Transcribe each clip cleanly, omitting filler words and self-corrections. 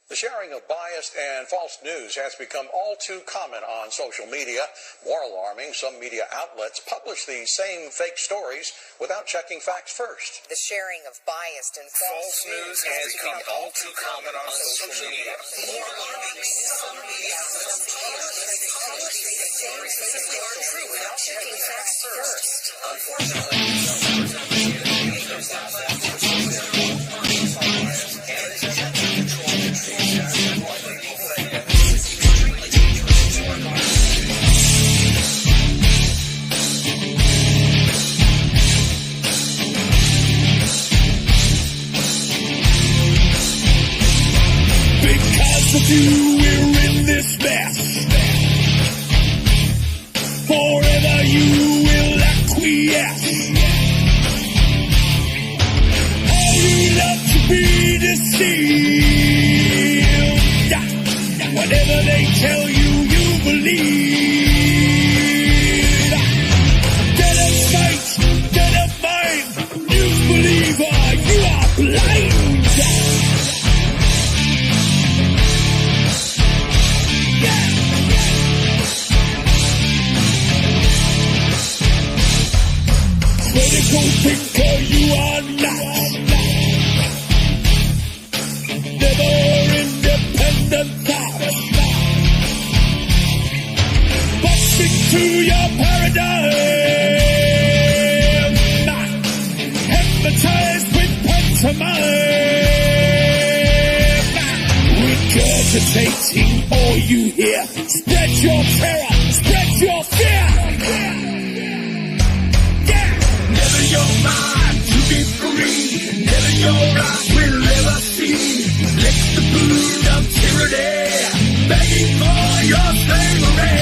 The sharing of biased and false news has become all too common on social media. More alarming, some media outlets publish these same fake stories without checking facts first. The sharing of biased and false news has become all too common on social media. More alarming, some media outlets publish these same fake stories without checking facts first. Unfortunately, because of you, we're in this mess. Forever you will acquiesce. Oh, you love to be deceived. Whatever they tell you, you believe. Dead of sight, dead of mind, news believer, you are blind. Critical thinker, you are not. Never independent thought. Busting through your paradigm. Hypnotized with pantomime. Regurgitating all you hear. Spread your terror, spread your fear. Never your mind to be free. Never your eyes will ever see. Lick the boot of tyranny, begging for your slavery.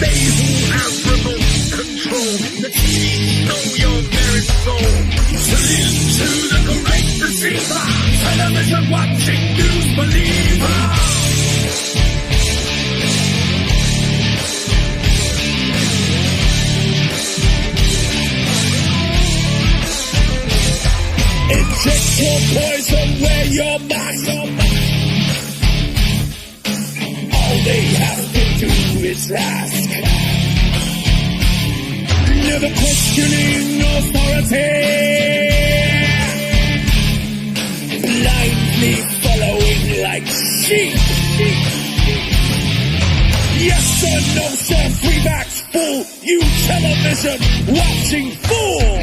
They who have remote control, the TV know your very soul. Salute to the great deceiver, television watching news believer. Inject your poison where your mouth. All they have to do is ask. Never questioning authority. Blindly following like sheep. Yes sir, no sir, free backs fool. You television watching fool.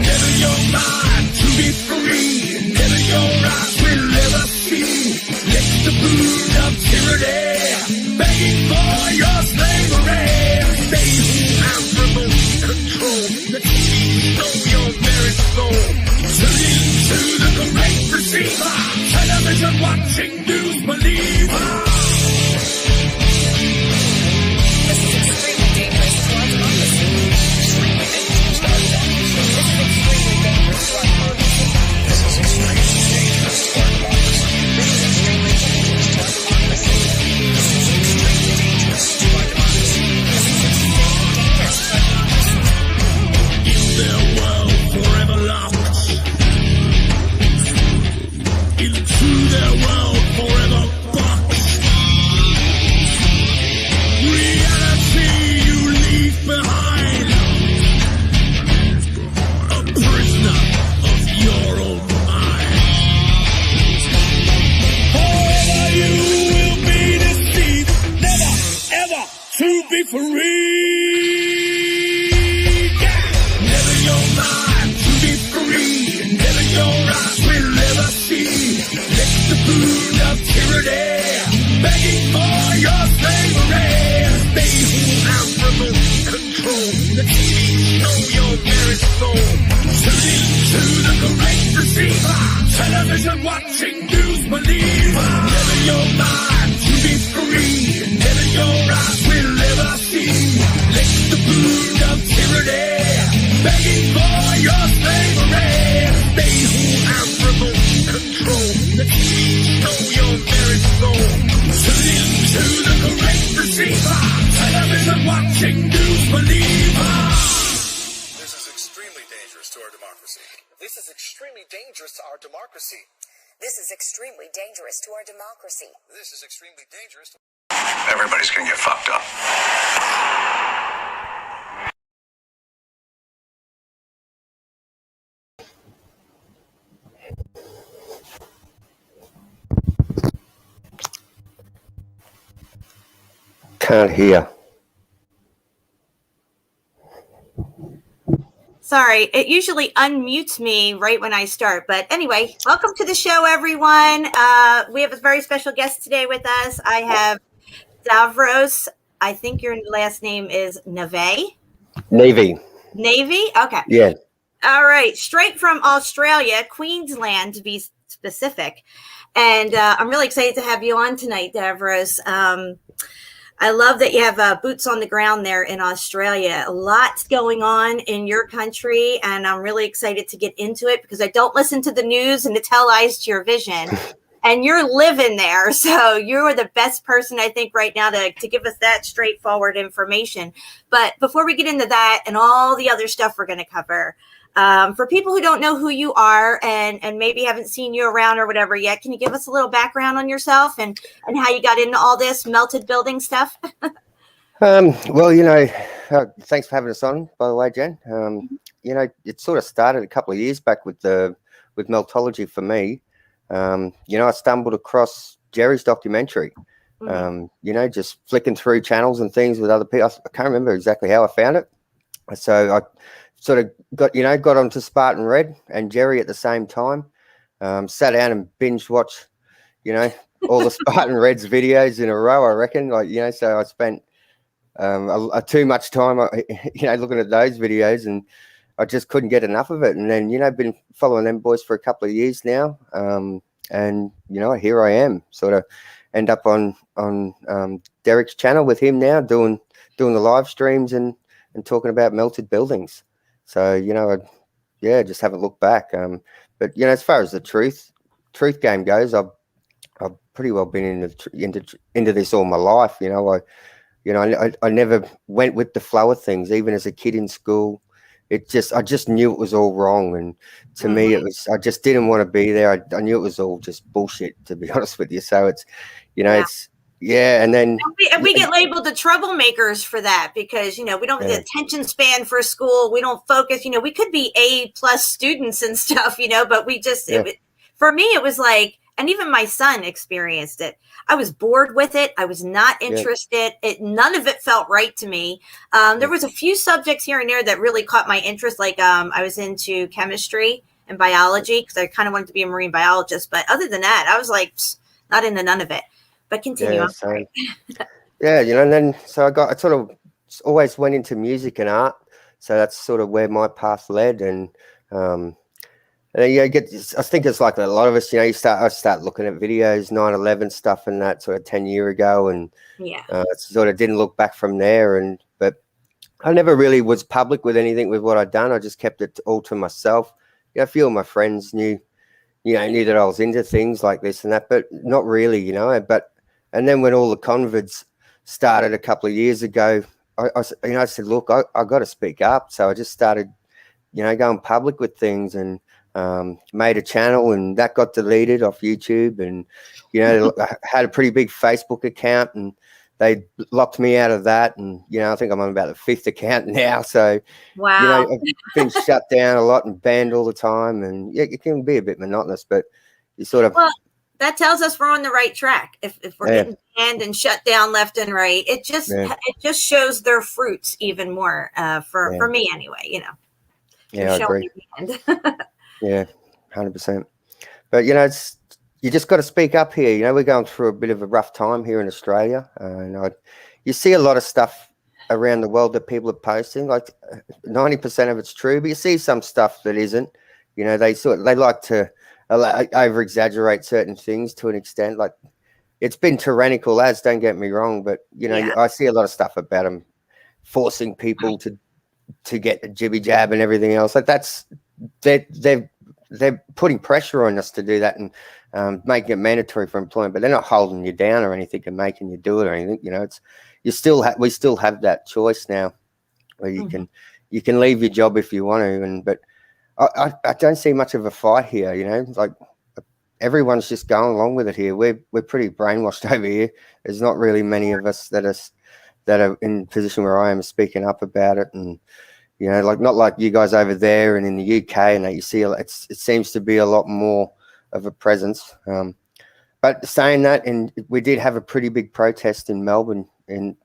Never your mind to be free. Never your eyes will ever see. Lick the boot of tyranny, begging for your slavery. They who have remote control, the TV know your very soul. Salute to the great deceiver, television watching news believer. This is extremely dangerous to our democracy. Extremely dangerous to our democracy. This is extremely dangerous to our democracy. This is extremely dangerous to our democracy. This is extremely dangerous to our democracy. This is extremely dangerous to our democracy. In their world forever locked. Into their world forever boxed. Reality you leave behind. A prisoner of your own mind. Forever you will be deceived. Never, ever to be free. Never your mind to be free. Never your eyes will ever see. Lick the boot of tyranny, begging for your slavery. They who have remote control, the TV know your very soul. Salute to the great deceiver, television watching news believer. Never your mind to be free. Never your eyes will ever see. Lick the boot of tyranny, begging for your slavery. They who have remote control, the TV know your very soul. Salute to the great deceiver, television watching news believer. This is extremely dangerous to our democracy. This is extremely dangerous to our democracy. This is extremely dangerous to our democracy. This is extremely dangerous. Everybody's gonna get fucked up. Can't hear. Sorry, it usually unmutes me right when I start. But anyway, welcome to the show, everyone. We have a very special guest today with us. I have Davros. I think your last name is Neve. Navy. Navy? Okay. Yeah. All right. Straight from Australia, Queensland to be specific. And I'm really excited to have you on tonight, Davros. I love that you have boots on the ground there in Australia. A lot's going on in your country, and I'm really excited to get into it because I don't listen to the news and it tell lies to your vision. And you're living there, so you're the best person, I think, right now to give us that straightforward information. But before we get into that and all the other stuff we're going to cover, for people who don't know who you are and maybe haven't seen you around or whatever yet, can you give us a little background on yourself and how you got into all this melted building stuff? Well, thanks for having us on, by the way, Jen. It sort of started a couple of years back with Meltology for me. I stumbled across Jerry's documentary, just flicking through channels and things with other people. I can't remember exactly how I found it. So I sort of got onto Spartan Red and Jerry at the same time. Sat down and binge watched, all the Spartan Red's videos in a row, I reckon. So I spent too much time, looking at those videos, and I just couldn't get enough of it. And then, been following them boys for a couple of years now. And here I am, sort of end up on Derek's channel with him now, doing the live streams and talking about melted buildings. So, I just haven't looked back. But as far as the truth game goes, I've pretty well been into this all my life. I never went with the flow of things, even as a kid in school. I just knew it was all wrong, and to me, I just didn't want to be there. I knew it was all just bullshit, to be honest with you. So it's, and then we get labeled the troublemakers for that because we don't have the attention span for school. We don't focus. We could be A+ students and stuff, but we just for me it was like, and even my son experienced it. I was bored with it. I was not interested. None of it felt right to me. There was a few subjects here and there that really caught my interest. Like I was into chemistry and biology because I kind of wanted to be a marine biologist. But other than that, I was like, not into none of it. But continue. Yeah, and then so I sort of always went into music and art. So that's sort of where my path led. And I think it's like a lot of us, I start looking at videos, 9/11 stuff and that sort of 10 years ago. And sort of didn't look back from there. But I never really was public with anything with what I'd done. I just kept it all to myself. A few of my friends knew that I was into things like this and that, but not really, and then when all the convids started a couple of years ago, I said, look, I got to speak up. So I just started, going public with things and made a channel, and that got deleted off YouTube. And, I had a pretty big Facebook account, and they locked me out of that. And, I think I'm on about the 5th account now. So, wow. I've been shut down a lot and banned all the time. And it can be a bit monotonous, but you sort of... Well, that tells us we're on the right track. If we're getting banned and shut down left and right, it just shows their fruits even more for me anyway, Yeah, I agree. Yeah, 100%. But, you just got to speak up here. We're going through a bit of a rough time here in Australia. You see a lot of stuff around the world that people are posting, like 90% of it's true, but you see some stuff that isn't. They like to over exaggerate certain things to an extent. Like, it's been tyrannical, don't get me wrong, but I see a lot of stuff about them forcing people to get the jibby jab and everything else. Like, they're putting pressure on us to do that and making it mandatory for employment, but they're not holding you down or anything and making you do it or anything. We still have that choice now where you can leave your job if you want to, but I don't see much of a fight here. Like, everyone's just going along with it here. We're pretty brainwashed over here. There's not really many of us that are in a position where I am speaking up about it, and like not like you guys over there and in the UK, and that you see it seems to be a lot more of a presence. But saying that, and we did have a pretty big protest in Melbourne, and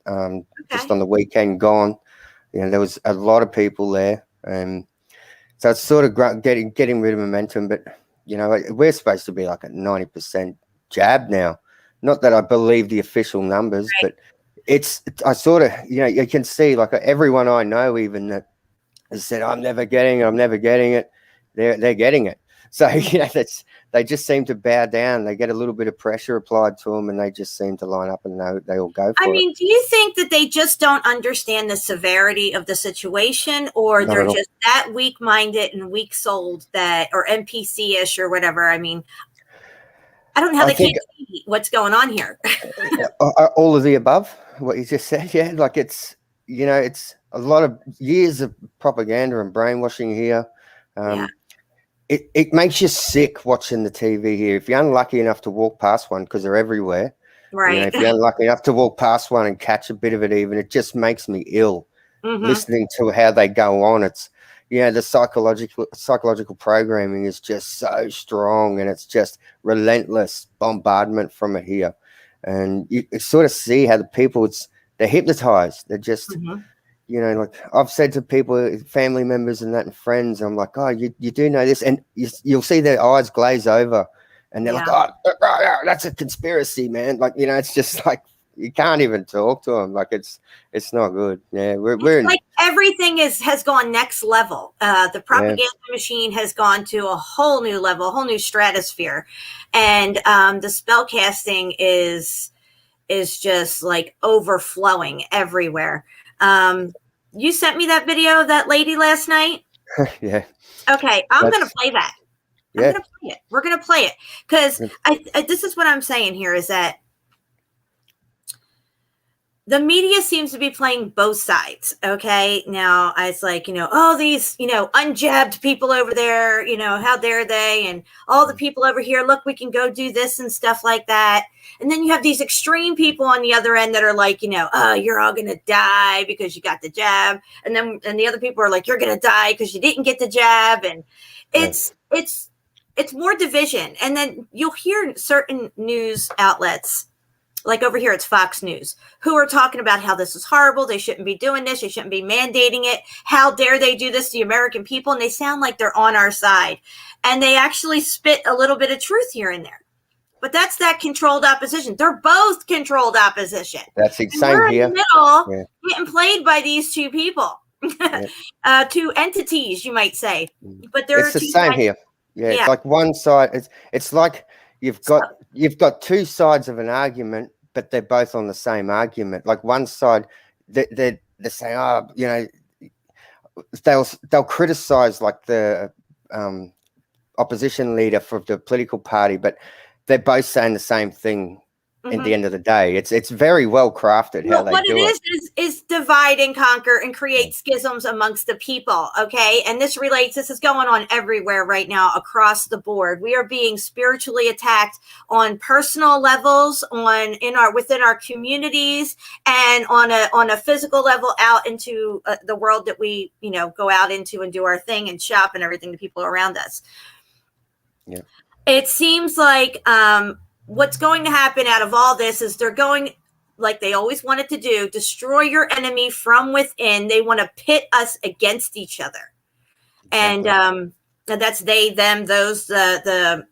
just on the weekend gone. There was a lot of people there, and so it's sort of getting rid of momentum. But we're supposed to be like at 90% jab now. Not that I believe the official numbers, right. but I sort of you can see like everyone I know even that has said I'm never getting it. They're getting it. So they just seem to bow down. They get a little bit of pressure applied to them, and they just seem to line up and they all go for it. I mean, do you think that they just don't understand the severity of the situation, or they're just that weak-minded and weak-souled or NPC-ish or whatever? I mean, I don't know how they can't see what's going on here. All of the above, what you just said. Yeah, like it's a lot of years of propaganda and brainwashing here. It makes you sick watching the TV here. If you're unlucky enough to walk past one, because they're everywhere, right? If you're unlucky enough to walk past one and catch a bit of it, even it just makes me ill listening to how they go on. It's the psychological programming is just so strong, and it's just relentless bombardment from it here, and you sort of see how the people they're hypnotized. They're just. Like I've said to people, family members and that and friends, I'm like, oh, you do know this. And you'll see their eyes glaze over and they're like, oh, that's a conspiracy, man. Like, it's just like, you can't even talk to them. Like it's not good. Yeah. We're like everything has gone next level. The propaganda machine has gone to a whole new level, a whole new stratosphere. And the spell casting is just like overflowing everywhere. You sent me that video of that lady last night. Yeah. Okay, I'm going to play that. Yeah. I'm going to play it. We're going to play it because this is what I'm saying here is that the media seems to be playing both sides. Okay. Now it's like, these, unjabbed people over there, how dare they? And all the people over here, look, we can go do this and stuff like that. And then you have these extreme people on the other end that are like, oh, you're all going to die because you got the jab. And the other people are like, you're going to die because you didn't get the jab. And it's more division. And then you'll hear certain news outlets, like over here, it's Fox News, who are talking about how this is horrible. They shouldn't be doing this. They shouldn't be mandating it. How dare they do this to the American people? And they sound like they're on our side. And they actually spit a little bit of truth here and there. But that's that controlled opposition. They're both controlled opposition. That's the same here. In the middle, getting played by these two people. Two entities, you might say. But it's the same here. Yeah, it's like one side. It's like you've got two sides of an argument, but they're both on the same argument. Like one side, they're saying, oh, they'll criticize like the opposition leader for the political party, but they're both saying the same thing. At the end of the day, it's very well crafted how they do it. What it is divide and conquer and create schisms amongst the people. Okay, and this is going on everywhere right now across the board. We are being spiritually attacked on personal levels, within our communities, and on a physical level out into the world that we go out into and do our thing and shop and everything. The people around us. Yeah, it seems like what's going to happen out of all this is they're going, like they always wanted to do, destroy your enemy from within. They want to pit us against each other. Exactly. And that's they, them, those, the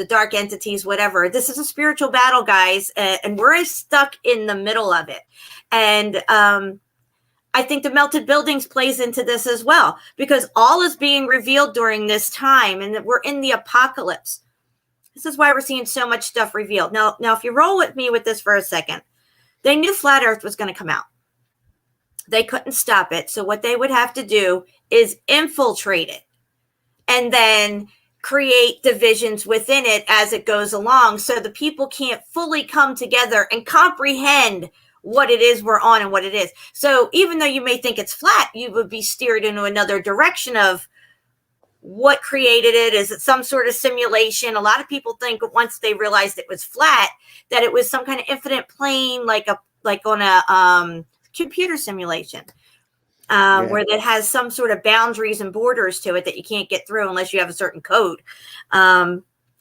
dark entities, whatever. This is a spiritual battle, guys. And we're stuck in the middle of it. And I think the melted buildings plays into this as well, because all is being revealed during this time and that we're in the apocalypse. This is why we're seeing so much stuff revealed. Now, if you roll with me with this for a second, they knew Flat Earth was going to come out. They couldn't stop it. So what they would have to do is infiltrate it and then create divisions within it as it goes along. So the people can't fully come together and comprehend what it is we're on and what it is. So even though you may think it's flat, you would be steered into another direction of what created it? Is it some sort of simulation? A lot of people think once they realized it was flat, that it was some kind of infinite plane, like on a computer simulation, where that has some sort of boundaries and borders to it that you can't get through unless you have a certain code.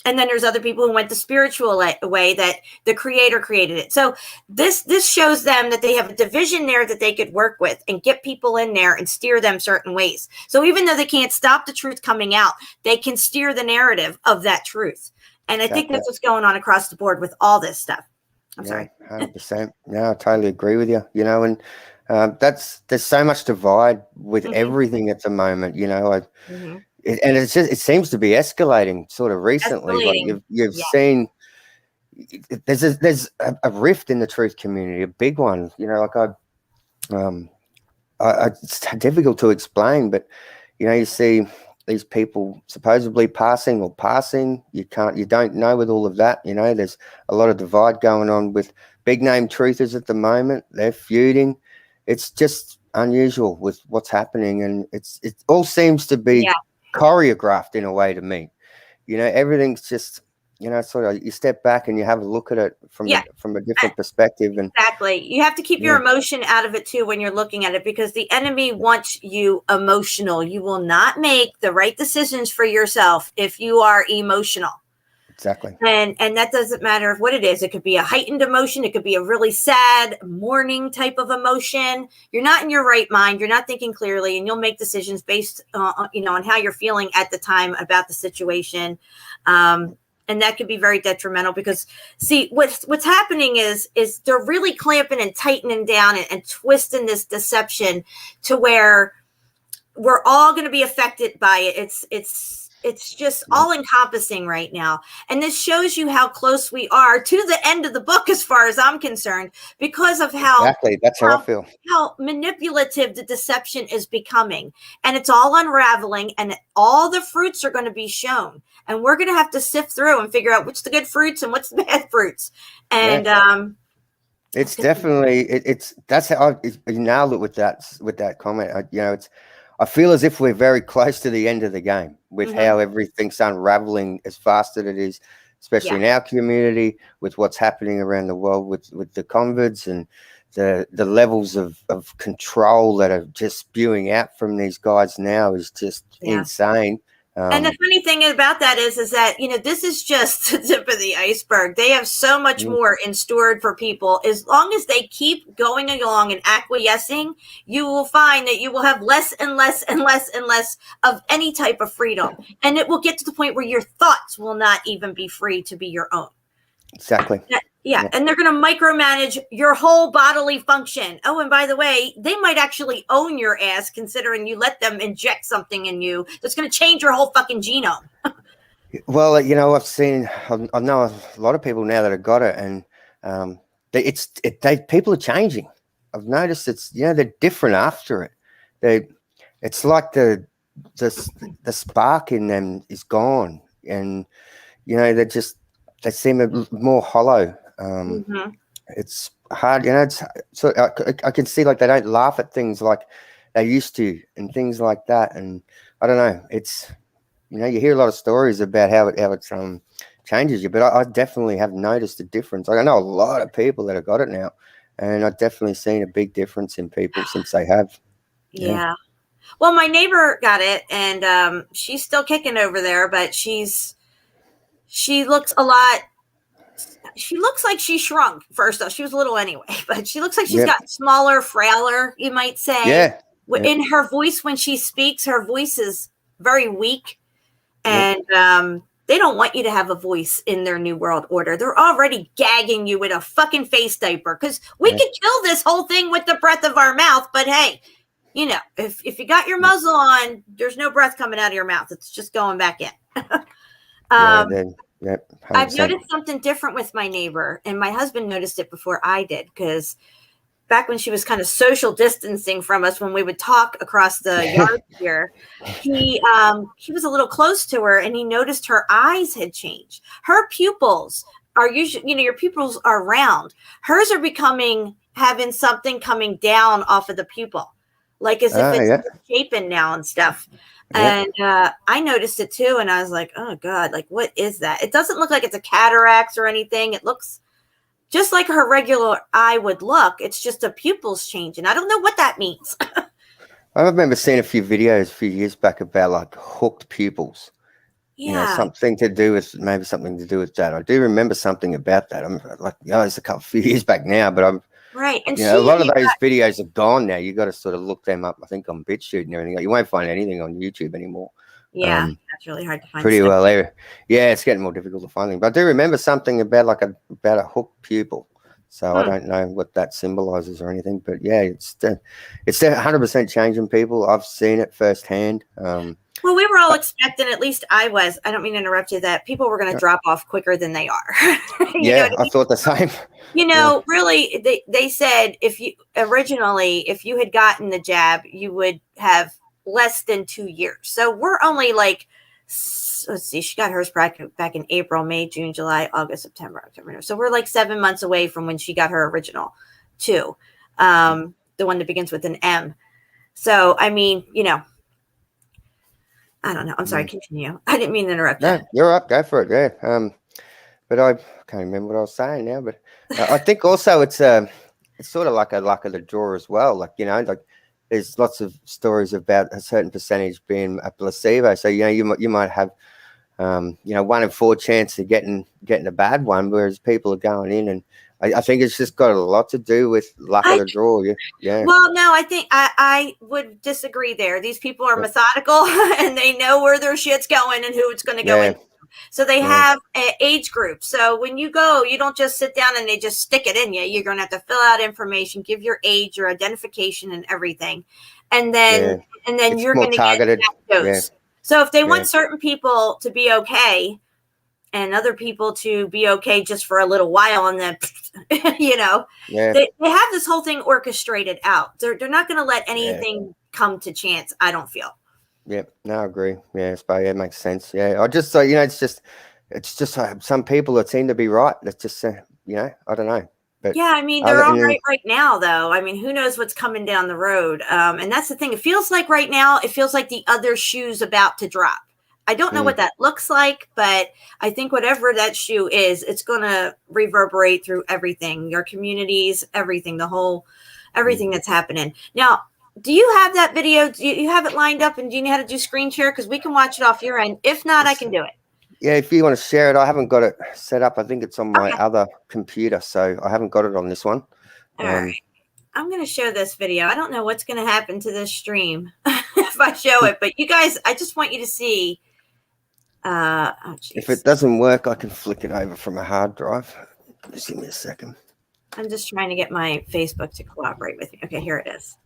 And then there's other people who went the spiritual way, that the creator created it. So this shows them that they have a division there that they could work with and get people in there and steer them certain ways. So even though they can't stop the truth coming out, they can steer the narrative of that truth. And I think that's what's going on across the board with all this stuff. I'm sorry. 100%. No, I totally agree with you. You know, and there's so much divide with everything at the moment. You know, and it seems to be escalating sort of recently. Like you've seen, there's a rift in the truth community, a big one. You know, like it's difficult to explain, but you know, you see these people supposedly passing. You don't know with all of that. You know, there's a lot of divide going on with big name truthers at the moment. They're feuding. It's just unusual with what's happening, and it all seems to be choreographed in a way to me. You know, everything's just, you know, sort of, you step back and you have a look at it from a different perspective. And exactly, you have to keep your emotion out of it too when you're looking at it, because the enemy wants you emotional. You will not make the right decisions for yourself if you are emotional. Exactly. And that doesn't matter what it is. It could be a heightened emotion. It could be a really sad mourning type of emotion. You're not in your right mind. You're not thinking clearly, and you'll make decisions based on how you're feeling at the time about the situation. And that could be very detrimental, because see, what's happening is they're really clamping and tightening down and twisting this deception to where we're all going to be affected by it. It's just all encompassing right now. And this shows you how close we are to the end of the book, as far as I'm concerned, because of how that's how I feel. How manipulative the deception is becoming. And it's all unraveling, and all the fruits are going to be shown. And we're going to have to sift through and figure out what's the good fruits and what's the bad fruits. And it's definitely that's how you nailed it with that comment. You know, I feel as if we're very close to the end of the game with how everything's unraveling as fast as it is, especially in our community, with what's happening around the world with the converts and the levels of control that are just spewing out from these guys now is just insane. And the funny thing about that is that, you know, this is just the tip of the iceberg. They have so much more in store for people. As long as they keep going along and acquiescing, you will find that you will have less and less and less and less of any type of freedom. And it will get to the point where your thoughts will not even be free to be your own. Exactly. Yeah. And they're going to micromanage your whole bodily function. Oh, and by the way, they might actually own your ass, considering you let them inject something in you that's going to change your whole fucking genome. Well, you know, I know a lot of people now that have got it, and people are changing. I've noticed they're different after it. It's like the spark in them is gone, and you know, they seem more hollow. It's hard, you know. So I can see, like, they don't laugh at things like they used to and things like that. And I don't know. It's, you know, you hear a lot of stories about how it changes you, but I definitely have noticed a difference. Like, I know a lot of people that have got it now, and I've definitely seen a big difference in people since they have. Yeah. Well, my neighbor got it, and she's still kicking over there, but she looks a lot. She looks like she shrunk. First off, she was little anyway, but she looks like she's got smaller, frailer, you might say. Yeah. In her voice, when she speaks, her voice is very weak, and they don't want you to have a voice in their new world order. They're already gagging you with a fucking face diaper, because we could kill this whole thing with the breath of our mouth. But hey, you know, if you got your muzzle on, there's no breath coming out of your mouth. It's just going back in. I've noticed something different with my neighbor, and my husband noticed it before I did, because back when she was kind of social distancing from us, when we would talk across the yard here, he was a little close to her, and he noticed her eyes had changed. Her pupils are usually, you know, your pupils are round. Hers are having something coming down off of the pupil. like as if it's Yeah. shaping now and stuff. Yeah. And I noticed it too, and I was like, oh God, like what is that? It doesn't look like it's a cataracts or anything. It looks just like her regular eye would look. It's just a pupil's changing. I don't know what that means. I remember seeing a few videos a few years back about like hooked pupils. You know, Yeah. something to do with that. I do remember something about that. I'm like, it's a few years back now, but I'm, Right. And a lot of those videos are gone now. You got to sort of look them up. I think on BitChute and everything. You won't find anything on YouTube anymore. Yeah, that's really hard to find. Pretty stuff. well there. Yeah, it's getting more difficult to find things. But I do remember something about a hooked pupil. So I don't know what that symbolizes or anything, but yeah, it's 100% changing people. I've seen it firsthand. Well, we were all expecting, at least I was, I don't mean to interrupt you, that people were going to drop off quicker than they are. Yeah, I thought the same. Really, they said if you had gotten the jab, you would have less than 2 years. So we're only like, let's see, she got hers back in April, May, June, July, August, September, October. So we're like 7 months away from when she got her original too. The one that begins with an M. So, I mean, I don't know. I'm sorry. Continue. I didn't mean to interrupt you. No, you're up. Go for it. Yeah. But I can't remember what I was saying now. But I think also it's sort of like a luck of the draw as well. Like like there's lots of stories about a certain percentage being a placebo. So you might have 1 in 4 chance of getting a bad one, whereas people are going in and. I think it's just got a lot to do with luck of the draw. Yeah. Well, no, I think I would disagree there. These people are methodical and they know where their shit's going and who it's going to go in. So they have an age group. So when you go, you don't just sit down and they just stick it in you. You're going to have to fill out information, give your age, your identification and everything. And then It's you're more going to targeted. get that dose. So if they want certain people to be okay, and other people to be okay just for a little while, and then, they have this whole thing orchestrated out. They're not going to let anything come to chance. I don't feel. Yeah, no, I agree. Yeah, it makes sense. Yeah, I just it's just some people that seem to be right. That's just I don't know. But yeah, I mean they're all right now, though. I mean, who knows what's coming down the road? And that's the thing. It feels like right now, it feels like the other shoe's about to drop. I don't know what that looks like, but I think whatever that shoe is, it's going to reverberate through everything, your communities, everything, everything that's happening. Now, do you have that video? Do you have it lined up, and do you know how to do screen share? Because we can watch it off your end. If not, I can do it. Yeah, if you want to share it, I haven't got it set up. I think it's on my other computer, so I haven't got it on this one. All right. I'm going to show this video. I don't know what's going to happen to this stream if I show it, but you guys, I just want you to see. If it doesn't work, I can flick it over from a hard drive. Just give me a second. I'm just trying to get my Facebook to cooperate with me. Okay, here it is.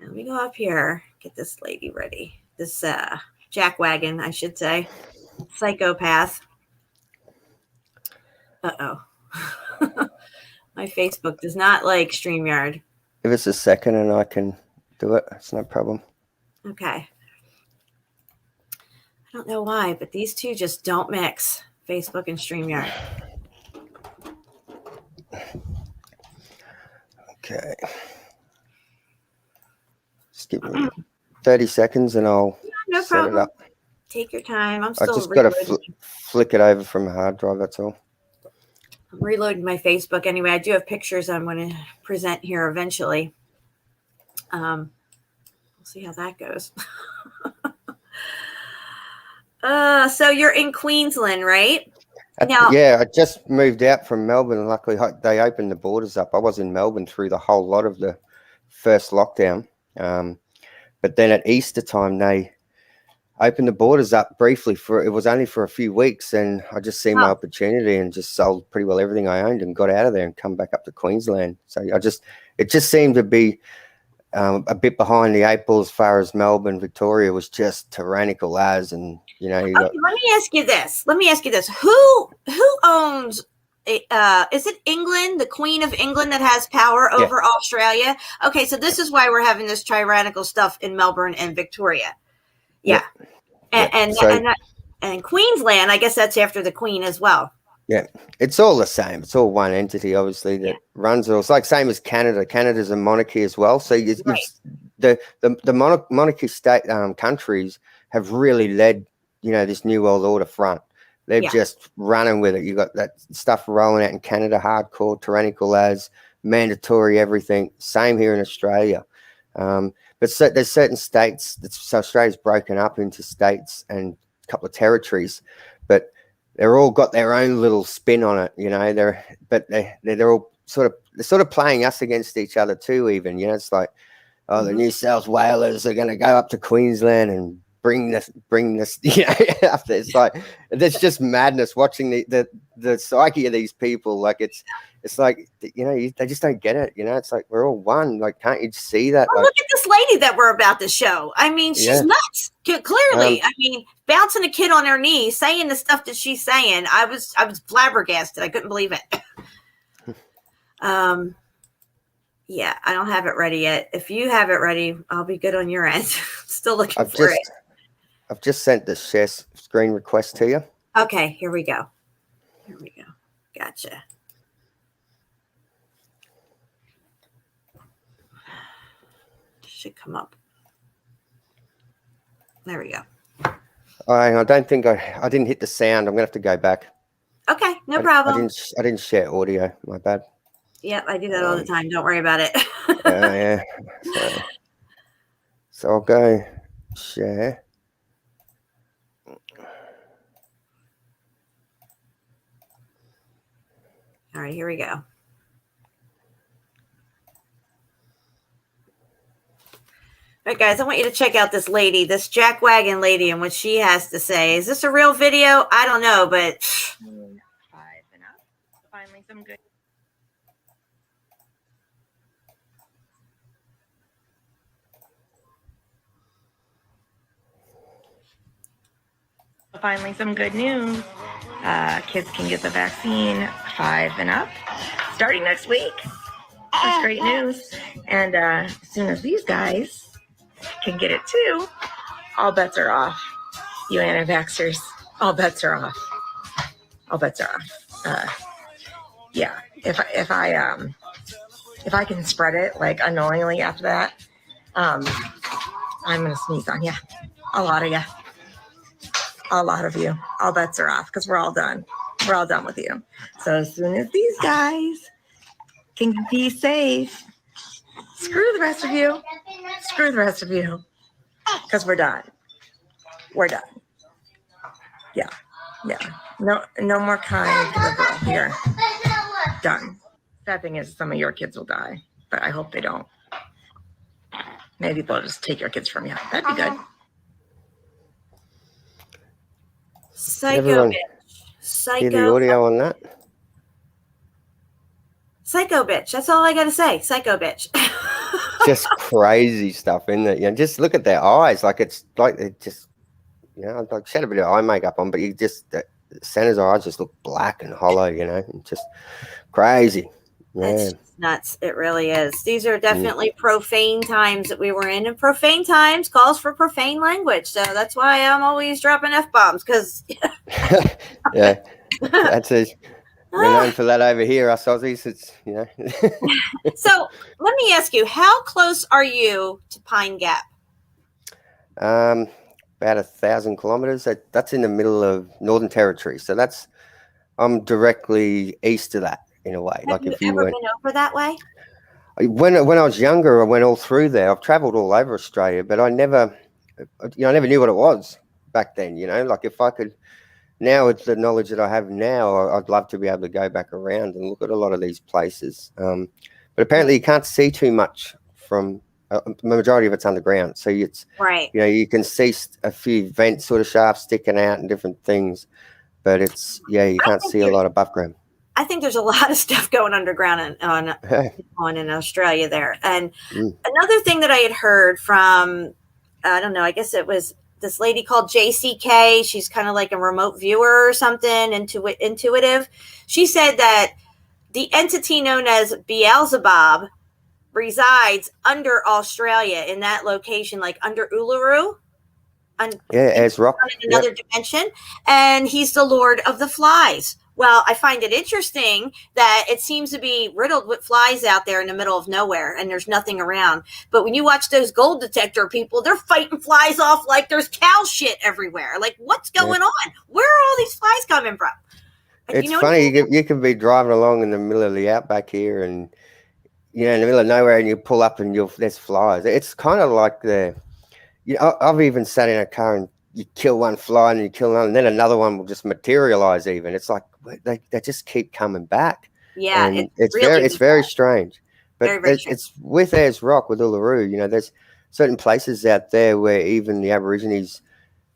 Let me go up here, get this lady ready. This jackwagon, I should say. Psychopath. Uh-oh. My Facebook does not like StreamYard. Give us a second and I can do it. It's no problem. Okay. I don't know why, but these two just don't mix, Facebook and StreamYard. Okay. Just give me 30 seconds and I'll set it up. Take your time. I just got to flick it over from a hard drive, that's all. I'm reloading my Facebook anyway. I do have pictures I'm going to present here eventually. We'll see how that goes. So you're in Queensland, right? Yeah, I just moved out from Melbourne. Luckily, they opened the borders up. I was in Melbourne through the whole lot of the first lockdown. But then at Easter time, they opened the borders up briefly it was only for a few weeks. And I just seen my opportunity and just sold pretty well everything I owned and got out of there and come back up to Queensland. So it just seemed to be a bit behind the 8 ball as far as Melbourne. Victoria was just tyrannical as, and let me ask you this. Who owns is it England, the Queen of England, that has power over Australia? Okay, so this is why we're having this tyrannical stuff in Melbourne and Victoria. Yeah. And Queensland, I guess that's after the Queen as well. Yeah, it's all the same. It's all one entity, obviously, that runs it all. It's like same as Canada. Canada's a monarchy as well. So Right. the monarchy state countries have really led, this New World Order front. They're Yeah. just running with it. You got that stuff rolling out in Canada, hardcore, tyrannical as mandatory, everything. Same here in Australia. But there's certain states. So Australia's broken up into states and a couple of territories, but they're all got their own little spin on it, they're all sort of playing us against each other too. Even, it's like, oh, the New South Whalers are going to go up to Queensland and bring this, after. It's like, there's just madness watching the psyche of these people. Like it's like, they just don't get it. It's like, we're all one. Like, can't you see that? Well, like, look at this lady that we're about to show. I mean, she's nuts. Clearly, I mean, bouncing a kid on her knee, saying the stuff that she's saying. I was flabbergasted. I couldn't believe it. Yeah, I don't have it ready yet. If you have it ready, I'll be good on your end. Still looking for it. I've just sent the share screen request to you. Okay, here we go. Gotcha. Should come up. There we go. I don't think I didn't hit the sound. I'm gonna have to go back. Okay, no problem. I didn't share audio. My bad. Yep, I do that all the time. Don't worry about it. Yeah. So I'll go share. All right, here we go. All right, guys, I want you to check out this lady, this jackwagon lady, and what she has to say. Is this a real video? I don't know, but 5 and up. Finally, some good. Finally, some good news. Kids can get the vaccine 5 and up starting next week. That's great news. And as soon as these guys can get it too, all bets are off. You anti-vaxxers, all bets are off. All bets are off. Yeah, if I can spread it like unknowingly after that, I'm gonna sneeze on you, a lot of you. A lot of you. All bets are off because we're all done. We're all done with you. So as soon as these guys can be safe, screw the rest of you. Screw the rest of you. Because we're done. We're done. Yeah. No more kind liberal here. Done. Sad thing is some of your kids will die, but I hope they don't. Maybe they'll just take your kids from you. That'd be good. psycho bitch. Hear the audio on that? Psycho bitch. That's all I got to say. Psycho bitch. Just crazy stuff, isn't it? Just look at their eyes. Like it's like it just, like she had a bit of eye makeup on, but Santa's eyes just look black and hollow, and just crazy. It's nuts. It really is. These are definitely profane times that we were in, and profane times calls for profane language. So that's why I'm always dropping F-bombs because yeah, that's it. We're known for that over here, us Aussies. It's So let me ask you, how close are you to Pine Gap? About 1,000 kilometers. That's in the middle of Northern Territory. So I'm directly east of that in a way. Have you ever been over that way? When I was younger, I went all through there. I've traveled all over Australia, but I never knew what it was back then. Like if I could. Now, with the knowledge that I have now, I'd love to be able to go back around and look at a lot of these places. But apparently you can't see too much from the majority of it's underground. So it's right. You can see a few vent sort of shafts sticking out and different things, but you can't see a lot above ground. I think there's a lot of stuff going underground on in Australia there. And another thing that I had heard from, I don't know, I guess it was this lady called JCK. She's kind of like a remote viewer or something, intuitive. She said that the entity known as Beelzebub resides under Australia in that location, like under Uluru. As rock. In another dimension. And he's the Lord of the Flies, Well, I find it interesting that it seems to be riddled with flies out there in the middle of nowhere and there's nothing around. But when you watch those gold detector people, they're fighting flies off like there's cow shit everywhere. Like, what's going on? Where are all these flies coming from? It's funny. You can be driving along in the middle of the outback here and, in the middle of nowhere, and you pull up and there's flies. It's kind of like I've even sat in a car and you kill one fly and you kill another, and then another one will just materialize. Even it's like they just keep coming back. Yeah, and it's very strange. But very, very strange. It's with Ayers Rock with Uluru. There's certain places out there where even the Aborigines,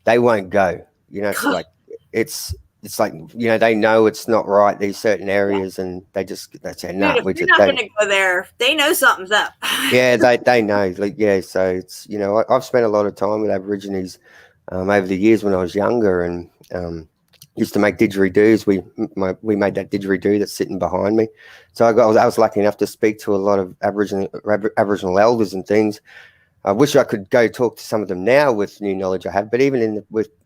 they won't go. It's like it's like they know it's not right, these certain areas, and they say no. Dude, you're not going to go there. They know something's up. Yeah, they know. So it's I've spent a lot of time with Aborigines over the years when I was younger, and used to make didgeridoos. We made that didgeridoo that's sitting behind me. So I was lucky enough to speak to a lot of Aboriginal elders and things. I wish I could go talk to some of them now with new knowledge I have, but even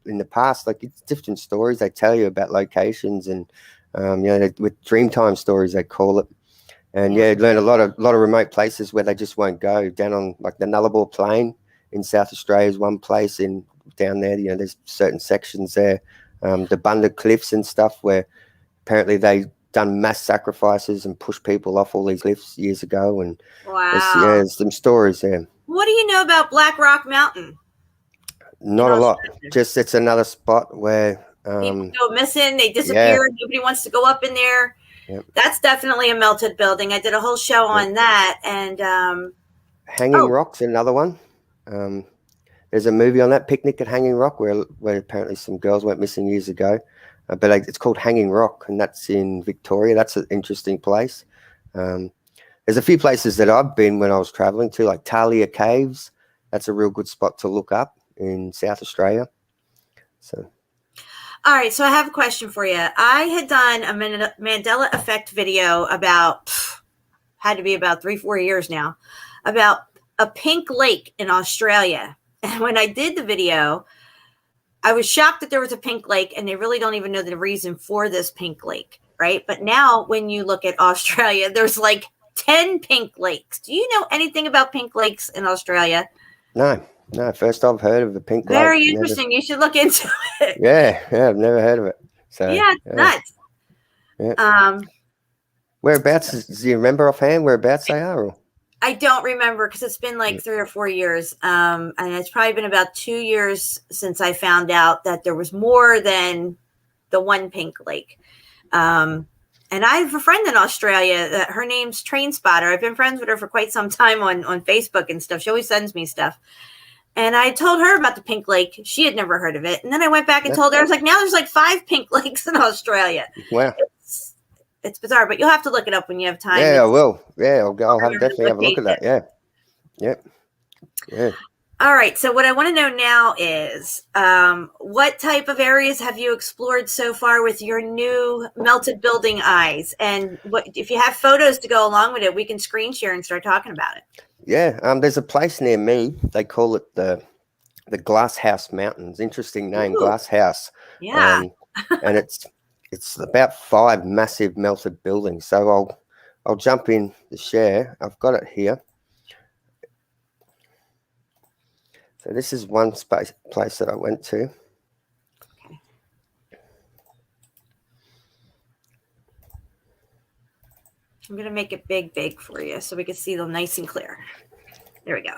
in the past, like, it's different stories they tell you about locations, and with Dreamtime stories they call it, and learn a lot of remote places where they just won't go. Down on like the Nullarbor Plain in South Australia is one place down there. There's certain sections there, the Bunda Cliffs and stuff, where apparently they done mass sacrifices and pushed people off all these cliffs years ago, and there's some stories there. What do you know about Black Rock Mountain? Not a lot. Just it's another spot where people go missing, they disappear. Nobody wants to go up in there. Yep. That's definitely a melted building. I did a whole show on that. And Hanging Rock's another one. There's a movie on that, Picnic at Hanging Rock, where apparently some girls went missing years ago. But it's called Hanging Rock, and that's in Victoria. That's an interesting place. There's a few places that I've been when I was traveling to, like Talia Caves. That's a real good spot to look up in South Australia. So, all right. So I have a question for you. I had done a Mandela Effect video had to be about 3-4 years now, about a pink lake in Australia. And when I did the video, I was shocked that there was a pink lake, and they really don't even know the reason for this pink lake, right? But now when you look at Australia, there's like 10 pink lakes. Do you know anything about pink lakes in Australia? No. First I've heard of the pink lake. Very interesting. You should look into it. Yeah, I've never heard of it. So it's nuts. Yeah. Whereabouts? Do you remember offhand whereabouts they are? Or? I don't remember, because it's been like 3 or 4 years. And it's probably been about 2 years since I found out that there was more than the one pink lake. And I have a friend in Australia that her name's Train Spotter. I've been friends with her for quite some time on Facebook and stuff. She always sends me stuff. And I told her about the pink lake. She had never heard of it. And then I went back and told her, I was like, now there's like 5 pink lakes in Australia. Wow. It's bizarre, but you'll have to look it up when you have time. Yeah, I will. Yeah, I'll definitely have a look at that. Yeah. Yep. Yeah. All right. So what I want to know now is what type of areas have you explored so far with your new melted building eyes? And what if you have photos to go along with it, we can screen share and start talking about it. Yeah. There's a place near me. They call it the Glass House Mountains. Interesting name, Ooh. Glass House. Yeah. And it's about 5 massive melted buildings. So I'll jump in the share. I've got it here. So this is one place that I went to. Okay. I'm going to make it big for you so we can see them nice and clear. There we go.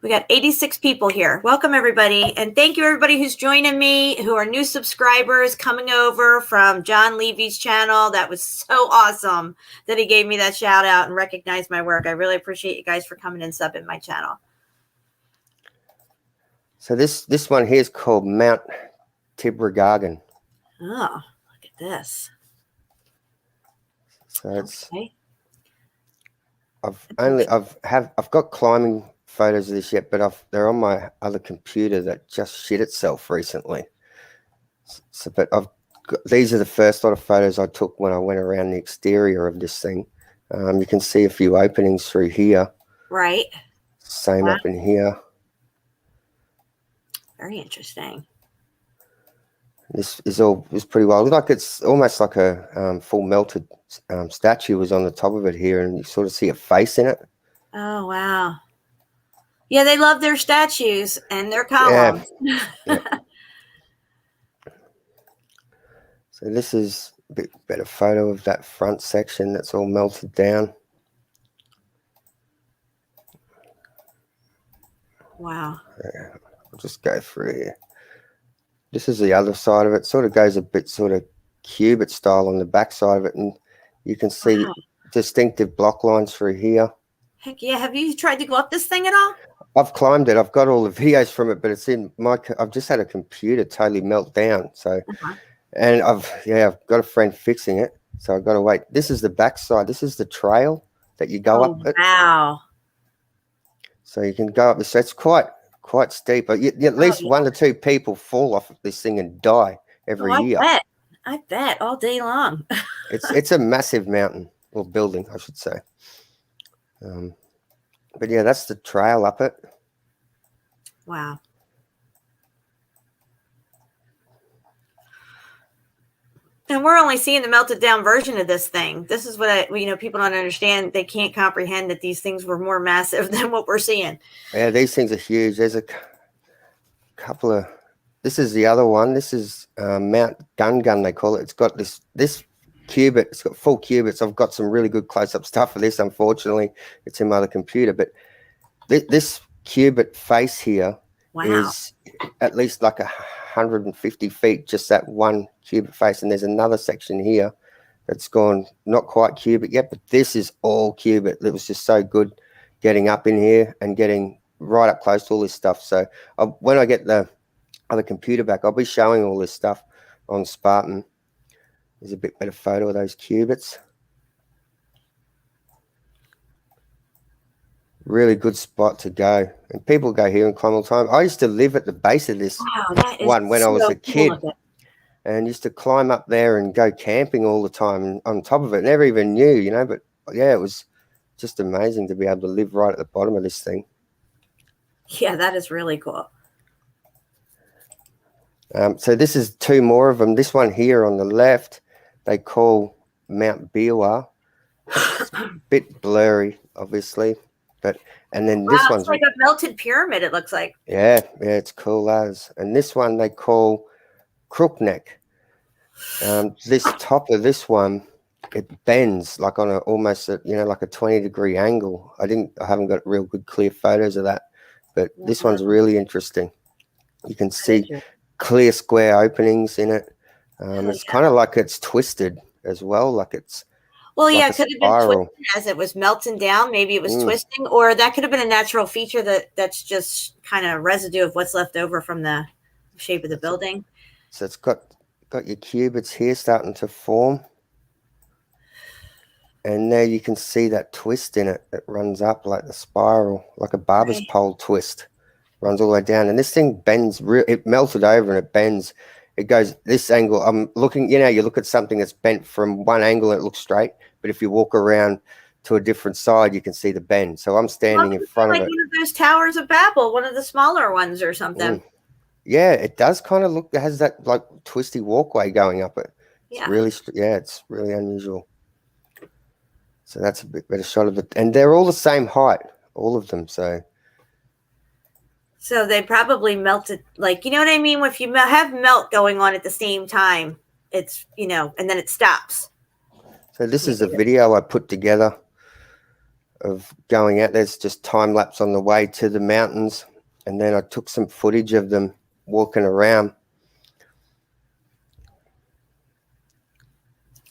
We got 86 people here. Welcome, everybody. And thank you, everybody who's joining me, who are new subscribers coming over from John Levy's channel. That was so awesome that he gave me that shout out and recognized my work. I really appreciate you guys for coming and subbing my channel. So this one here is called Mount Tibragargan. Oh, look at this. So it's I've got climbing photos of this yet, but they're on my other computer that just shit itself recently. So, but these are the first lot of photos I took when I went around the exterior of this thing. You can see a few openings through here. Right. Same up in here. Very interesting. This is pretty well. Like it's almost like a full melted statue was on the top of it here, and you sort of see a face in it. Oh, wow. Yeah, they love their statues and their Yeah. columns. Yeah. So this is a bit better photo of that front section that's all melted down. Wow. I'll just go through here. This is the other side of it. Sort of goes a bit sort of cubit style on the back side of it, and you can see distinctive block lines through here. Heck yeah. Have you tried to go up this thing at all? I've climbed it. I've got all the videos from it, but it's in my. I've just had a computer totally melt down. So, and I've got a friend fixing it. So I've got to wait. This is the back side. This is the trail that you go up it. Wow. So you can go up this. So it's quite steep. But at least 1 to 2 people fall off of this thing and die every year. I bet all day long. It's a massive mountain or building, I should say. But yeah, that's the trail up it. Wow. And we're only seeing the melted down version of this thing. This is what people don't understand. They can't comprehend that these things were more massive than what we're seeing. Yeah, these things are huge. There's a couple of. This is the other one. This is Mount Gun, they call it. It's got this cubit. It's got full cubits. I've got some really good close-up stuff for this. Unfortunately, it's in my other computer. But this cubit face here is at least like 150 feet, just that one cubit face. And there's another section here that's gone not quite cubic yet, but this is all cubit. It was just so good getting up in here and getting right up close to all this stuff. So when I get the other computer back, I'll be showing all this stuff on Spartan. There's a bit better photo of those cubits. Really good spot to go. And people go here and climb all the time. I used to live at the base of this one when I was a kid. And used to climb up there and go camping all the time on top of it. Never even knew, but yeah, it was just amazing to be able to live right at the bottom of this thing. Yeah, that is really cool. So this is 2 more of them. This one here on the left, they call Mount Biwa. It's a bit blurry, obviously. And then this one's it's like a melted pyramid, it looks like. Yeah, it's cool as. And this one they call Crookneck. This top of this one, it bends like on almost like a 20-degree angle. I haven't got real good clear photos of that, but this one's really interesting. You can see clear square openings in it. It's kind of like it's twisted as well, like it's. Well, like yeah, it could have been twisted as it was melting down. Maybe it was twisting, or that could have been a natural feature that's just kind of residue of what's left over from the shape of the building. So it's got your cubits here starting to form. And there you can see that twist in it. It runs up like the spiral, like a barber's pole twist. Runs all the way down. And this thing bends, it melted over and it bends. It goes this angle. I'm looking, you look at something that's bent from one angle and it looks straight. But if you walk around to a different side, you can see the bend. So I'm standing in front of it. Like one of those Towers of Babel, one of the smaller ones or something. Yeah, it does kind of look, it has that like twisty walkway going up it. It's really unusual. So that's a bit better shot of it. And they're all the same height, all of them. So they probably melted, like, you know what I mean? If you have melt going on at the same time, it's, and then it stops. So this is a video I put together of going out. There's just time lapse on the way to the mountains. And then I took some footage of them walking around.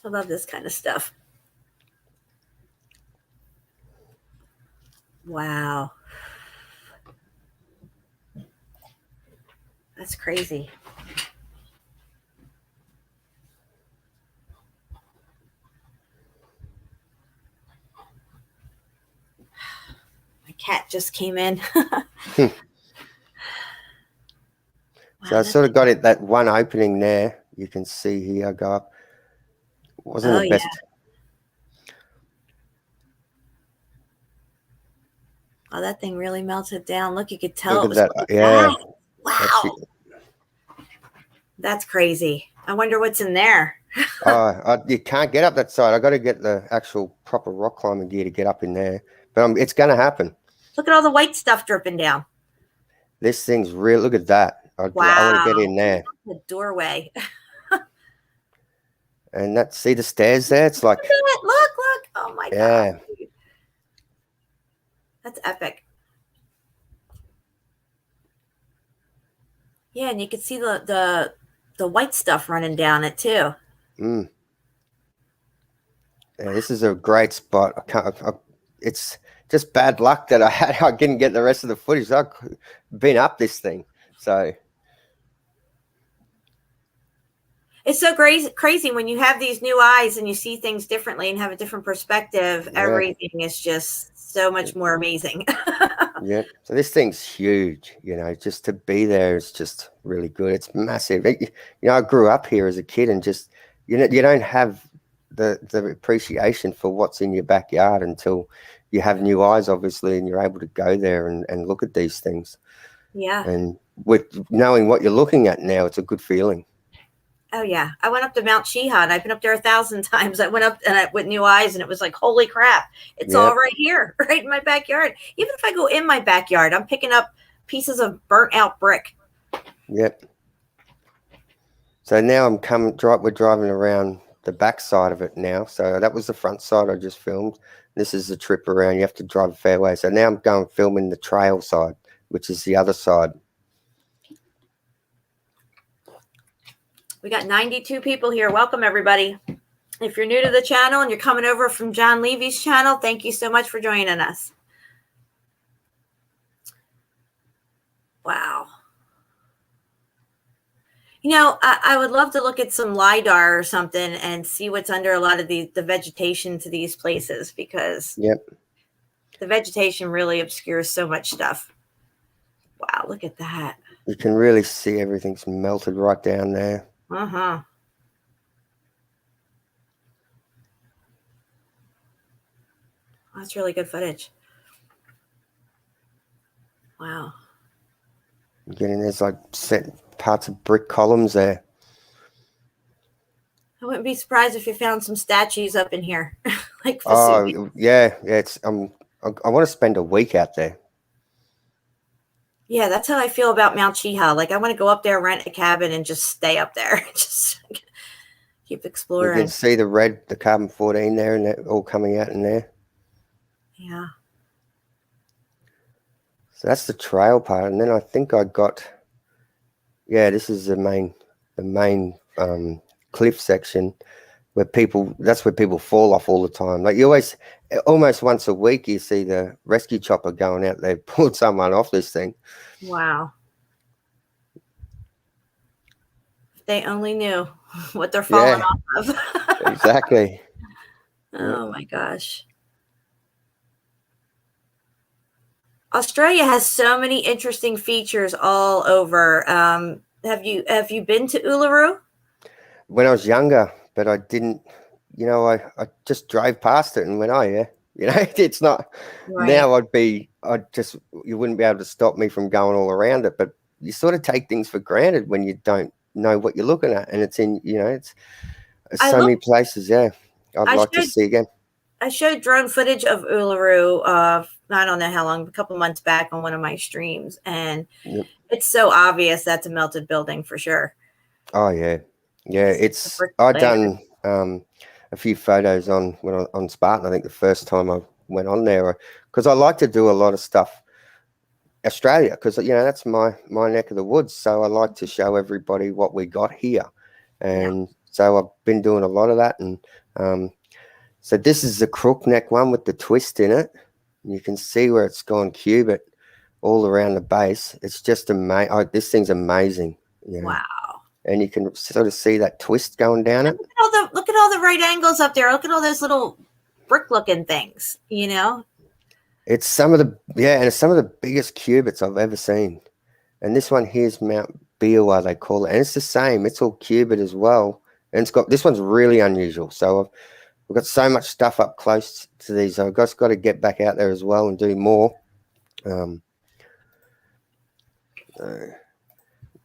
I love this kind of stuff. Wow. That's crazy. My cat just came in. So I sort of got it, that one opening there. You can see here, I go up. Wasn't the best. Oh, that thing really melted down. Look, you could tell. Look at that. Yeah. Wow. That's crazy. I wonder what's in there. You can't get up that side. I got to get the actual proper rock climbing gear to get up in there, but it's going to happen. Look at all the white stuff dripping down. This thing's real. Look at that. I want to get in there. The doorway. And see the stairs there? It's like, look. Oh my God. That's epic. Yeah, and you can see the white stuff running down it too. Yeah, this is a great spot. It's just bad luck that I didn't get the rest of the footage. I've been up this thing, so it's so crazy when you have these new eyes and you see things differently and have a different perspective. Yeah. Everything is just so much more amazing. Yeah. So this thing's huge, just to be there is just really good. It's massive. I grew up here as a kid and just, you don't have the appreciation for what's in your backyard until you have new eyes, obviously, and you're able to go there and look at these things. Yeah. And with knowing what you're looking at now, it's a good feeling. Oh yeah, I went up to Mount Shihan. I've been up there 1,000 times. I went up with new eyes, and it was like, holy crap! It's all right here, right in my backyard. Even if I go in my backyard, I'm picking up pieces of burnt out brick. Yep. So now we're driving around the back side of it now. So that was the front side I just filmed. This is the trip around. You have to drive a fair way. So now I'm going filming the trail side, which is the other side. We got 92 people here. Welcome, everybody. If you're new to the channel and you're coming over from John Levy's channel, thank you so much for joining us. Wow. I would love to look at some LiDAR or something and see what's under a lot of the vegetation to these places, because the vegetation really obscures so much stuff. Wow, look at that. You can really see everything's melted right down there. Uh-huh. That's really good footage. Wow. There's like set parts of brick columns there. I wouldn't be surprised if you found some statues up in here. Like yeah. It's I want to spend a week out there. Yeah, that's how I feel about Mount Shiha. Like, I want to go up there, rent a cabin, and just stay up there. Just keep exploring. You can see the carbon 14 there, and that all coming out in there. Yeah. So that's the trail part, and then I think I got. Yeah, this is the main cliff section that's where people fall off all the time. Like almost once a week, you see the rescue chopper going out there, pulled someone off this thing. Wow. If they only knew what they're falling off of. Exactly. Oh my gosh. Australia has so many interesting features all over. Have you been to Uluru? When I was younger, but I didn't, I just drove past it and went, oh yeah, it's not, right. Now you wouldn't be able to stop me from going all around it, but you sort of take things for granted when you don't know what you're looking at, and it's in, it's so many places. Yeah. I'd like to see again. I showed drone footage of Uluru, I don't know how long, a couple months back on one of my streams, and it's so obvious that's a melted building for sure. Oh yeah. Yeah, I've done a few photos on Spartan. I think the first time I went on there, because I like to do a lot of stuff Australia, because that's my neck of the woods. So I like to show everybody what we got here, and so I've been doing a lot of that. And so this is the crook neck one with the twist in it. You can see where it's gone cubit all around the base. It's just amazing. This thing's amazing. Wow. And you can sort of see that twist going down it. Look at all the right angles up there. Look at all those little brick-looking things. It's some of the biggest cubits I've ever seen. And this one here's Mount Biwa, they call it, and it's the same. It's all cubit as well, and this one's really unusual. So we've got so much stuff up close to these. I've just got to get back out there as well and do more. Then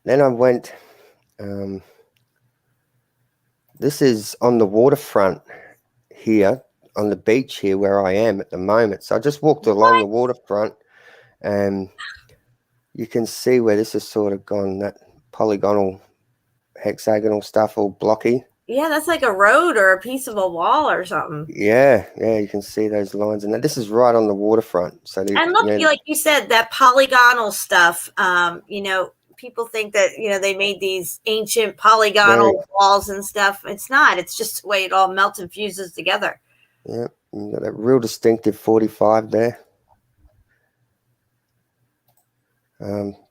I went. This is on the waterfront here, on the beach here where I am at the moment. So I just walked along the waterfront, and you can see where this has sort of gone, that polygonal, hexagonal stuff, all blocky. Yeah, that's like a road or a piece of a wall or something. Yeah, you can see those lines, and this is right on the waterfront. So And look, like you said, that polygonal stuff. People think that they made these ancient polygonal walls and stuff. It's not. It's just the way it all melts and fuses together. Yeah, you got that real distinctive 45 there.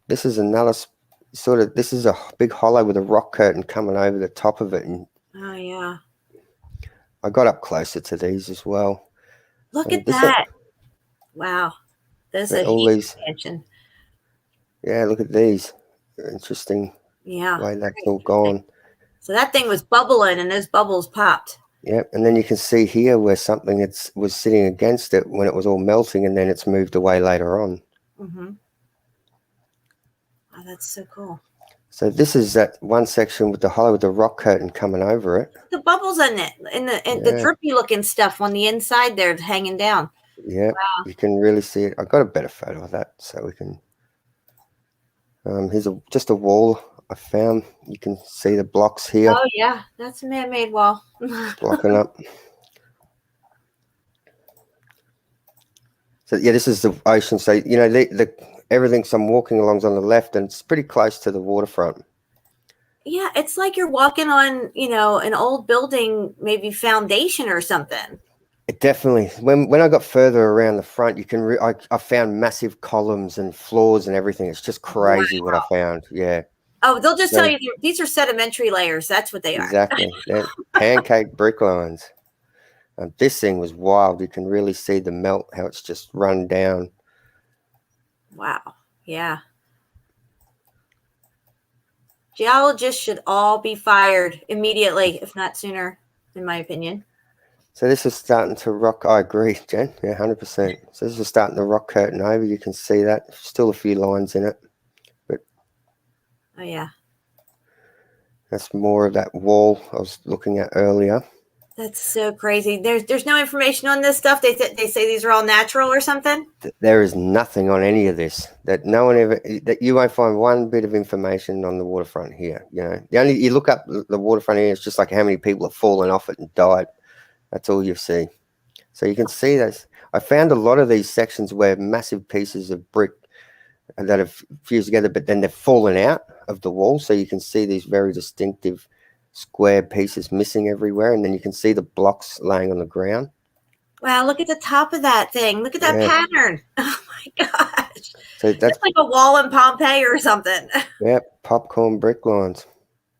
This is another this is a big hollow with a rock curtain coming over the top of it, and oh yeah, I got up closer to these as well. Look at that! Wow, there's a huge expansion. Yeah, look at these. Interesting. Yeah, way that's all gone. So that thing was bubbling, and those bubbles popped. Yep, and then you can see here where something was sitting against it when it was all melting, and then it's moved away later on. Mm-hmm. Oh, that's so cool. So this is that one section with the hollow with the rock curtain coming over it. The bubbles in it, and the drippy looking stuff on the inside there hanging down. Yeah, wow. You can really see it. I got a better photo of that, so we can. Here's just a wall I found. You can see the blocks here. Oh yeah, that's a man-made wall. Blocking up. So yeah, this is the ocean. So the everything's I'm walking along's on the left, and it's pretty close to the waterfront. Yeah, it's like you're walking on, an old building, maybe foundation or something. It definitely. When I got further around the front, you can. I found massive columns and floors and everything. It's just crazy what I found. Yeah. Oh, they'll just tell you these are sedimentary layers. That's what they are. Exactly. They're pancake brick lines. This thing was wild. You can really see the melt, how it's just run down. Wow. Yeah. Geologists should all be fired immediately, if not sooner, in my opinion. So this is starting to rock. I agree, Jen. Yeah, 100%. So this is starting to rock curtain over. You can see that. Still a few lines in it. But oh, yeah. That's more of that wall I was looking at earlier. That's so crazy. There's no information on this stuff. They say these are all natural or something. There is nothing on any of this. That no one ever. That you won't find one bit of information on the waterfront here. You look up the waterfront here. It's just like how many people have fallen off it and died. That's all you see. So you can see this. I found a lot of these sections where massive pieces of brick that have fused together, but then they've fallen out of the wall. So you can see these very distinctive square pieces missing everywhere, and then you can see the blocks laying on the ground. Wow, look at the top of that thing. Look at that pattern. Oh my gosh. So that's like a wall in Pompeii or something. Yeah, popcorn brick lines.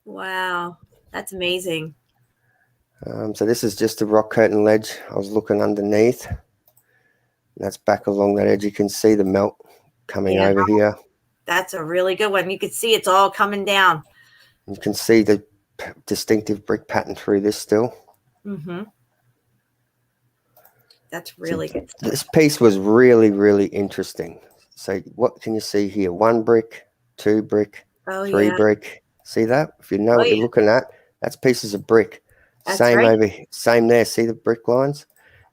Wow, that's amazing. So this is just a rock curtain ledge. I was looking underneath. That's back along that edge. You can see the melt coming over here. That's a really good one. You can see it's all coming down. You can see the distinctive brick pattern through this still. Mm-hmm. That's really good stuff. This piece was really, really interesting. So what can you see here? 1 brick, 2 brick, 3 brick. See that? If you know what you're looking at, that's pieces of brick. That's same right. over here. Same there. See the brick lines?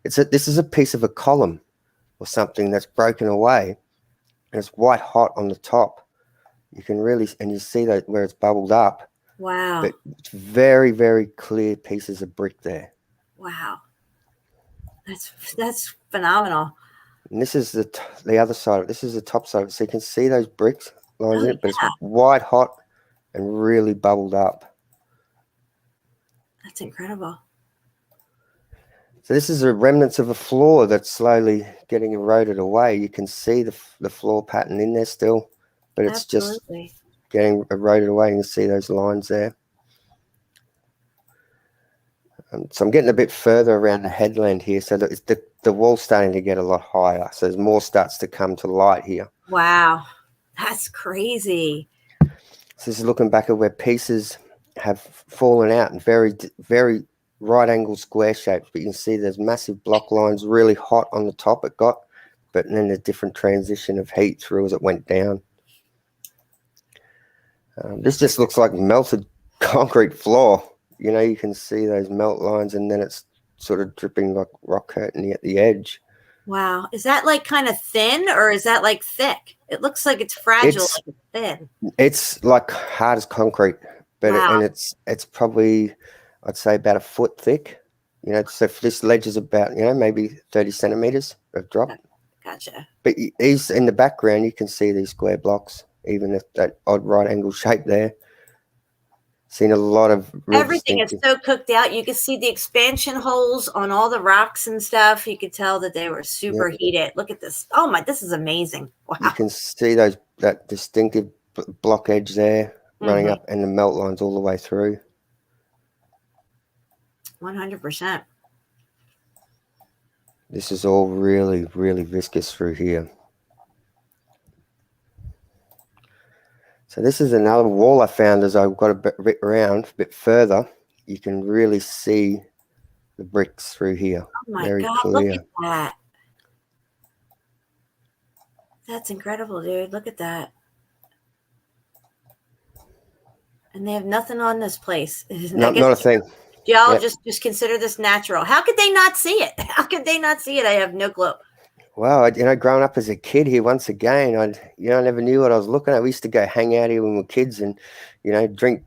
This is a piece of a column or something that's broken away, and it's white hot on the top. You can really, and you see that where it's bubbled up. Wow. But it's very, very clear pieces of brick there. Wow. That's phenomenal. And this is the other side of it. This is the top side of it. So you can see those bricks lines in it, but it's white hot and really bubbled up. That's incredible. So this is the remnants of a floor that's slowly getting eroded away. You can see the floor pattern in there still, but it's just getting eroded away, and you see those lines there. So I'm getting a bit further around the headland here, so that the wall's starting to get a lot higher. So there's more starts to come to light here. Wow, that's crazy. So this is looking back at where pieces have fallen out in very, very right angle square shapes, but you can see there's massive block lines, really hot on the top it got, but then a different transition of heat through as it went down. This just looks like melted concrete floor. You know, you can see those melt lines, and then it's sort of dripping like rock curtain at the edge. Wow. Is that like kind of thin, or is that like thick? It looks like it's fragile, like it's thin. It's like hard as concrete, but Wow. it's probably, I'd say, about a foot thick. You know, so this ledge is about, maybe 30 centimeters of drop. Gotcha. But he's in the background, you can see these square blocks, even if that odd right angle shape there. Seen a lot of everything is so cooked out. You could see the expansion holes on all the rocks and stuff. You could tell that they were super heated. Look at this. Oh my, this is amazing. Wow. You can see that distinctive block edge there running up, and the melt lines all the way through. 100%. This is all really, really viscous through here. So this is another wall I found as I got a bit around, a bit further. You can really see the bricks through here. Oh my Very God, clear. look at that. That's incredible, dude. Look at that. And they have nothing on this place. Not a thing. Geologists just consider this natural. How could they not see it? How could they not see it? I have no clue. Well, growing up as a kid here, once again, I never knew what I was looking at. We used to go hang out here when we were kids and, drink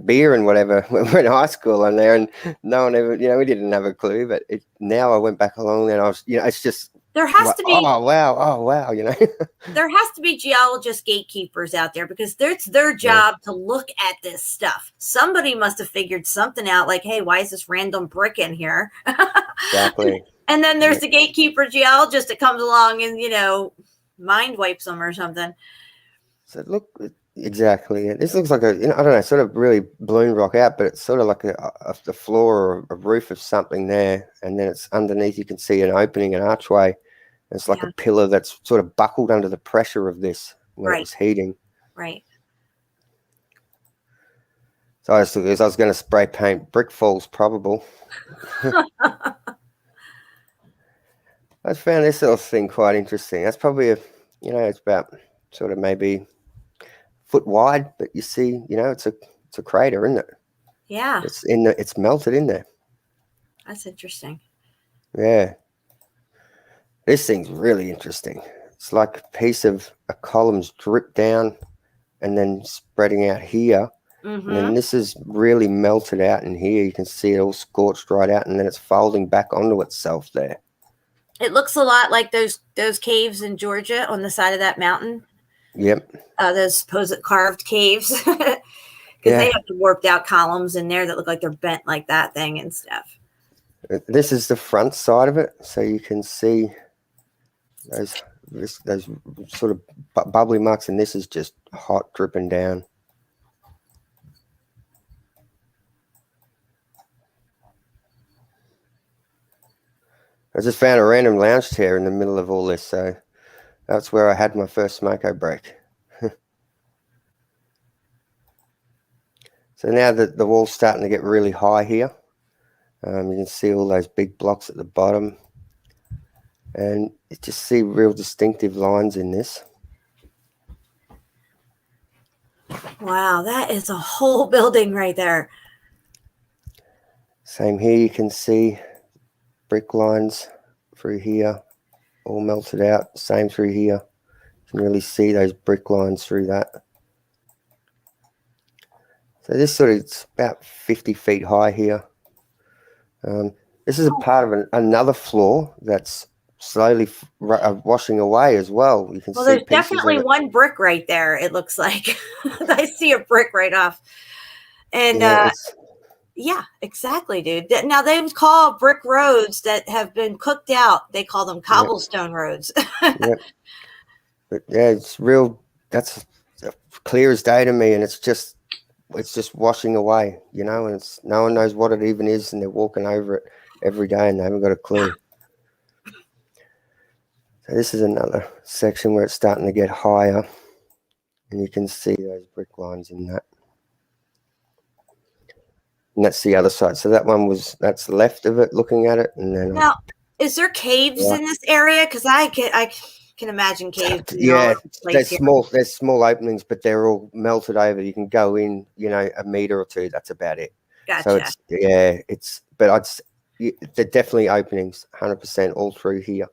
beer and whatever when we were in high school and there, and no one ever, we didn't have a clue. But now I went back along and I was, it's just. There has to be. Oh wow, There has to be geologist gatekeepers out there because it's their job to look at this stuff. Somebody must have figured something out, like, hey, why is this random brick in here? Exactly. And then there's the gatekeeper geologist that comes along and, mind wipes them or something. So look, exactly. This looks like I don't know, sort of really balloon rock out, but it's sort of like a floor or a roof of something there. And then it's underneath, you can see an opening, an archway. It's like a pillar that's sort of buckled under the pressure of this when it was heating. Right. So I was going to spray paint brick falls probable. I found this little thing quite interesting. That's probably it's about sort of maybe foot wide, but you see, it's a crater, isn't it? Yeah. It's melted in there. That's interesting. Yeah. This thing's really interesting. It's like a piece of a column's dripped down and then spreading out here. And then this is really melted out in here. You can see it all scorched right out, and then it's folding back onto itself there. It looks a lot like those caves in Georgia on the side of that mountain. Yep. Those supposed carved caves. Because they have the warped out columns in there that look like they're bent like that thing and stuff. This is the front side of it. So you can see those sort of bubbly marks, and this is just hot dripping down. I just found a random lounge chair in the middle of all this, so that's where I had my first smoko break. So now that the wall's starting to get really high here, you can see all those big blocks at the bottom, and you just see real distinctive lines in this. Wow, that is a whole building right there. Same here, you can see brick lines through here, all melted out. Same through here. You can really see those brick lines through that. So this sort of, it's about 50 feet high here. This is a part of another floor that's slowly washing away as well. You can see there's definitely one brick right there, it looks like. I see a brick right off. And yeah, exactly, dude. Now they call brick roads that have been cooked out, they call them cobblestone roads. But yeah, it's real. That's clear as day to me, and it's just washing away, and it's no one knows what it even is, and they're walking over it every day and they haven't got a clue. So this is another section where it's starting to get higher, and you can see those brick lines in that. And that's the other side. So that's the left of it, looking at it. And then now, is there caves in this area? Because can imagine caves. Yeah, there's small openings, but they're all melted over. You can go in, a meter or two. That's about it. Gotcha. So they're definitely openings, 100% all through here.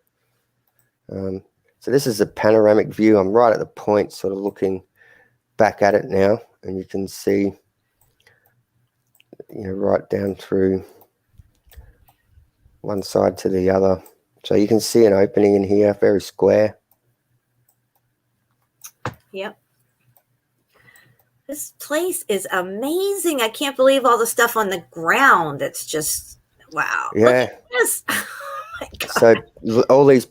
So this is a panoramic view. I'm right at the point, sort of looking back at it now, and you can see, right down through one side to the other. So you can see an opening in here, very square. Yep. This place is amazing. I can't believe all the stuff on the ground. It's just, wow. Yeah. Look at this. Oh my God. So all these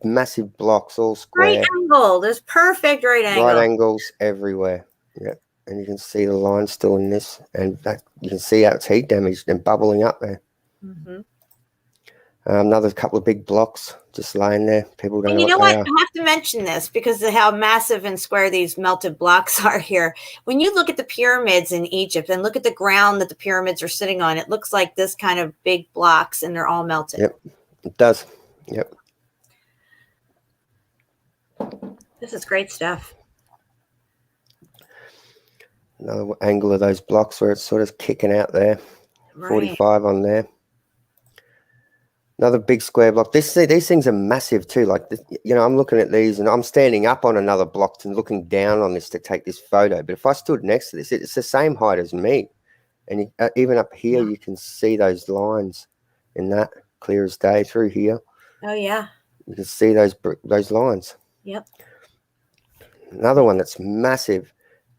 massive blocks, all square. Right angle. There's perfect right angle. Right angles everywhere. Yeah. And you can see the line still in this, and you can see how it's heat damaged and bubbling up there. Mm-hmm. Another couple of big blocks just laying there. People don't know. You know what? I have to mention this because of how massive and square these melted blocks are here. When you look at the pyramids in Egypt and look at the ground that the pyramids are sitting on, it looks like this kind of big blocks, and they're all melted. Yep, it does. Yep. This is great stuff. Another angle of those blocks where it's sort of kicking out there. Right. 45 on there. Another big square block. These things are massive too. Like, I'm looking at these and I'm standing up on another block and looking down on this to take this photo. But if I stood next to this, it's the same height as me. And even up here, you can see those lines in that clear as day through here. Oh, yeah. You can see those lines. Yep. Another one that's massive.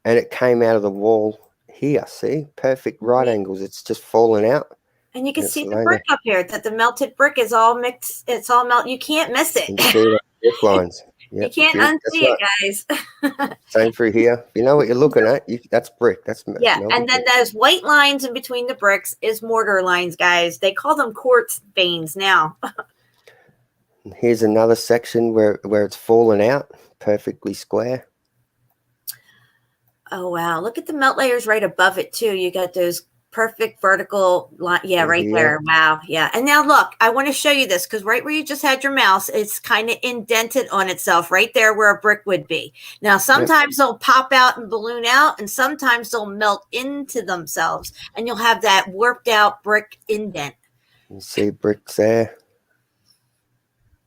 And it came out of the wall here. See? Perfect right angles. It's just falling out. And you can see the brick up here, that the melted brick is all mixed. It's all melted. You can't miss it. You can see the brick lines. Yep. You can't unsee it, guys. Same through here. You know what you're looking at? That's brick. That's and then those white lines in between the bricks is mortar lines, guys. They call them quartz veins now. Here's another section where it's fallen out, perfectly square. Oh, wow. Look at the melt layers right above it, too. You got those perfect vertical line. Yeah, right there. Wow. Yeah. And now look, I want to show you this because right where you just had your mouse, it's kind of indented on itself right there where a brick would be. Now, sometimes they'll pop out and balloon out, and sometimes they'll melt into themselves, and you'll have that warped out brick indent. You see bricks there.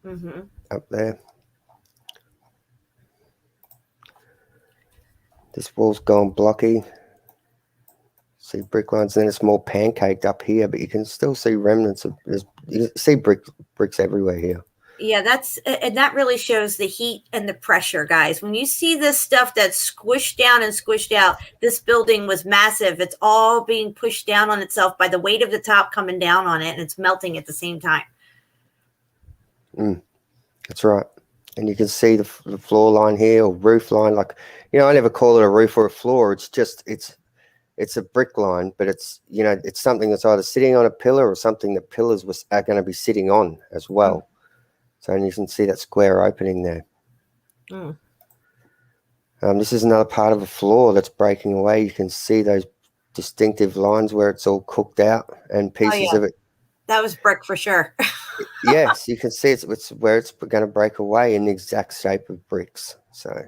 Mm-hmm. Up there. This wall's gone blocky. See brick lines, and then it's more pancaked up here, but you can still see remnants of. You see bricks everywhere here. Yeah, that really shows the heat and the pressure, guys. When you see this stuff that's squished down and squished out, this building was massive. It's all being pushed down on itself by the weight of the top coming down on it, and it's melting at the same time. That's right. And you can see the floor line here, or roof line. Like, I never call it a roof or a floor. It's just it's a brick line, but it's it's something that's either sitting on a pillar or something that pillars are going to be sitting on as well. So, and you can see that square opening there. This is another part of a floor that's breaking away. You can see those distinctive lines where it's all cooked out and pieces of it. That was brick for sure. Yes, you can see it's where it's going to break away in the exact shape of bricks. So.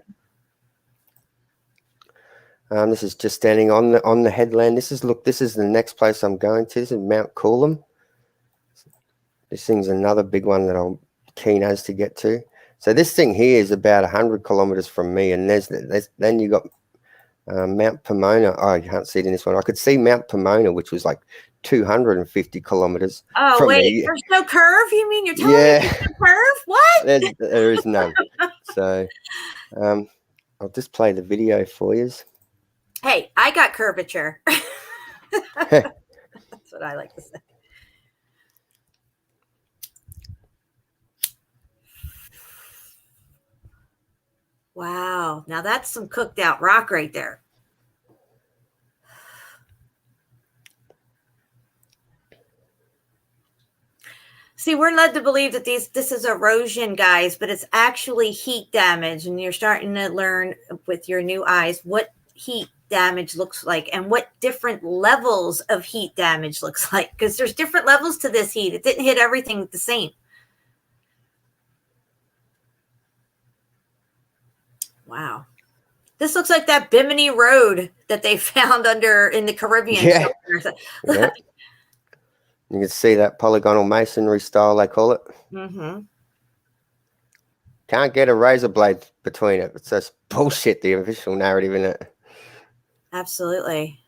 This is just standing on the headland. This is the next place I'm going to. This is Mount Coolum. This thing's another big one that I'm keen as to get to. So this thing here is about 100 kilometers from me, and then you got Mount Pomona. Oh, you can't see it in this one. I could see Mount Pomona, which was like 250 kilometers. Oh, from wait, me. there's no curve? You mean you're telling me there's no curve? What? There is none. So I'll just play the video for you. Hey, I got curvature. That's what I like to say. Wow. Now that's some cooked out rock right there. See, we're led to believe that this is erosion, guys, but it's actually heat damage. And you're starting to learn with your new eyes what heat damage looks like and what different levels of heat damage looks like, because there's different levels to this heat. It didn't hit everything the same. Wow. This looks like that Bimini Road that they found in the Caribbean. Yeah. Yeah. You can see that polygonal masonry style, they call it. Mm-hmm. Can't get a razor blade between it. It's just bullshit, the official narrative in it. Absolutely.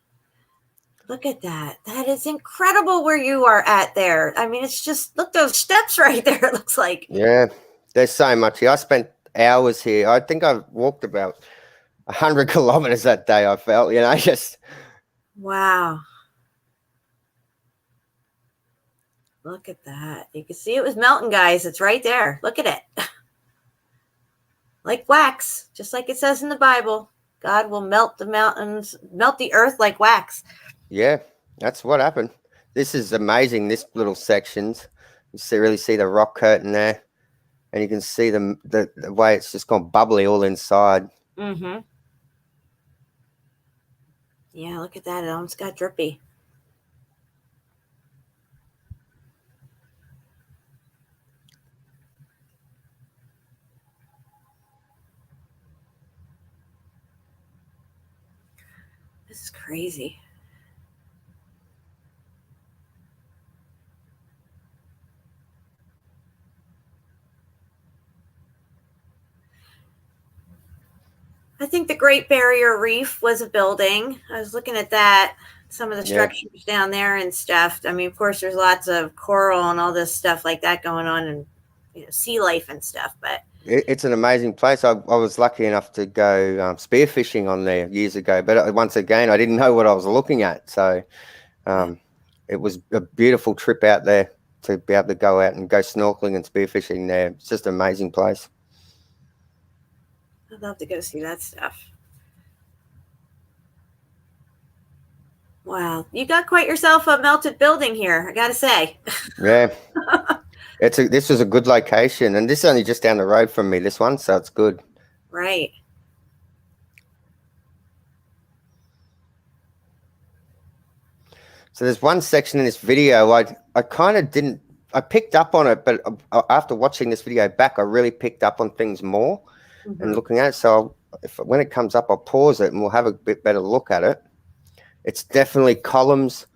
Look at that. That is incredible where you are at there. I mean, it's just, look, those steps right there, it looks like. Yeah. There's so much here. I spent hours here. I think I walked about 100 kilometers that day, I felt, just. Wow. Look at that. You can see it was melting, guys. It's right there. Look at it. Like wax, just like it says in the Bible. God will melt the mountains, melt the earth like wax. Yeah, that's what happened. This is amazing, this little sections. You really see the rock curtain there. And you can see the way it's just gone bubbly all inside. Mm-hmm. Yeah, look at that. It almost got drippy. This is crazy. I think the Great Barrier Reef was a building. I was looking at that, some of the structures down there and stuff. I mean, of course, there's lots of coral and all this stuff like that going on, and sea life and stuff. But it's an amazing place. I was lucky enough to go spearfishing on there years ago. But once again, I didn't know what I was looking at. So it was a beautiful trip out there to be able to go out and go snorkeling and spearfishing there. It's just an amazing place. I'd love to go see that stuff. Wow, you got quite yourself a melted building here, I gotta say. Yeah, this was a good location, and this is only just down the road from me. This one, so it's good. Right. So there's one section in this video I kind of didn't. I picked up on it, but after watching this video back, I really picked up on things more. Mm-hmm. And looking at it. So when it comes up, I'll pause it and we'll have a bit better look at it. It's definitely columns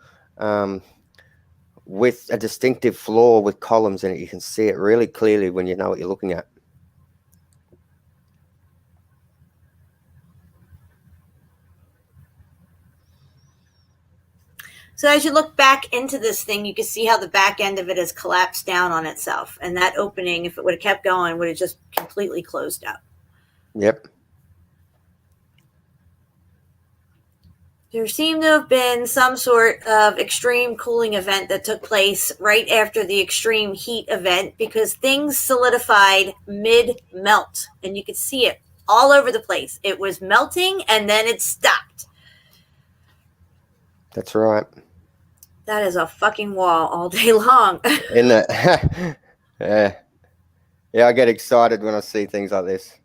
with a distinctive floor with columns in it. You can see it really clearly when you know what you're looking at. So as you look back into this thing, you can see how the back end of it has collapsed down on itself. And that opening, if it would have kept going, would have just completely closed up. Yep. There seemed to have been some sort of extreme cooling event that took place right after the extreme heat event, because things solidified mid-melt. And you could see it all over the place. It was melting and then it stopped. That's right. That is a fucking wall all day long. Isn't it? Yeah. Yeah, I get excited when I see things like this.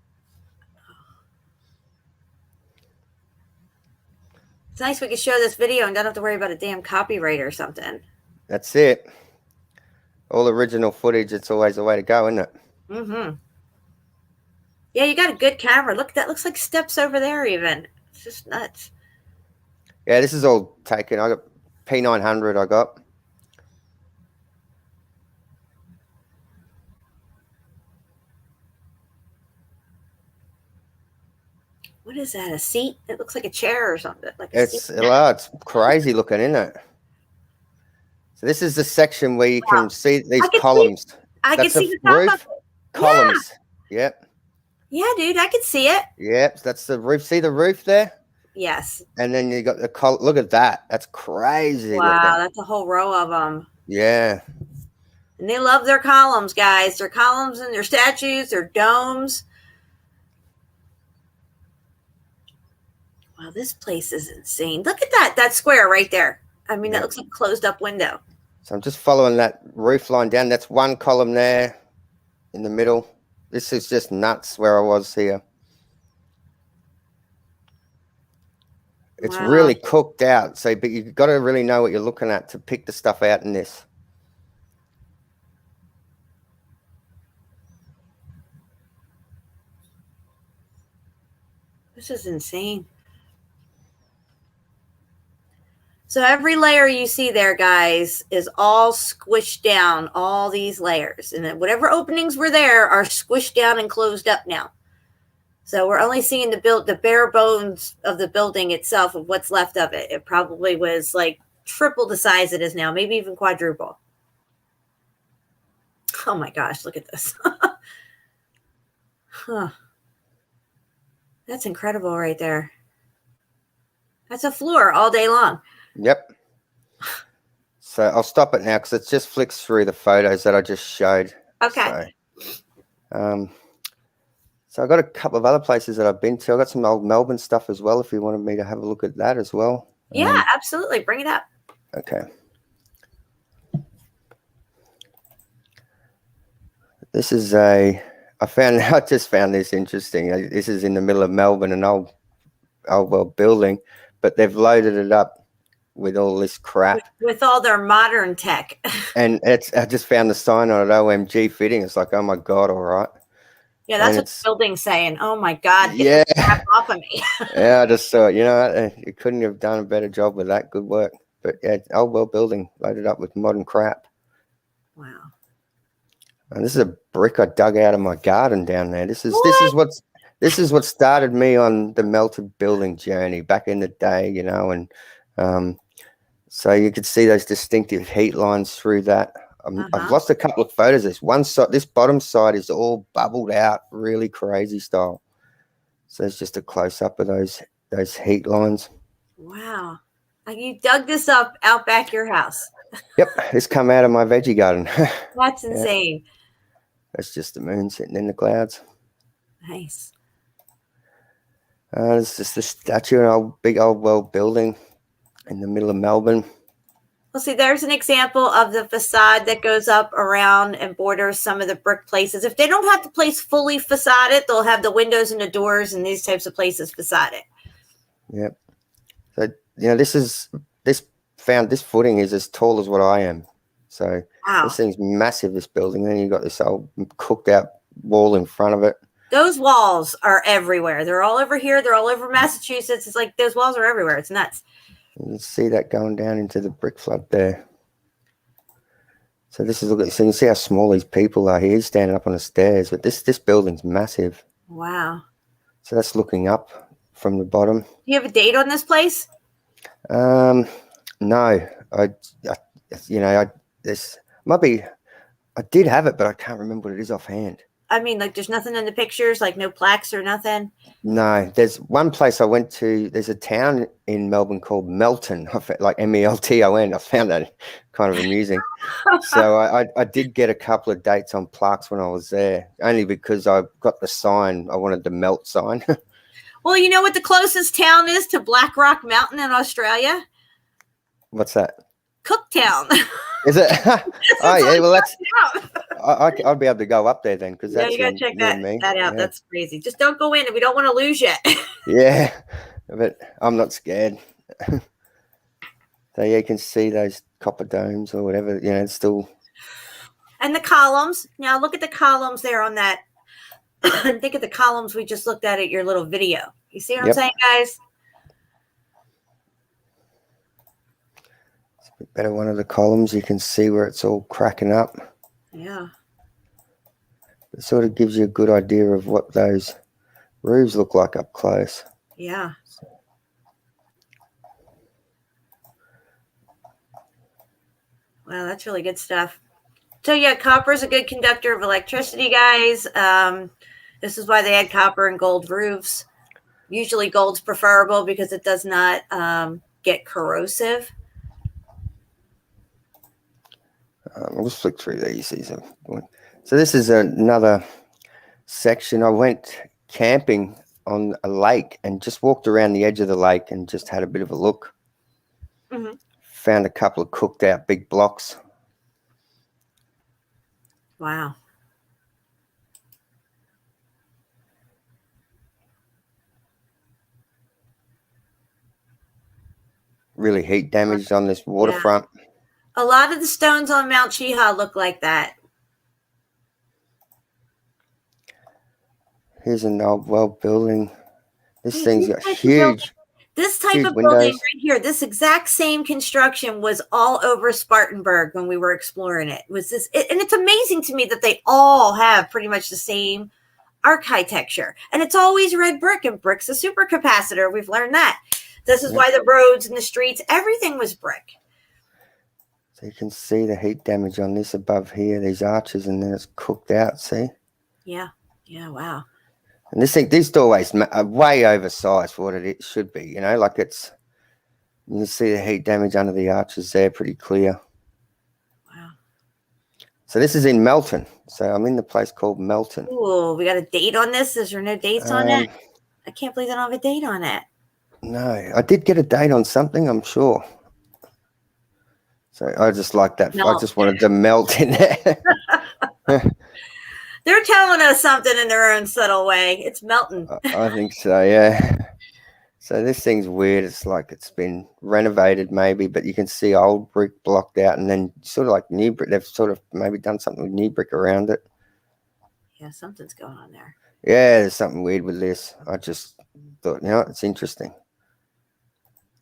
It's nice we could show this video and don't have to worry about a damn copyright or something. That's it. All original footage, it's always the way to go, isn't it? Mm-hmm. Yeah, you got a good camera. Look, that looks like steps over there even. It's just nuts. Yeah, this is all taken. I got P900 I got. What is that? A seat? It looks like a chair or something. It's crazy looking, isn't it? So this is the section where you can see these columns. I can see the top roof of it. columns. Yeah. Yep. Yeah, dude, I can see it. Yep, that's the roof. See the roof there? Yes. And then you got the look at that. That's crazy. Wow, that's a whole row of them. Yeah. And they love their columns, guys. Their columns and their statues, their domes. Wow, this place is insane. Look at that square right there. I mean, that looks like a closed up window. So I'm just following that roof line down. That's one column there in the middle. This is just nuts where I was here. It's really cooked out. So, but you've got to really know what you're looking at to pick the stuff out in this. This is insane. So every layer you see there, guys, is all squished down, all these layers. And then whatever openings were there are squished down and closed up now. So we're only seeing the bare bones of the building itself, of what's left of it. It probably was like triple the size it is now, maybe even quadruple. Oh my gosh, look at this. Huh. That's incredible right there. That's a floor all day long. Yep. So I'll stop it now because it just flicks through the photos that I just showed. Okay. So I've got a couple of other places that I've been to. I've got some old Melbourne stuff as well if you wanted me to have a look at that as well. Yeah, absolutely. Bring it up. Okay. This is I just found this interesting. This is in the middle of Melbourne, an old world building, but they've loaded it up with all this crap. With all their modern tech. And I just found the sign on it, OMG fitting. It's like, oh my God, all right. Yeah, that's what the building's saying. Oh my God, get the crap off of me. Yeah, I just thought, you couldn't have done a better job with that. Good work. But yeah, old world building loaded up with modern crap. Wow. And this is a brick I dug out of my garden down there. This is what started me on the melted building journey back in the day, and so you could see those distinctive heat lines through that. I've lost a couple of photos. This bottom side is all bubbled out, really crazy style. So it's just a close up of those heat lines. Wow. Like you dug this up out back your house. Yep, this come out of my veggie garden. That's insane. Yeah. That's just the moon sitting in the clouds. Nice. It's just a statue, an big old world building in the middle of Melbourne. Well, see, there's an example of the facade that goes up around and borders some of the brick places. If they don't have the place fully facaded, they'll have the windows and the doors and these types of places facaded. Yep. So, this footing is as tall as what I am. So This thing's massive, this building. Then you've got this old cooked out wall in front of it. Those walls are everywhere. They're all over here. They're all over Massachusetts. It's like those walls are everywhere. It's nuts. You can see that going down into the brick flood there. So so you can see how small these people are here, standing up on the stairs. But this building's massive. Wow. So that's looking up from the bottom. Do you have a date on this place? No. I did have it, but I can't remember what it is offhand. I mean, like there's nothing in the pictures, like no plaques or nothing? No, there's one place I went to. There's a town in Melbourne called Melton, like Melton. I found that kind of amusing. So I did get a couple of dates on plaques when I was there, only because I got the sign. I wanted the melt sign. Well, you know what the closest town is to Black Rock Mountain in Australia? What's that? Cooktown. Is it? Oh yeah, well that's. I'll be able to go up there then because that's you gotta check that out. Yeah. That's crazy. Just don't go in, and we don't want to lose you. Yeah, but I'm not scared. So yeah, you can see those copper domes or whatever. It's still. And the columns. Now look at the columns there on that. Think of the columns we just looked at your little video. You see what I'm saying, guys? Better one of the columns, you can see where it's all cracking up. Yeah. It sort of gives you a good idea of what those roofs look like up close. Yeah. Wow, that's really good stuff. So yeah, copper is a good conductor of electricity, guys. This is why they had copper and gold roofs. Usually gold's preferable because it does not get corrosive. I'll just flick through these. So this is another section. I went camping on a lake and just walked around the edge of the lake and just had a bit of a look. Mm-hmm. Found a couple of cooked out big blocks. Wow. Really heat damaged on this waterfront. Yeah. A lot of the stones on Mount Cheeha look like that. Here's an old world building. This thing's got This type huge of building windows. right here, this exact same construction was all over Spartanburg when we were exploring it. And it's amazing to me that they all have pretty much the same architecture, and it's always red brick, and brick's a supercapacitor. We've learned that. This is why the roads and the streets, everything was brick. So you can see the heat damage on this above here, these arches, and then it's cooked out. See? Yeah. Wow. And these doorways are way oversized for what it should be. You know, like you can see the heat damage under the arches there, pretty clear. Wow. So this is in Melton. So I'm in the place called Melton. Ooh, we got a date on this. Is there no dates on it? I can't believe they don't have a date on it. No, I did get a date on something, I'm sure. So I just like that. I just wanted to melt in there. They're telling us something in their own subtle way. It's melting. I think so, yeah. So this thing's weird. It's like it's been renovated maybe, but you can see old brick blocked out, and then sort of like new brick. They've sort of maybe done something with new brick around it. Yeah, something's going on there. Yeah, there's something weird with this. I just thought, it's interesting.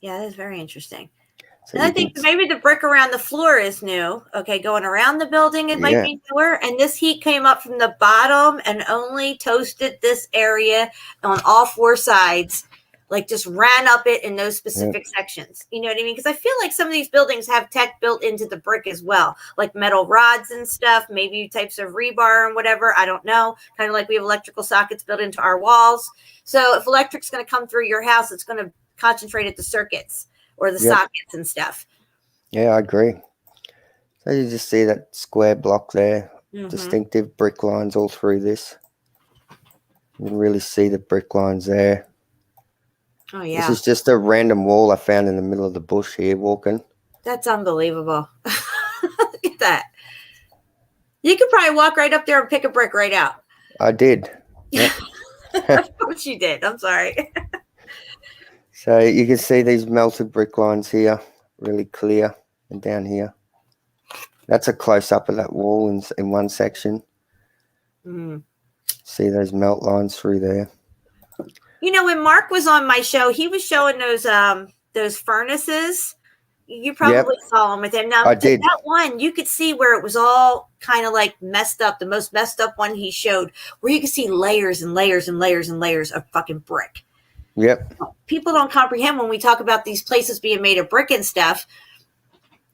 Yeah, that is very interesting. So and I think maybe the brick around the floor is new. Okay, going around the building, it might be newer. And this heat came up from the bottom and only toasted this area on all four sides, like just ran up it in those specific sections. You know what I mean? Because I feel like some of these buildings have tech built into the brick as well, like metal rods and stuff, maybe types of rebar and whatever. I don't know. Kind of like we have electrical sockets built into our walls. So if electric's going to come through your house, it's going to concentrate at the circuits or the sockets and stuff. Yeah, I agree. So you just see that square block there, distinctive brick lines all through this. You can really see the brick lines there. Oh, yeah. This is just a random wall I found in the middle of the bush here walking. That's unbelievable. Look at that. You could probably walk right up there and pick a brick right out. I did. Yep. Of course you did. I'm sorry. So you can see these melted brick lines here, really clear, and down here. That's a close-up of that wall in one section. See those melt lines through there. You know, when Mark was on my show, he was showing those furnaces. You probably saw them with him. Now, I did. That one, you could see where it was all kind of like messed up. The most messed up one he showed, where you could see layers and layers and layers and layers of fucking brick. Yep. People don't comprehend when we talk about these places being made of brick and stuff.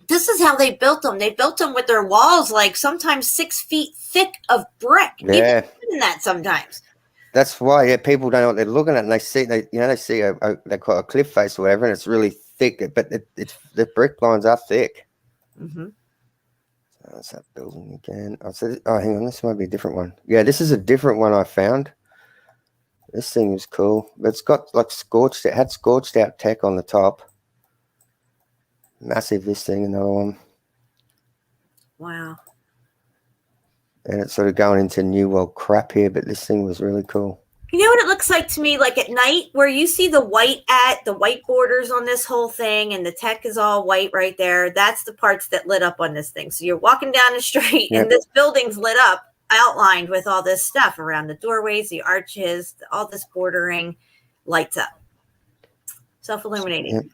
This is how they built them. They built them with their walls like sometimes 6 feet thick of brick. Yeah. Even that sometimes. That's why people don't know what they're looking at, and they see they see they call it a cliff face or whatever, and it's really thick. But it's the brick lines are thick. So that's that building again. Hang on, this might be a different one. Yeah, this is a different one I found. This thing was cool, but it's got like it had scorched out tech on the top. Massive, this thing, another one. Wow. And it's sort of going into new world crap here, but this thing was really cool. You know what it looks like to me, like at night, where you see the white borders on this whole thing, and the tech is all white right there. That's the parts that lit up on this thing. So you're walking down the street, and this building's lit up, outlined with all this stuff around the doorways, the arches, all this bordering lights up. Self-illuminating.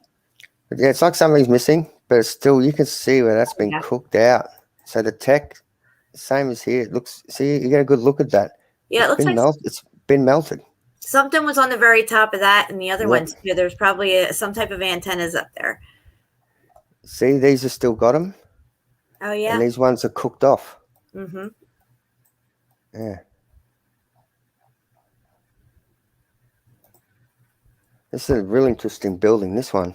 Yeah, it's like something's missing, but it's still, you can see where that's been cooked out. So the tech, same as here. It looks, see, you get a good look at that. Yeah, it looks like it's been melted. Something was on the very top of that, and the other ones, there's probably some type of antennas up there. See, these are still got them. Oh, yeah. And these ones are cooked off. Yeah. This is a really interesting building, this one.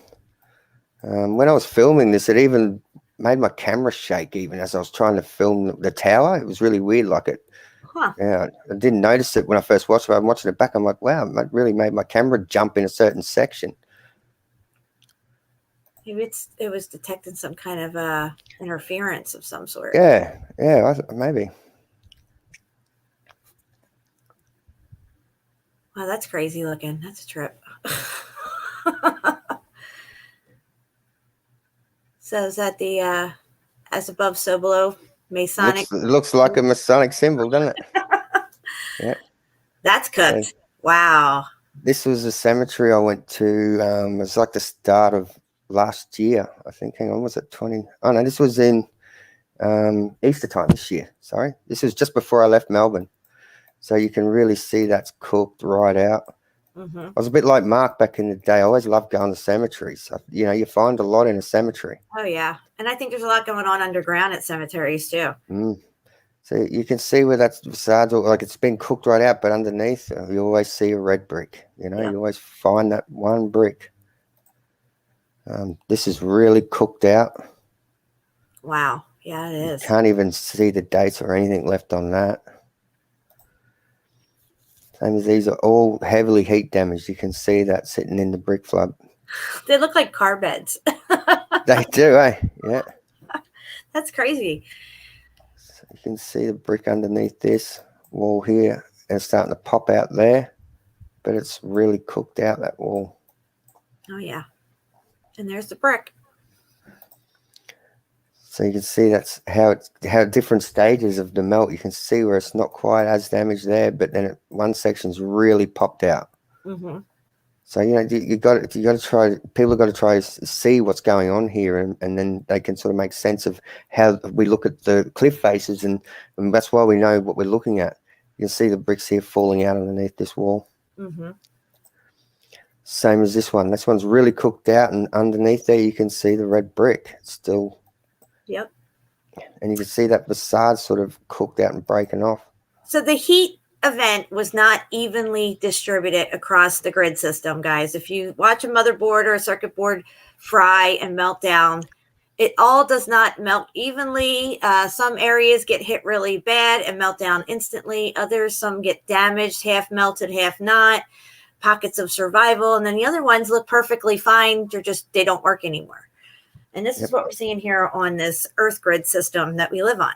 When I was filming this, it even made my camera shake even as I was trying to film the tower. It was really weird, like it. Yeah, I didn't notice it when I first watched it. I'm watching it back. I'm like, wow, it really made my camera jump in a certain section. Maybe it was detecting some kind of interference of some sort. Yeah, maybe. Wow, that's crazy looking. That's a trip. So is that the as above, so below Masonic? It looks like a Masonic symbol, doesn't it? Yeah. That's cooked. Wow. This was a cemetery I went to. It was like the start of last year, I think. Hang on, was it 20? Oh, no, this was in Easter time this year. Sorry. This was just before I left Melbourne. So you can really see that's cooked right out. Mm-hmm. I was a bit like Mark back in the day. I always loved going to cemeteries. You know, you find a lot in a cemetery. Oh, yeah. And I think there's a lot going on underground at cemeteries, too. So you can see where that's facades, like it's been cooked right out, but underneath you always see a red brick. You know, you always find that one brick. This is really cooked out. Wow. Yeah, it is. You can't even see the dates or anything left on that. Same as these are all heavily heat damaged. You can see that sitting in the brick flood. They look like car beds. They do, eh? Yeah. That's crazy. So you can see the brick underneath this wall here. And it's starting to pop out there, but it's really cooked out, that wall. Oh, yeah. And there's the brick. So you can see that's how different stages of the melt. You can see where it's not quite as damaged there, but then one section's really popped out. Mm-hmm. So you got to try. People have got to try to see what's going on here, and then they can sort of make sense of how we look at the cliff faces, and that's why we know what we're looking at. You can see the bricks here falling out underneath this wall. Mm-hmm. Same as this one. This one's really cooked out, and underneath there you can see the red brick. It's still. Yep. And you can see that facade sort of cooked out and breaking off. So the heat event was not evenly distributed across the grid system, guys. If you watch a motherboard or a circuit board fry and melt down, it all does not melt evenly. Some areas get hit really bad and melt down instantly. Others, some get damaged, half melted, half not. Pockets of survival. And then the other ones look perfectly fine. They don't work anymore. And this is what we're seeing here on this Earth grid system that we live on.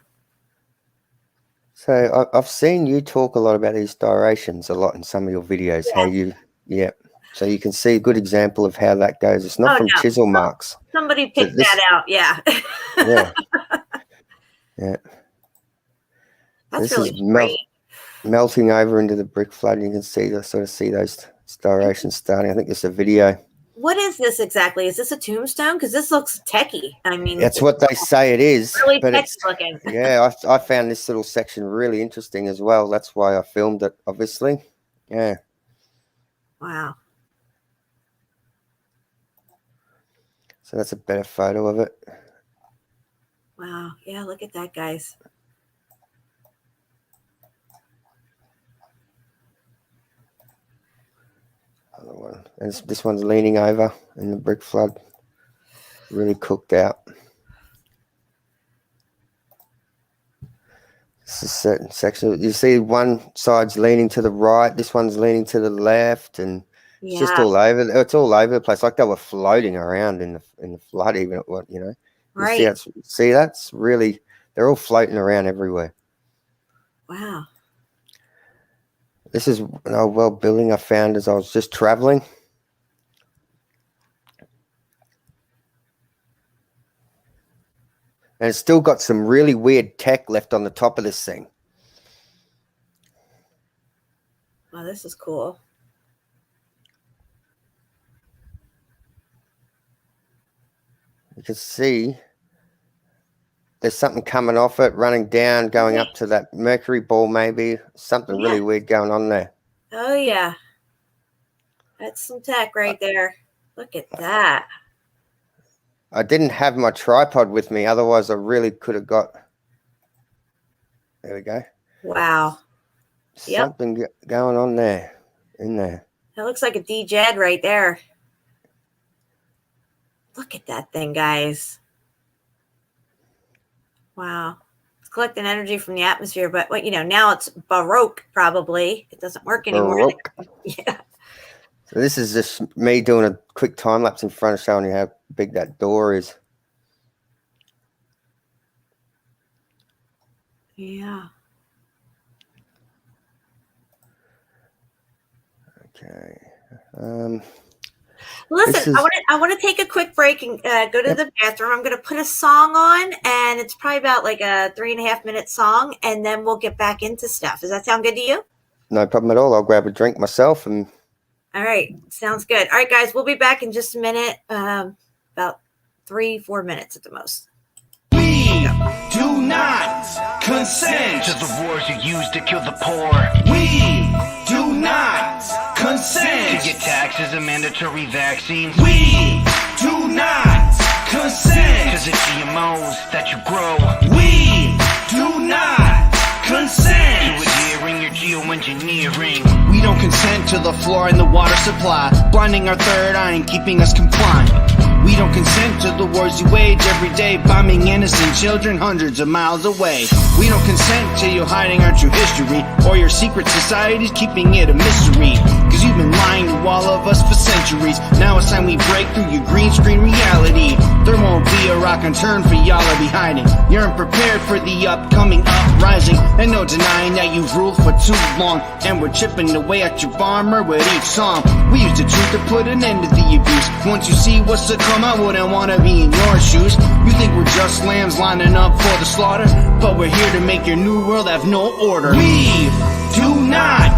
So I've seen you talk a lot about these styrations a lot in some of your videos. Yeah. So you can see a good example of how that goes. It's not chisel marks. Somebody picked that out. Yeah. Yeah. That's really great. Melting over into the brick flood. And you can see those styrations starting. I think there's a video. What is this exactly? Is this a tombstone? Because this looks techie. I mean, that's what they say it is. Really but techie looking. Yeah, I found this little section really interesting as well. That's why I filmed it, obviously. Yeah. Wow. So that's a better photo of it. Wow. Yeah, look at that, guys. Other one. And this one's leaning over in the brick flood. Really cooked out. This is a certain section. You see one side's leaning to the right, this one's leaning to the left, and it's just all over. It's all over the place. Like they were floating around in the flood, even at what, Right. See, that's really, they're all floating around everywhere. Wow. This is an old well building I found as I was just traveling. And it's still got some really weird tech left on the top of this thing. Wow, this is cool. You can see there's something coming off it, running down, going up to that mercury ball maybe. Something really weird going on there. Oh, yeah. That's some tech right there. Look at that. I didn't have my tripod with me. Otherwise, I really could have got... There we go. Wow. Something going on there, in there. That looks like a DJed right there. Look at that thing, guys. Wow. It's collecting energy from the atmosphere, but now it's Baroque probably. It doesn't work anymore. Baroque. Yeah. So this is just me doing a quick time lapse in front of showing you how big that door is. Yeah. Okay. Listen, I want to take a quick break and go to the bathroom. I'm going to put a song on, and it's probably about like a 3.5-minute song, and then we'll get back into stuff. Does that sound good to you? No problem at all. I'll grab a drink myself and All right. Sounds good. All right, guys, we'll be back in just a minute. About 3-4 minutes at the most. We do not consent to the wars you use to kill the poor. We do not consent to get taxes and mandatory vaccines. We do not consent to the GMOs that you grow. We do not consent to adhering your geoengineering. We don't consent to the floor and the water supply, blinding our third eye and keeping us compliant. We don't consent to the wars you wage every day, bombing innocent children hundreds of miles away. We don't consent to you hiding our true history, or your secret societies keeping it a mystery. Cause you've been lying to all of us for centuries. Now it's time we break through your green screen reality. There won't be a rock and turn for y'all to be hiding. You're unprepared for the upcoming uprising, and no denying that you've ruled for too long. And we're chipping away at your armor with each song. We use the truth to put an end to the abuse. Once you see what's to come, I wouldn't want to be in your shoes. You think we're just lambs lining up for the slaughter, but we're here to make your new world have no order. We do not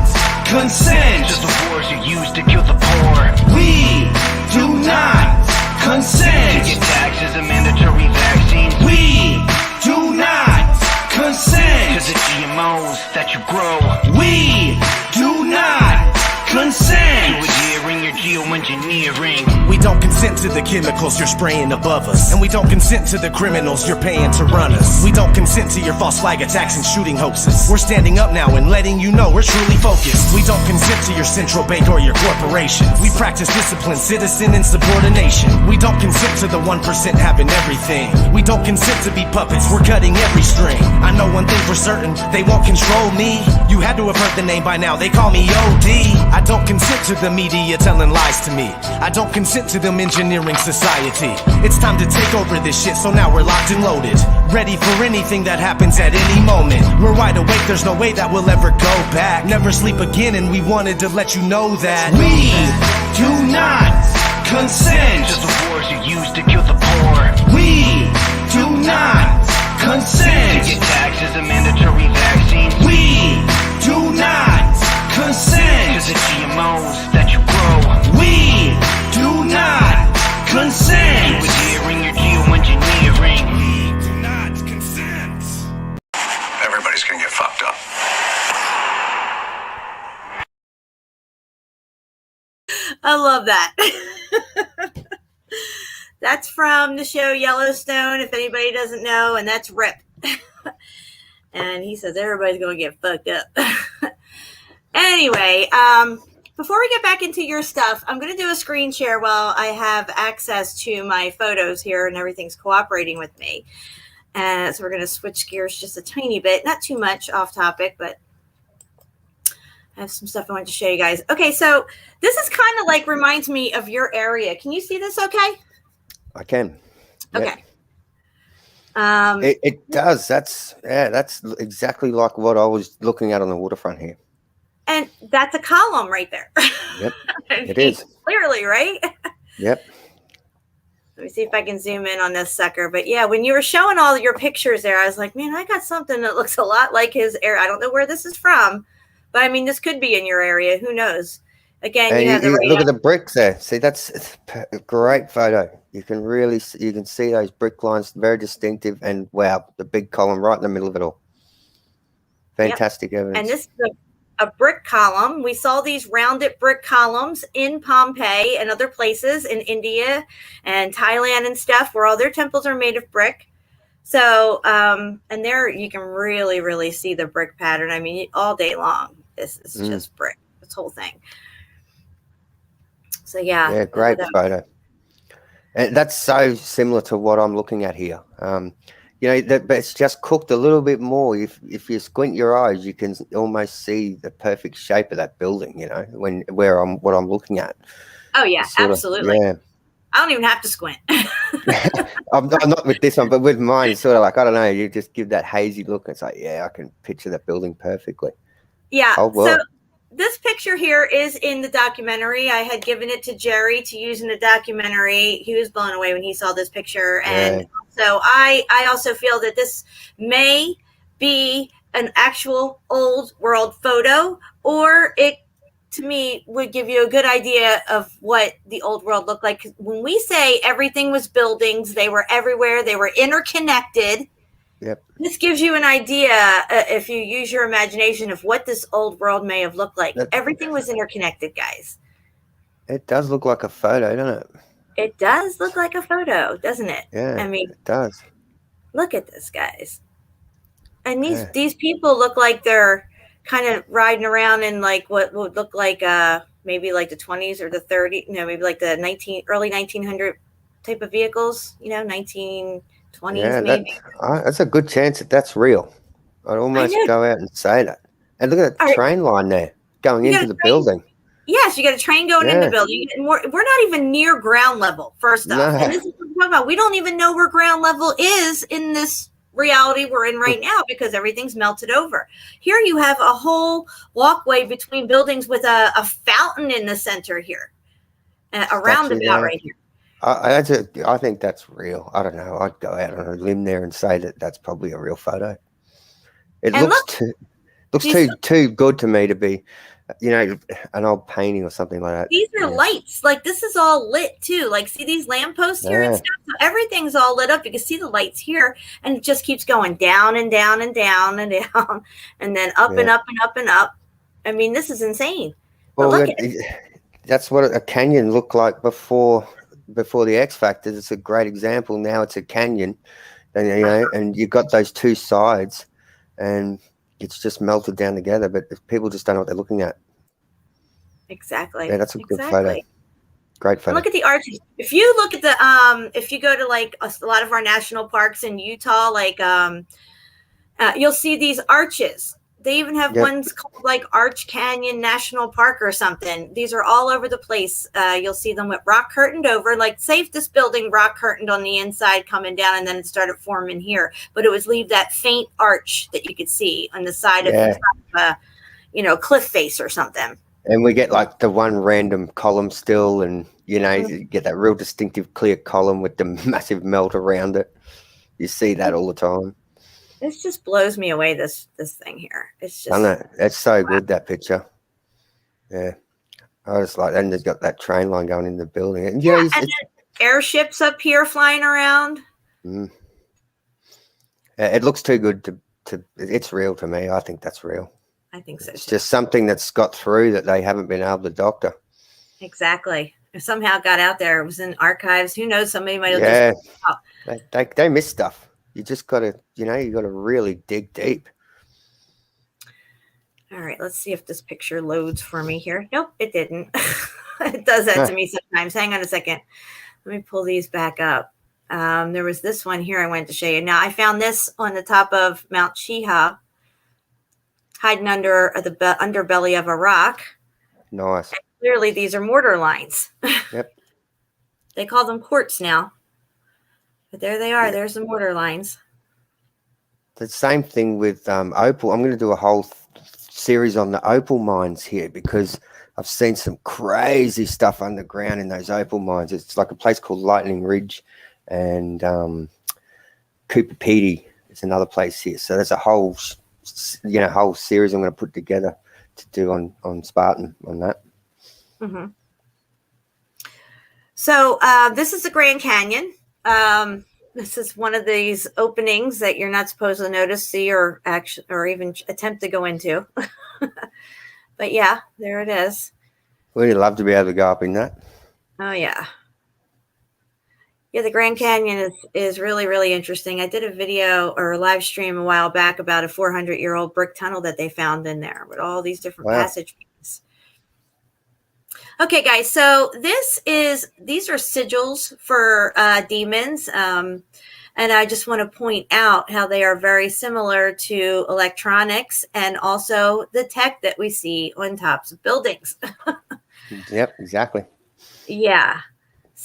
consent to the wars you use to kill the poor. We do not consent to get taxes and mandatory vaccines. We do not consent to the GMOs that you grow. We do not consent to adhering your geoengineering. We don't consent to the chemicals you're spraying above us, and we don't consent to the criminals you're paying to run us. We don't consent to your false flag attacks and shooting hoaxes. We're standing up now and letting you know we're truly focused. We don't consent to your central bank or your corporation. We practice discipline, citizen insubordination. We don't consent to the 1% having everything. We don't consent to be puppets, we're cutting every string. I know one thing for certain, they won't control me. You had to have heard the name by now, they call me OD. I don't consent to the media telling lies to me. I don't consent to them engineering society. It's time to take over this shit, so now we're locked and loaded, ready for anything that happens at any moment. We're wide awake, there's no way that we'll ever go back. Never sleep again, and we wanted to let you know that we do not consent to the wars you use to kill the poor. We do not consent to get taxes and mandatory vaccines. We do not consent to the GMOs that you grow. We do not consent to adhering your geoengineering. We do not consent. Everybody's gonna get fucked up. I love that. That's from the show Yellowstone, if anybody doesn't know, and that's Rip. And he says everybody's going to get fucked up. Anyway, before we get back into your stuff, I'm going to do a screen share while I have access to my photos here and everything's cooperating with me. So we're going to switch gears just a tiny bit, not too much off topic, but I have some stuff I want to show you guys. Okay, so this is kind of like reminds me of your area. Can you see this okay? I can. Okay. It does. That's exactly like what I was looking at on the waterfront here. And that's a column right there. Yep, it it is. Clearly, right? Yep. Let me see if I can zoom in on this sucker. But yeah, when you were showing all your pictures there, I was like, man, I got something that looks a lot like his area. I don't know where this is from, but I mean, this could be in your area. Who knows? Again, you have the look at the bricks there. See, that's a great photo. You can see those brick lines, very distinctive, and wow, the big column right in the middle of it all. Fantastic evidence. And this is a brick column. We saw these rounded brick columns in Pompeii and other places in India and Thailand and stuff, where all their temples are made of brick. So, and there you can really, really see the brick pattern. I mean, all day long, this is just brick, this whole thing. So yeah, great photo. And that's so similar to what I'm looking at here. But it's just cooked a little bit more. If you squint your eyes, you can almost see the perfect shape of that building. You know, what I'm looking at. Oh yeah, absolutely. I don't even have to squint. I'm not with this one, but with mine, it's sort of like, I don't know. You just give that hazy look. And it's like, yeah, I can picture that building perfectly. Yeah. Oh, well. So this picture here is in the documentary. I had given it to Jerry to use in the documentary. He was blown away when he saw this picture. And so I also feel that this may be an actual old world photo, or it to me would give you a good idea of what the old world looked like. When we say everything was buildings, they were everywhere, they were interconnected. Yep. This gives you an idea, if you use your imagination, of what this old world may have looked like. Everything was interconnected, guys. It does look like a photo, doesn't it? It does look like a photo, doesn't it? Yeah, I mean, it does. look at this, guys. And these people look like they're kind of riding around in like what would look like maybe like the 20s or the 30s, maybe like the early 1900 type of vehicles, 1920s maybe. That's a good chance that's real. I'd almost go out and say that. And look at the train line there going into the building. Yes, you got a train going in the building. We're not even near ground level, first off. No. And this is what I'm talking about. We don't even know where ground level is in this reality we're in right now because everything's melted over. Here you have a whole walkway between buildings with a fountain in the center here, a roundabout right here. I think that's real. I don't know. I'd go out on a limb there and say that that's probably a real photo. It looks too good to me to be, an old painting or something like that. These are lights. Like, this is all lit too. Like, see these lampposts here and stuff? So everything's all lit up. You can see the lights here, and it just keeps going down and down and down and down, and then up and up and up and up. I mean, this is insane. Well, that's what a canyon looked like before the X Factor. It's a great example. Now it's a canyon, and and you've got those two sides, and it's just melted down together, but people just don't know what they're looking at. Exactly. Yeah, that's a good photo. Great photo. And look at the arches. If you look at the if you go to like a lot of our national parks in Utah, like you'll see these arches. They even have ones called like Arch Canyon National Park or something. These are all over the place. You'll see them with rock curtained over. Like, say if this building rock curtained on the inside coming down, and then it started forming here, but it would leave that faint arch that you could see on the side of a cliff face or something. And we get like the one random column still, and you get that real distinctive clear column with the massive melt around it. You see that all the time. This just blows me away, this thing here. It's just, I know. It's so good, that picture. Yeah. I was like, and they've got that train line going in the building. And and then airships up here flying around. It looks too good to it's real to me. I think that's real. I think so. It's just something that's got through that they haven't been able to doctor. Exactly. It somehow got out there. It was in archives. Who knows? Somebody might have They miss stuff. You just got to, you got to really dig deep. All right, let's see if this picture loads for me here. Nope, it didn't. It does that to me sometimes. Hang on a second. Let me pull these back up. There was this one here I wanted to show you. Now, I found this on the top of Mount Cheeha, hiding under the underbelly of a rock. Nice. And clearly, these are mortar lines. Yep. They call them quartz now. But there they are. There's the mortar lines. The same thing with opal. I'm going to do a whole series on the opal mines here because I've seen some crazy stuff underground in those opal mines. It's like a place called Lightning Ridge, and Cooper Pedy is another place here. So there's a whole series I'm going to put together to do on Spartan on that. Mm-hmm. So this is the Grand Canyon. This is one of these openings that you're not supposed to notice, see, or even attempt to go into. But yeah, there it is. We'd love to be able to go up in that. Oh yeah. Yeah, the Grand Canyon is really, really interesting. I did a video or a live stream a while back about a 400-year-old brick tunnel that they found in there with all these different passage points. Okay, guys, so these are sigils for demons. And I just want to point out how they are very similar to electronics and also the tech that we see on tops of buildings. Yep, exactly. Yeah.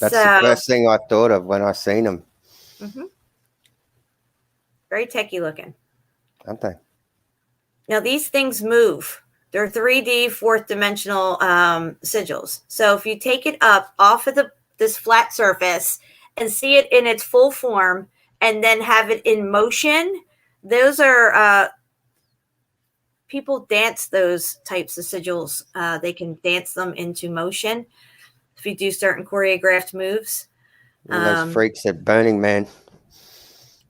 That's the first thing I thought of when I seen them. Mm-hmm. Very techie looking. Aren't they? Now, these things move. They're 3D, fourth dimensional sigils. So if you take it up off of this flat surface and see it in its full form and then have it in motion, those are people dance those types of sigils. They can dance them into motion if you do certain choreographed moves. And those freaks at Burning Man.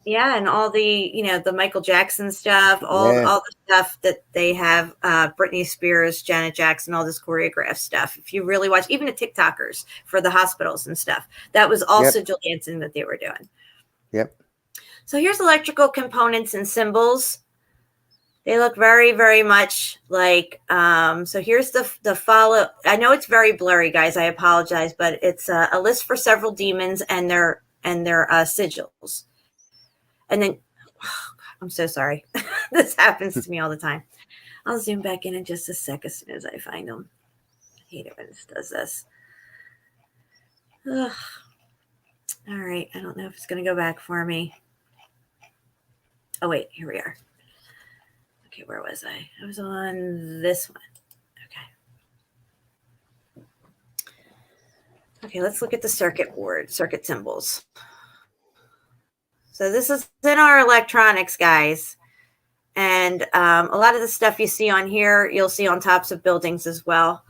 Yeah, and all the, the Michael Jackson stuff, all the stuff that they have, Britney Spears, Janet Jackson, all this choreographed stuff. If you really watch, even the TikTokers for the hospitals and stuff, that was all sigil dancing that they were doing. Yep. So here's electrical components and symbols. They look very, very much like, so here's the follow. I know it's very blurry, guys. I apologize, but it's a list for several demons and their sigils. And then, oh God, I'm so sorry. This happens to me all the time. I'll zoom back in just a sec as soon as I find them. I hate it when this does this. Ugh. All right. I don't know if it's going to go back for me. Oh, wait. Here we are. Okay. Where was I? I was on this one. Okay. Okay. Let's look at the circuit board, circuit symbols. So this is in our electronics, guys. And a lot of the stuff you see on here, you'll see on tops of buildings as well.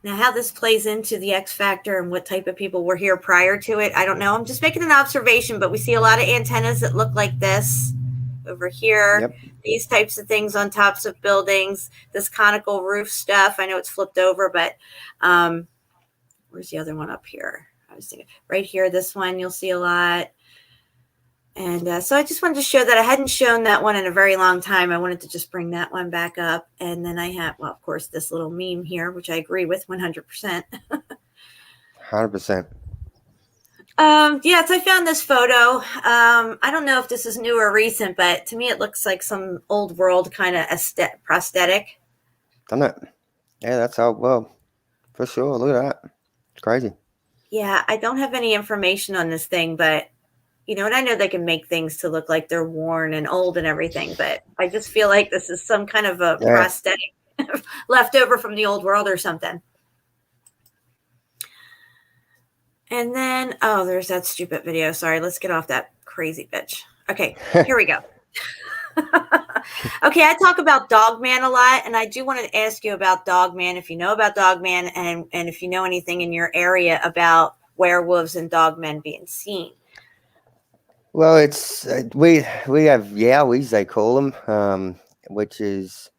Now, how this plays into the X Factor and what type of people were here prior to it, I don't know. I'm just making an observation, but we see a lot of antennas that look like this over here. Yep. These types of things on tops of buildings, this conical roof stuff. I know it's flipped over, but where's the other one up here? I was thinking right here, this one you'll see a lot. And so I just wanted to show that. I hadn't shown that one in a very long time. I wanted to just bring that one back up. And then I have, well, of course, this little meme here, which I agree with 100%. 100%. Yes, I found this photo. I don't know if this is new or recent, but to me, it looks like some old world kind of prosthetic. Doesn't it? Yeah, that's old world. For sure. Look at that. It's crazy. Yeah, I don't have any information on this thing, but and I know they can make things to look like they're worn and old and everything, but I just feel like this is some kind of a prosthetic left over from the old world or something. And then, oh, there's that stupid video. Sorry, let's get off that crazy bitch. Okay, here we go. Okay, I talk about Dogman a lot, and I do want to ask you about Dogman, if you know about Dogman, and if you know anything in your area about werewolves and dogmen being seen. Well, it's we have yowies, they call them, which is,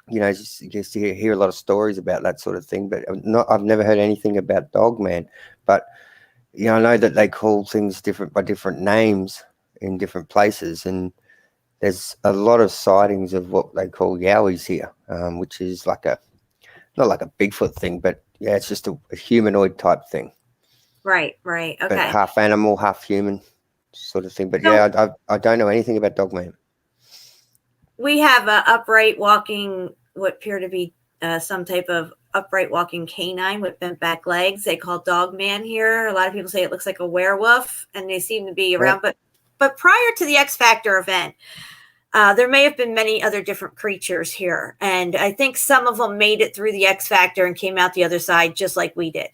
just you hear a lot of stories about that sort of thing, but I've never heard anything about Dogman. But I know that they call things by different names in different places, and there's a lot of sightings of what they call yowies here, which is not like a Bigfoot thing, but yeah, it's just a humanoid type thing. Right. Okay. But half animal, half human sort of thing. But yeah, I don't know anything about Dogman. We have a upright walking, what appear to be some type of upright walking canine with bent back legs. They call Dogman here. A lot of people say it looks like a werewolf, and they seem to be around. Right. But prior to the X Factor event, there may have been many other different creatures here. And I think some of them made it through the X Factor and came out the other side just like we did.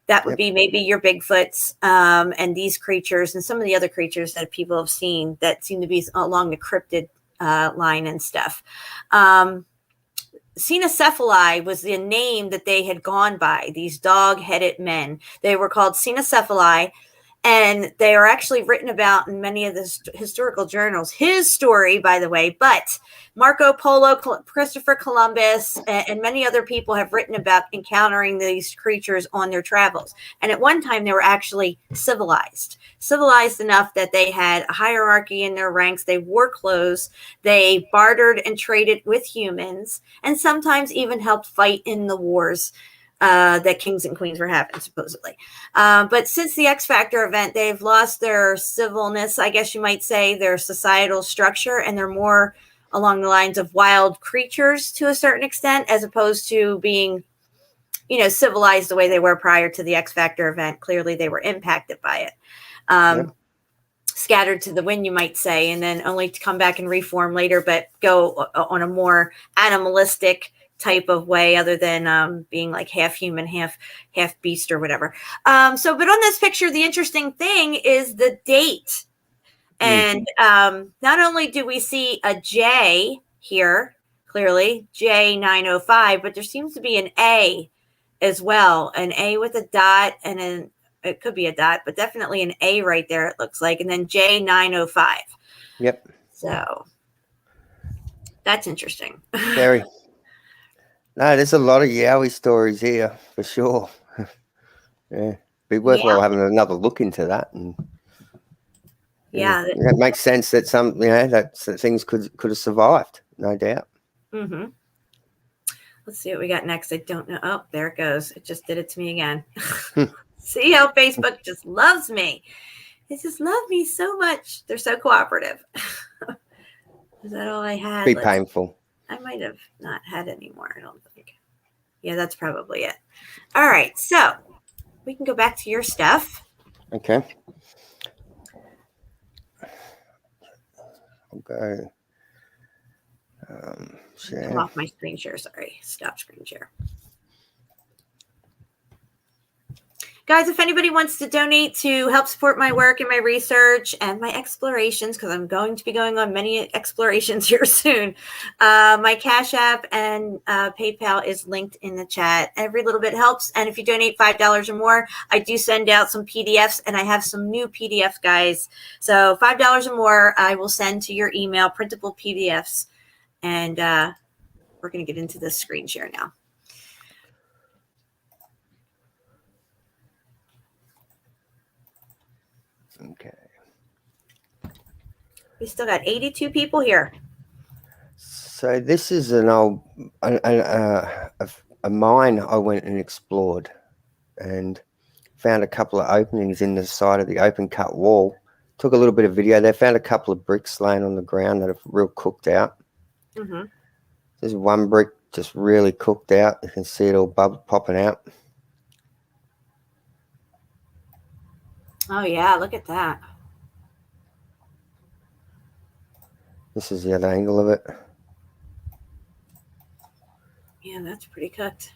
That would be maybe your Bigfoots and these creatures and some of the other creatures that people have seen that seem to be along the cryptid line and stuff. Cynocephali was the name that they had gone by, these dog-headed men. They were called cynocephali, and they are actually written about in many of the historical journals. His story, by the way, but Marco Polo, Christopher Columbus, and many other people have written about encountering these creatures on their travels. And at one time, they were actually civilized enough that they had a hierarchy in their ranks. They wore clothes. They bartered and traded with humans, and sometimes even helped fight in the wars that kings and queens were having, supposedly. But since the X Factor event, they've lost their civilness, I guess you might say, their societal structure, and they're more along the lines of wild creatures to a certain extent, as opposed to being, civilized the way they were prior to the X Factor event. Clearly, they were impacted by it. Scattered to the wind, you might say, and then only to come back and reform later, but go on a more animalistic type of way, other than being like half human, half beast or whatever. But on this picture, the interesting thing is the date. And not only do we see a J here, clearly, J905, but there seems to be an A as well. An A with a dot, and then it could be a dot, but definitely an A right there, it looks like. And then J905. Yep. So that's interesting. Very. No, there's a lot of Yowie stories here for sure. Yeah. Be worthwhile having another look into that. And yeah, it makes sense that that things could have survived, no doubt. Mm-hmm. Let's see what we got next. I don't know. Oh, there it goes. It just did it to me again. See how Facebook just loves me. They just love me so much. They're so cooperative. Is that all I had? Be painful. I might have not had any more, I don't think. Yeah, that's probably it. All right, so we can go back to your stuff. Okay. I'll go. Share. Come off my screen share. Sorry, stop screen share. Guys, if anybody wants to donate to help support my work and my research and my explorations, because I'm going to be going on many explorations here soon, my Cash App and PayPal is linked in the chat. Every little bit helps. And if you donate $5 or more, I do send out some PDFs, and I have some new PDFs, guys. So $5 or more, I will send to your email printable PDFs. And we're going to get into this screen share now. Okay. We still got 82 people here. So this is an old a mine I went and explored, and found a couple of openings in the side of the open cut wall. Took a little bit of video. They found a couple of bricks laying on the ground that are real cooked out. Mm-hmm. There's one brick just really cooked out. You can see it all popping out. Oh, yeah, look at that. This is the other angle of it. Yeah, that's pretty cooked.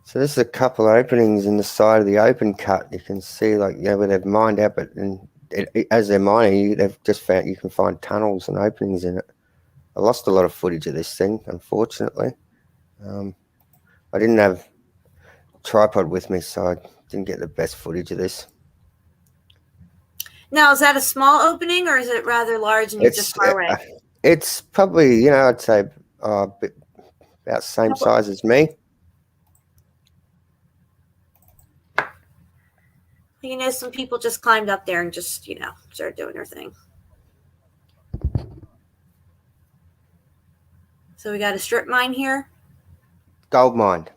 So there's a couple of openings in the side of the open cut. You can see, like, where they've mined out, but as they're mining, they've just found you can find tunnels and openings in it. I lost a lot of footage of this thing, unfortunately. I didn't have a tripod with me, so I didn't get the best footage of this. Now, is that a small opening, or is it rather large and you're just far away? It's probably, I'd say about the same size as me. Some people just climbed up there and just, started doing their thing. So we got a strip mine here. Gold mine.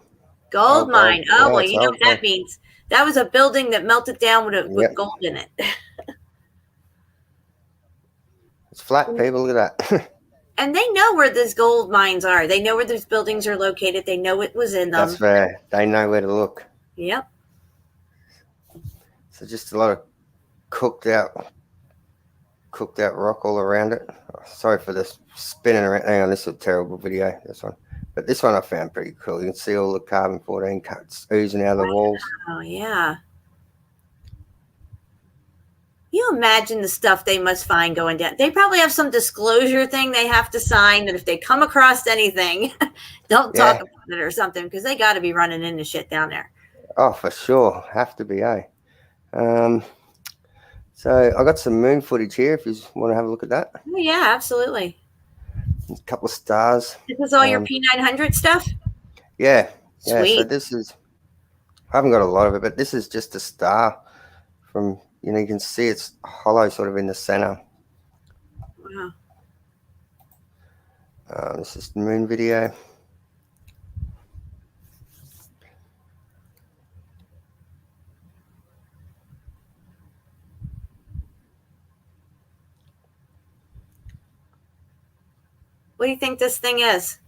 Gold mine. Oh, well, you know what that mine. means. That was a building that melted down with gold in it. It's flat, people. Look at that. And they know where these gold mines are. They know where these buildings are located. They know what was in them. That's fair. They know where to look. Yep. So just a lot of cooked out rock all around it. Oh, sorry for this spinning around. Hang on, this is a terrible video, this one. But this one I found pretty cool. You can see all the carbon-14 cuts oozing out of the walls. Oh, yeah. You imagine the stuff they must find going down. They probably have some disclosure thing they have to sign that if they come across anything, don't talk about it or something, because they got to be running into shit down there. Oh, for sure. Have to be, eh? So I got some moon footage here if you want to have a look at that. Oh, yeah, absolutely. A couple of stars. This is all your P900 stuff? Yeah. Sweet. So this is, I haven't got a lot of it, but this is just a star from, you can see it's hollow sort of in the center. Wow. This is the moon video. What do you think this thing is?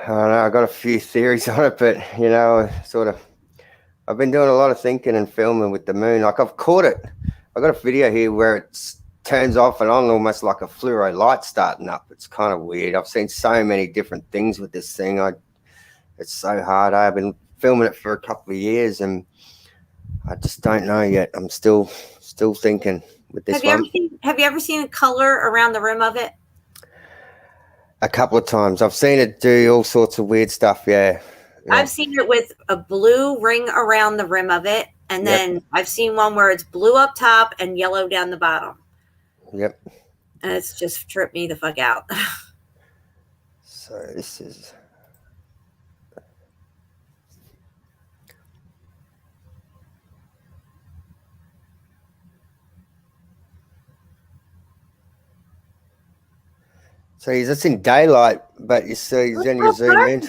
I don't know. I got a few theories on it, but I've been doing a lot of thinking and filming with the moon. Like I've caught it. I got a video here where it turns off and on, almost like a fluoro light starting up. It's kind of weird. I've seen so many different things with this thing. It's so hard. I've been filming it for a couple of years, and I just don't know yet. I'm still Still thinking with this one. Have you ever seen a color around the rim of it? A couple of times. I've seen it do all sorts of weird stuff. Yeah. I've seen it with a blue ring around the rim of it, and then I've seen one where it's blue up top and yellow down the bottom. Yep. And it's just tripped me the fuck out. So this is. So it's in daylight, but you see, then you zoom in.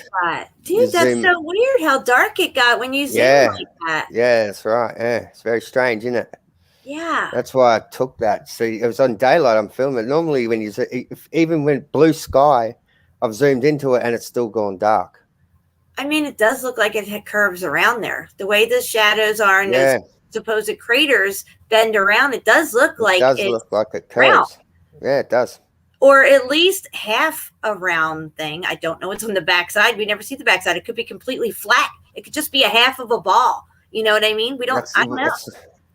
Dude, that's so weird how dark it got when you zoom like that. Yeah, that's right. Yeah, it's very strange, isn't it? Yeah. That's why I took that. See, it was on daylight. I'm filming. Normally, when even when blue sky, I've zoomed into it and it's still gone dark. I mean, it does look like it curves around there. The way the shadows are and those supposed craters bend around, it does look like it look like it curves. Yeah, it does. Or at least half a round thing. I don't know what's on the backside. We never see the backside. It could be completely flat. It could just be a half of a ball. You know what I mean? I don't know.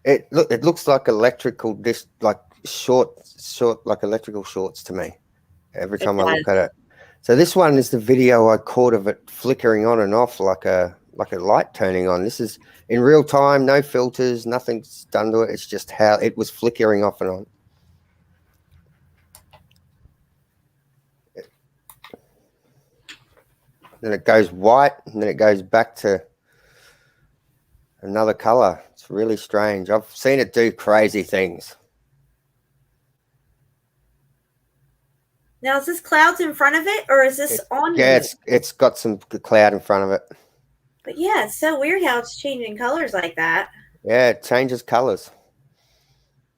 It looks like electrical, like short, like electrical shorts to me. Every time I look at it. So this one is the video I caught of it flickering on and off like a light turning on. This is in real time, no filters, nothing's done to it. It's just how it was flickering off and on. Then it goes white, and then it goes back to another color. It's really strange. I've seen it do crazy things. Now, is this clouds in front of it, or is this on? Yeah, it's got some cloud in front of it. But yeah, it's so weird how it's changing colors like that. Yeah, it changes colors.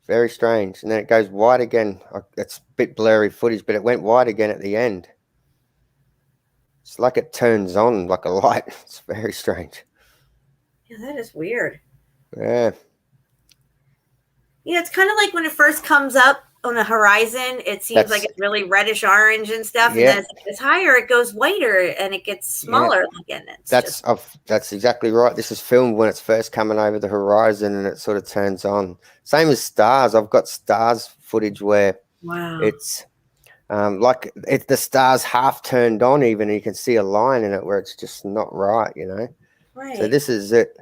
Very strange. And then it goes white again. It's a bit blurry footage, but it went white again at the end. It's like it turns on like a light. It's very strange. Yeah, that is weird. Yeah. Yeah, it's kind of like when it first comes up on the horizon, it seems like it's really reddish orange and stuff. Yeah. And as it gets higher, it goes whiter and it gets smaller again. That's exactly right. This is filmed when it's first coming over the horizon and it sort of turns on. Same as stars. I've got stars footage where it's the stars half turned on even, and you can see a line in it where it's just not right, you know. Right. So this is it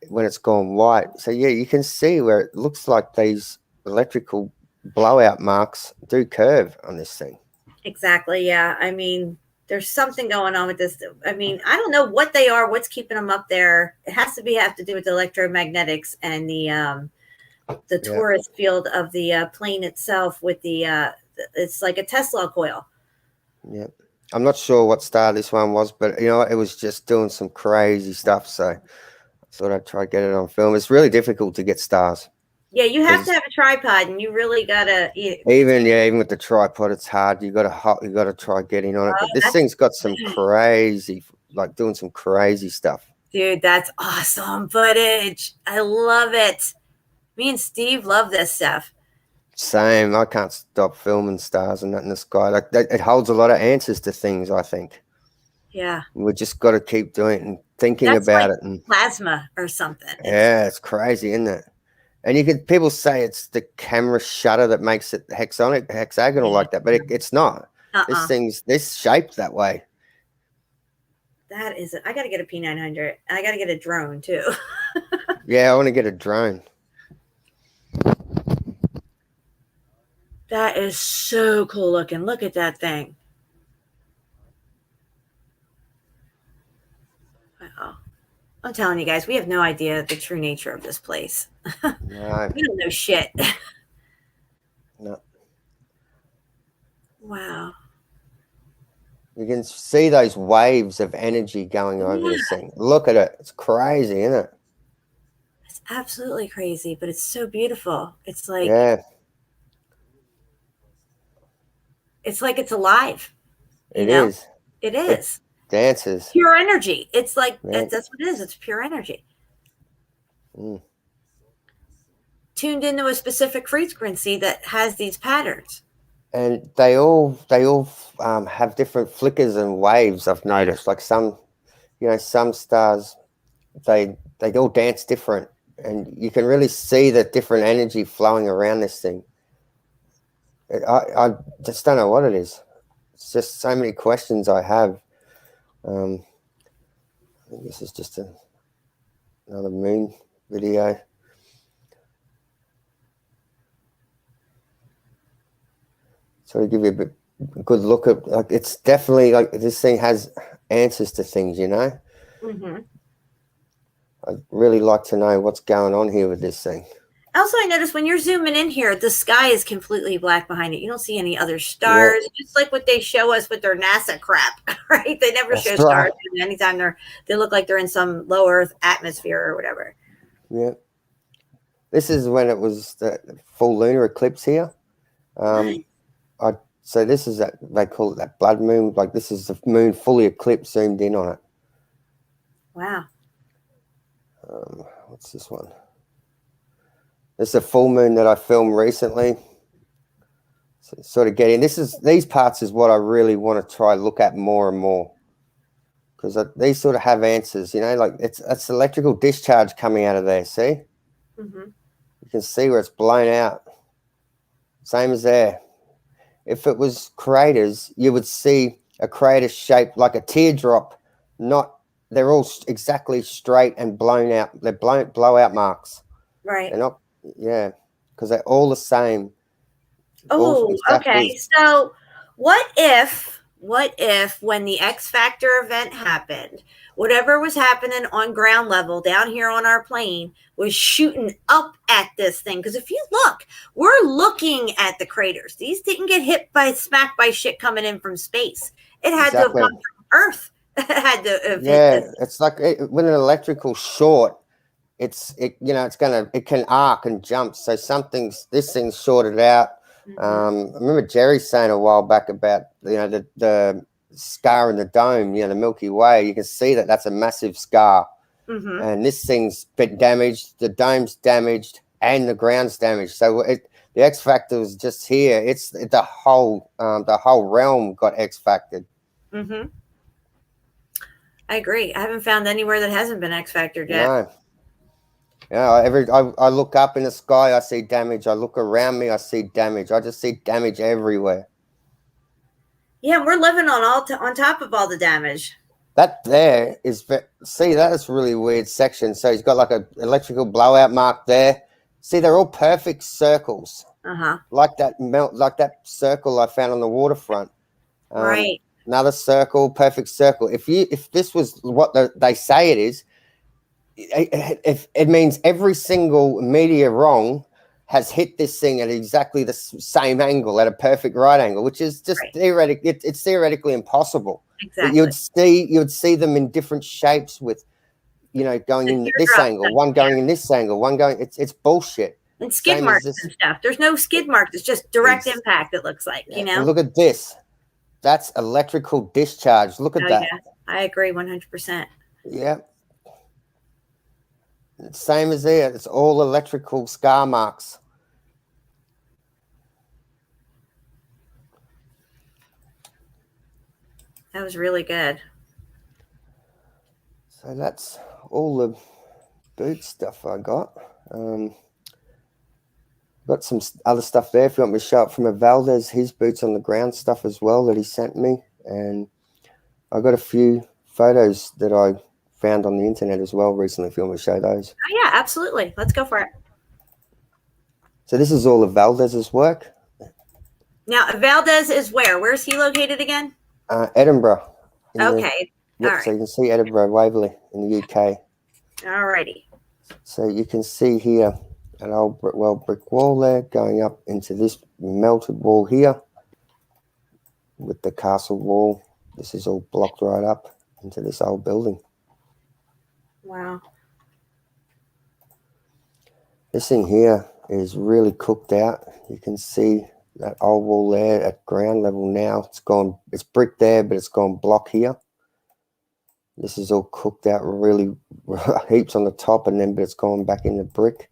when it's gone white. So yeah, you can see where it looks like these electrical blowout marks do curve on this thing. Exactly. Yeah. I mean, there's something going on with this. I mean, I don't know what they are, what's keeping them up there. It has to have to do with the electromagnetics and the torus field of the plane itself with the it's like a Tesla coil. Yeah. I'm not sure what star this one was, but you know, it was just doing some crazy stuff. So I thought I'd try to get it on film. It's really difficult to get stars. Yeah, you have to have a tripod, and you really gotta. Even with the tripod, it's hard. You gotta try getting on it. But this thing's got some crazy, like doing some crazy stuff. Dude, that's awesome footage. I love it. Me and Steve love this stuff. Same. I can't stop filming stars and that in the sky. Like it holds a lot of answers to things, I think. Yeah. We just got to keep doing it and thinking about it. And plasma or something. Yeah, it's crazy, isn't it? And people say it's the camera shutter that makes it hexagonal like that, but it's not. This shaped that way. That is it. I got to get a P900. I got to get a drone too. Yeah, I want to get a drone. That is so cool looking. Look at that thing. Wow. I'm telling you guys, we have no idea the true nature of this place. No. We don't know shit. No. Wow. You can see those waves of energy going over this thing. Look at it. It's crazy, isn't it? It's absolutely crazy, but it's so beautiful. It's like it's like it's alive. It is. It is. It dances. Pure energy. It's like that's what it is. It's pure energy. Tuned into a specific frequency that has these patterns. And they all have different flickers and waves. I've noticed, like some stars, they all dance different. and you can really see the different energy flowing around this thing. I just don't know what it is. It's just so many questions I have. I think this is just another moon video. So to give you a good look at, like, it's definitely like this thing has answers to things, you know. Mm-hmm. I'd really like to know what's going on here with this thing. Also, I noticed when you're zooming in here, the sky is completely black behind it. You don't see any other stars. Yeah. Just like what they show us with their NASA crap, right? They never show That's stars right. anytime they look like they're in some low Earth atmosphere or whatever. Yeah. This is when it was the full lunar eclipse here. So this is that, they call it that blood moon. Like, this is the moon fully eclipsed, zoomed in on it. Wow. What's this one? This is a full moon that I filmed recently. So sort of getting these parts is what I really want to try look at more and more, because these sort of have answers. You know, like it's electrical discharge coming out of there. See, Mm-hmm. you can see where it's blown out. Same as there. If it was craters, you would see a crater shaped like a teardrop. They're all exactly straight and blown out. They're blowout marks. Right. They're not, yeah, because they're all the same. Oh, exactly. Okay. So what if when the X Factor event happened, whatever was happening on ground level down here on our plane was shooting up at this thing? Because if you look, we're looking at the craters. These didn't get smacked by shit coming in from space. It had to have come from Earth. It had to have hit this. It's like when an electrical short, it can arc and jump. So this thing's shorted out. Mm-hmm. I remember Jerry saying a while back about, you know, the scar in the dome, you know, the Milky Way. You can see that's a massive scar. Mm-hmm. And this thing's been damaged, the dome's damaged, and the ground's damaged. So the X factor was just here. It's the whole realm got X factored. Mm-hmm. I agree. I haven't found anywhere that hasn't been X factored yet. No. Yeah, I look up in the sky, I see damage. I look around me, I see damage. I just see damage everywhere. Yeah, we're living on top of all the damage. That there is, see, that is really weird section. So he's got like an electrical blowout mark there. See, they're all perfect circles. Uh-huh. Like that circle I found on the waterfront. Right. Another circle, perfect circle. If this was what they say it is, if it means every single meteor wrong has hit this thing at exactly the same angle, at a perfect right angle, which is just theoretic. It's theoretically impossible. Exactly. You would see them in different shapes with, you know, going in this angle, one going in this angle, one going. It's bullshit. And skid marks and stuff. There's no skid marks. It's just direct impact. It looks like, you know. And look at this. That's electrical discharge. Look at that. Yeah, I agree 100%. Yeah. Same as there. It's all electrical scar marks. That was really good. So that's all the boot stuff I got. Got some other stuff there. If you want me to show it from Valdez, his boots on the ground stuff as well that he sent me. And I got a few photos that I found on the internet as well recently, if you want me to show those. Oh, yeah, absolutely. Let's go for it. So this is all of Valdez's work. Now, Valdez is where? Where's he located again? Edinburgh. Okay. All right. So you can see Edinburgh, Waverley in the UK. All righty. So you can see here an old brick wall there going up into this melted wall here with the castle wall. This is all blocked right up into this old building. Wow. This thing here is really cooked out. You can see that old wall there at ground level now. It's brick there, but it's gone block here. This is all cooked out really heaps on the top, but it's gone back into brick.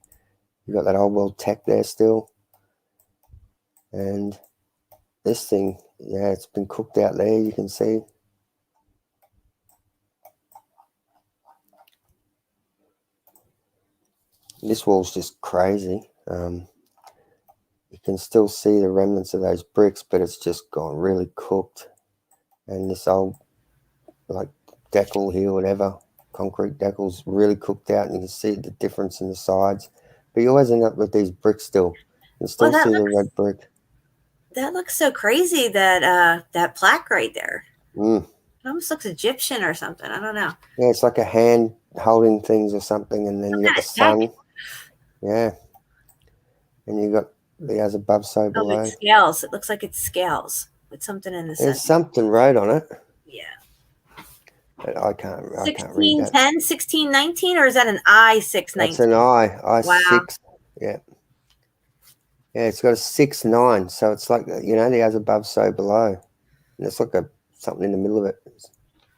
You got that old world tech there still. And this thing, yeah, it's been cooked out there, you can see. This wall's just crazy. You can still see the remnants of those bricks, but it's just gone really cooked. And this old, like, decal here, whatever, concrete decal's really cooked out, and you can see the difference in the sides. But you always end up with these bricks still. You can still see the red brick. That looks so crazy, that plaque right there. Mm. It almost looks Egyptian or something. I don't know. Yeah, it's like a hand holding things or something, and then you got the sun. Yeah. And you got the as above, so below. Oh, it's scales. It looks like it's scales with something in the center. There's something wrote on it. Yeah. But I can't read that. 1610, 1619, or is that an I-619? That's an I6. Wow. Yeah. Yeah, it's got a 6-9, so it's like, you know, the as above, so below. And it's like something in the middle of it.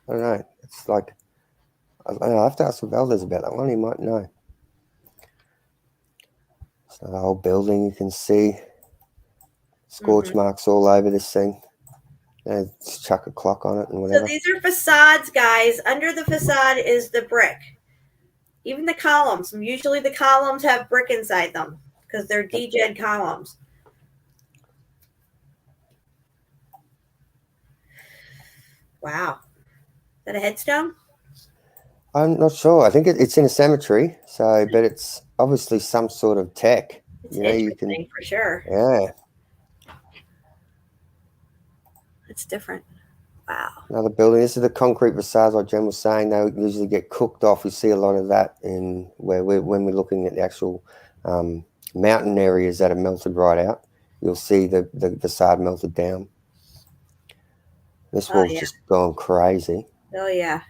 I don't know. It's like, I don't know, I have to ask Valdez about that one. He might know. So the whole building, you can see scorch marks all over this thing. And just chuck a clock on it and whatever. So these are facades, guys. Under the facade is the brick. Even the columns. Usually the columns have brick inside them because they're degen columns. Wow. Is that a headstone? I'm not sure. I think it's in a cemetery. So, but it's obviously some sort of tech. It's you know, interesting, you can, for sure. Yeah. It's different. Wow. Another building. This is the concrete facades, like Jen was saying. They usually get cooked off. We see a lot of that in when we're looking at the actual mountain areas that are melted right out. You'll see the facade melted down. This wall's just gone crazy. Oh yeah.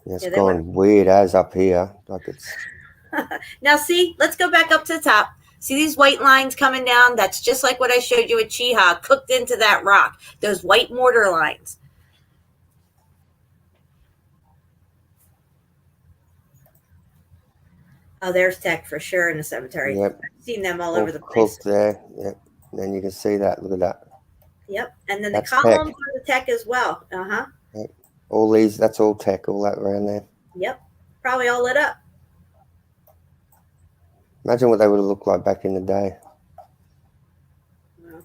It's gone weird as up here. Like it's. Now see, let's go back up to the top. See these white lines coming down? That's just like what I showed you at Chiha, cooked into that rock. Those white mortar lines. Oh, there's tech for sure in the cemetery. Yep. I've seen them all over the place. Cooked there. Yep. And then you can see that. Look at that. Yep. And then That's the columns tech. are the tech as well. Uh-huh. Yep. All these, that's all tech, all that around there. Yep. Probably all lit up. Imagine what they would have looked like back in the day. Wow.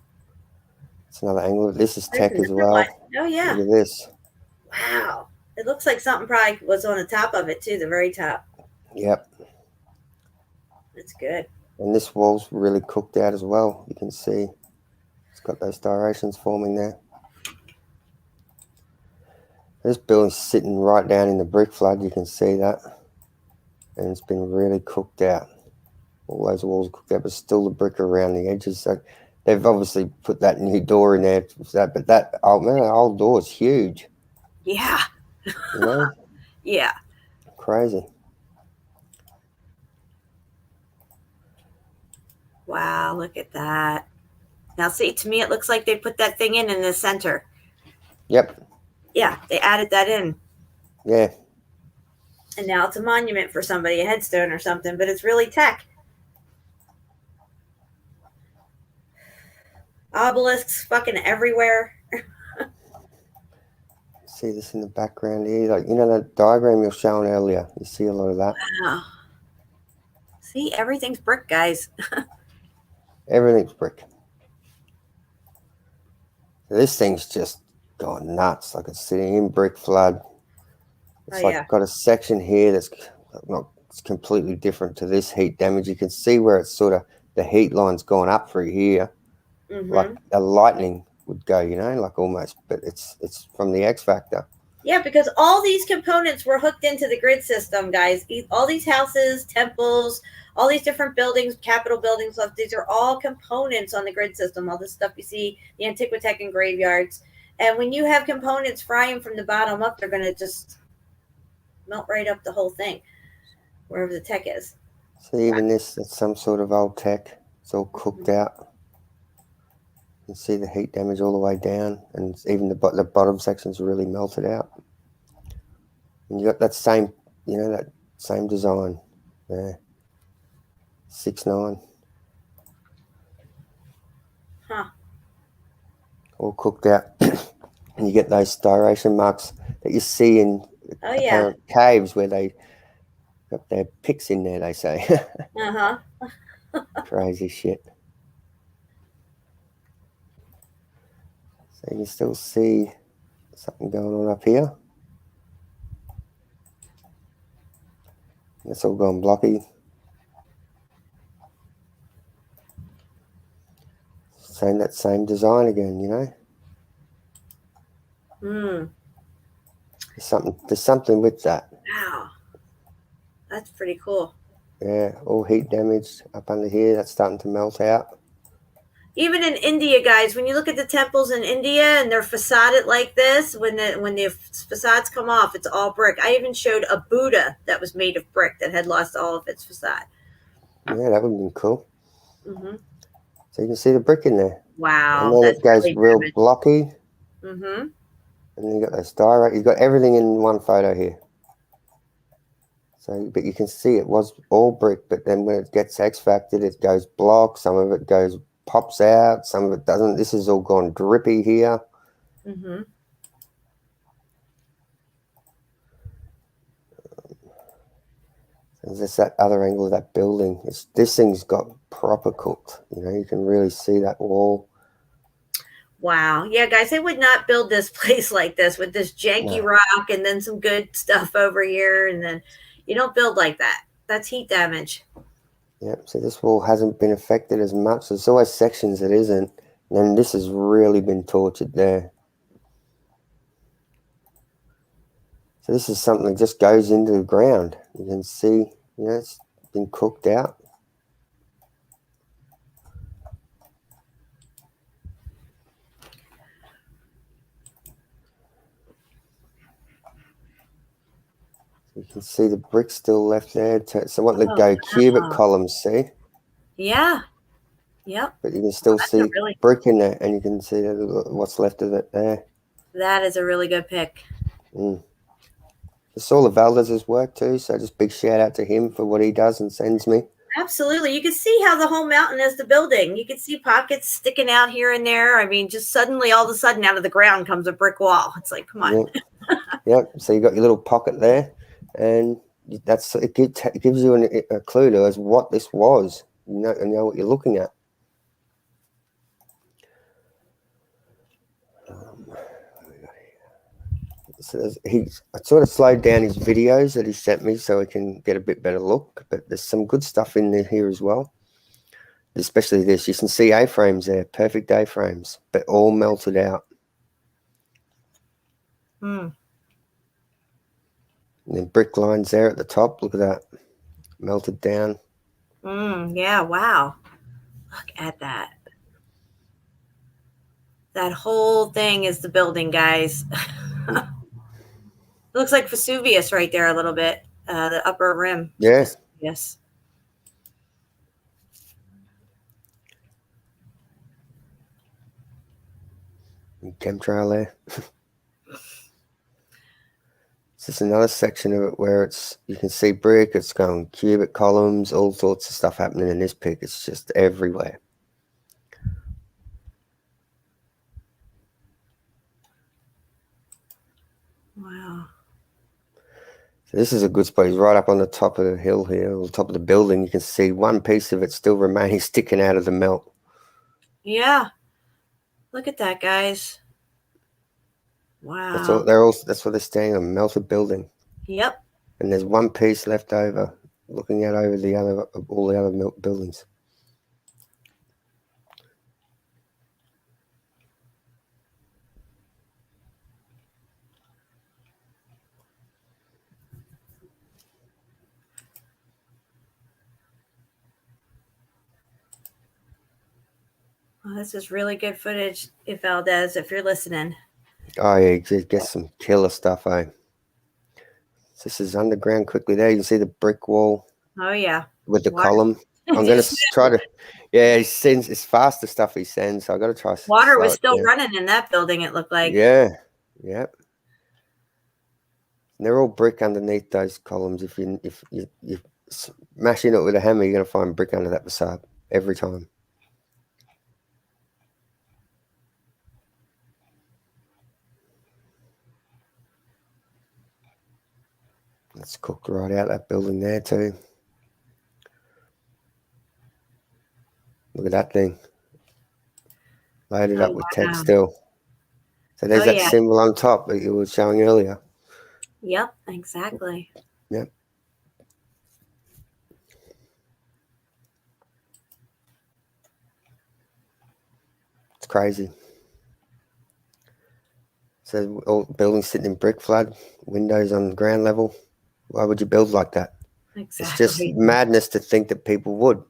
It's another angle. This is tech as well. Oh, yeah. Look at this. Wow. It looks like something probably was on the top of it, too, the very top. Yep. That's good. And this wall's really cooked out as well. You can see it's got those striations forming there. This building's sitting right down in the brick flood. You can see that. And it's been really cooked out. All those walls cooked out, but still the brick around the edges. So they've obviously put that new door in there. But that old door is huge. Yeah. You know? Yeah. Crazy. Wow, look at that. Now, see, to me, it looks like they put that thing in the center. Yep. Yeah, they added that in. Yeah. And now it's a monument for somebody, a headstone or something, but it's really tech. Obelisks fucking everywhere. See this in the background here, like, you know, that diagram you were showing earlier. You see a lot of that. Wow. See, everything's brick, guys. Everything's brick. This thing's just gone nuts. Like it's sitting in brick flood. It's got a section here that's it's completely different to this heat damage. You can see where it's sort of the heat line's gone up through here, like a lightning would go, you know, like almost. But it's from the X factor. Yeah, because all these components were hooked into the grid system, guys. All these houses, temples, all these different buildings, Capitol buildings, these are all components on the grid system. All this stuff you see, the Antiquitech and graveyards. And when you have components frying from the bottom up, they're going to just melt right up the whole thing, wherever the tech is. So even this, it's some sort of old tech. It's all cooked out. You can see the heat damage all the way down, and even the bottom section's really melted out. And you got that same, you know, that same design there. 6-9. Huh. All cooked out. And you get those striation marks that you see in caves where they got their picks in there, they say. Uh-huh. Crazy shit. So you can still see something going on up here. It's all gone blocky. That same design again, you know. Mm. There's something with that. Wow. That's pretty cool. Yeah, all heat damage up under here. That's starting to melt out. Even in India, guys, when you look at the temples in India and they're facaded like this, when the facades come off, it's all brick. I even showed a Buddha that was made of brick that had lost all of its facade. Yeah, that would have been cool. Mm-hmm. So you can see the brick in there. Wow, And then that's it goes really real damaged. blocky. Mm-hmm. And then you got those direct. You've got everything in one photo here. So, but you can see it was all brick, but then when it gets X-factored, it goes block. Some of it pops out. Some of it doesn't. This has all gone drippy here. Mm-hmm. There's just that other angle of that building. This thing's got proper cooked. You know, you can really see that wall. Wow. Yeah, guys, they would not build this place like this with this janky rock and then some good stuff over here. And then you don't build like that. That's heat damage. Yep. So this wall hasn't been affected as much. There's always sections that isn't. And then this has really been tortured there. So this is something that just goes into the ground. You can see, you know, it's been cooked out. You can see the brick still left there. So what the go cubic columns, see? Yeah. Yep. But you can still see brick in there, and you can see what's left of it there. That is a really good pick. It's all of Valdez's work too, so just big shout out to him for what he does and sends me. Absolutely. You can see how the whole mountain is the building. You can see pockets sticking out here and there. I mean, just suddenly, all of a sudden, out of the ground comes a brick wall. It's like, come on. Yep. So you got your little pocket there, and it gives you a clue to as what this was. You know what you're looking at. So I sort of slowed down his videos that he sent me so we can get a bit better look, but there's some good stuff in there here as well, especially this. You can see A-frames there, perfect A-frames, but all melted out. And then brick lines there at the top, look at that, melted down. Yeah, wow. Look at that. That whole thing is the building, guys. It looks like Vesuvius right there a little bit, the upper rim. Yes. Yes. Chemtrail there. It's just another section of it where you can see brick, it's going cubic columns, all sorts of stuff happening in this pic. It's just everywhere. Wow. So this is a good spot. He's right up on the top of the hill here, on the top of the building. You can see one piece of it still remaining sticking out of the melt. Yeah. Look at that, guys. Wow. That's what they're standing on, melted building. Yep. And there's one piece left over, looking out over all the other buildings. Well, this is really good footage, Valdez, if you're listening. Oh yeah, you get some killer stuff, eh? So this is underground quickly there. You can see the brick wall. Oh yeah. With the column. I'm going to try to, he sends, it's faster stuff he sends, so I got to try. Water was still running in that building, it looked like. Yeah, yep. And they're all brick underneath those columns. If you smashing it with a hammer, you're going to find brick under that facade every time. It's cooked right out that building there too. Look at that thing. Loaded up with text wow. still. So there's Oh, that yeah. symbol on top that you were showing earlier. Yep, exactly. Yep. It's crazy. So all buildings sitting in brick flood, windows on ground level. Why would you build like that? Exactly. It's just madness to think that people would.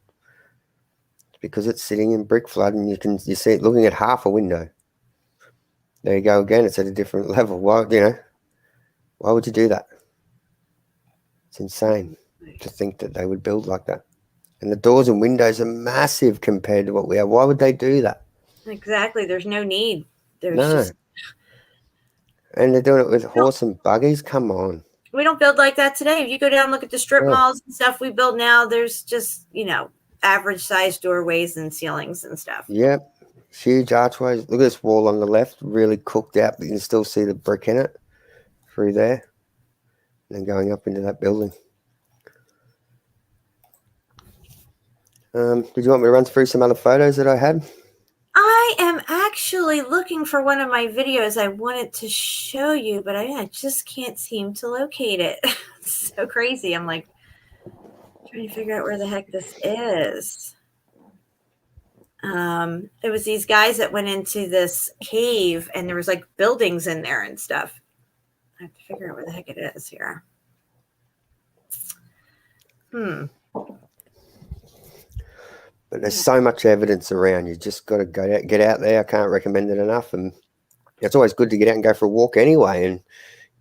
Because it's sitting in brick flood and you see it looking at half a window. There you go again, it's at a different level. Why would you do that? It's insane to think that they would build like that. And the doors and windows are massive compared to what we have. Why would they do that? Exactly. There's no need. There's No. just And they're doing it with horse and buggies. Come on. we don't build like that today. If you go down and look at the strip Yeah. malls and stuff we build now, there's just, average sized doorways and ceilings and stuff. Yep. Huge archways. Look at this wall on the left, really cooked out, but you can still see the brick in it through there. And then going up into that building. Did you want me to run through some other photos that I had? I am actually looking for one of my videos I wanted to show you, but I just can't seem to locate it. It's so crazy. I'm like trying to figure out where the heck this is. It was these guys that went into this cave and there was like buildings in there and stuff. I have to figure out where the heck it is here. But there's so much evidence around. You just got to get out there. I can't recommend it enough. And it's always good to get out and go for a walk anyway.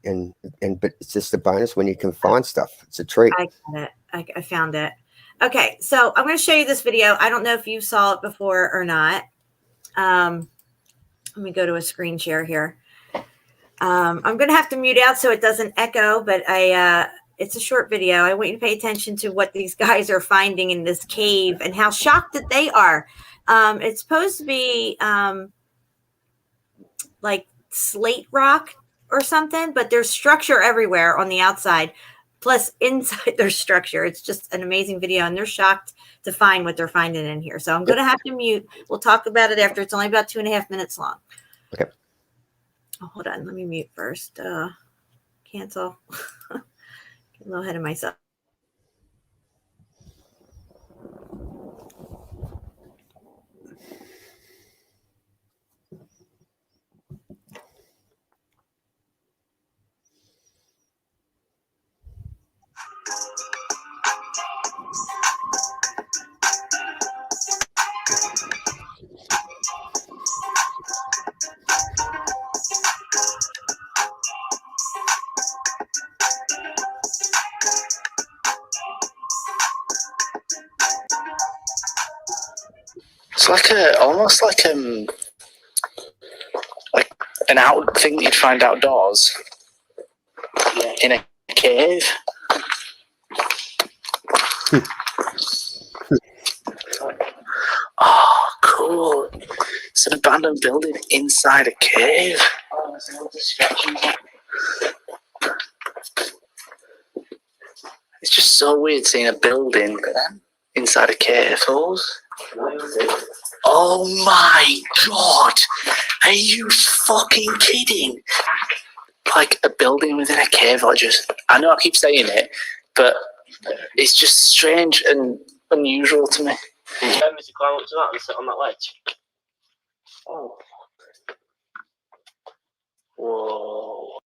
But it's just a bonus when you can find stuff. It's a treat. I got it. I found it. Okay, so I'm going to show you this video. I don't know if you saw it before or not. Let me go to a screen share here. I'm going to have to mute out so it doesn't echo, but it's a short video. I want you to pay attention to what these guys are finding in this cave and how shocked that they are. It's supposed to be like slate rock or something, but there's structure everywhere on the outside. Plus inside their structure. It's just an amazing video, and they're shocked to find what they're finding in here. So I'm going to have to mute. We'll talk about it after. It's only about 2.5 minutes long. Okay. Oh, hold on. Let me mute first. Cancel. Get a little ahead of myself. It's like almost like an out thing that you'd find outdoors in a cave. Oh, cool! It's an abandoned building inside a cave. It's just so weird seeing a building inside a cave. Oh my god! Are you fucking kidding? Like a building within a cave, I know I keep saying it, but it's just strange and unusual to me. You want me to climb up to that and sit on that ledge? Oh. Whoa.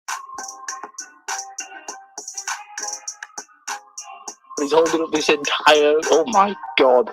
He's holding up this entire... Oh my god.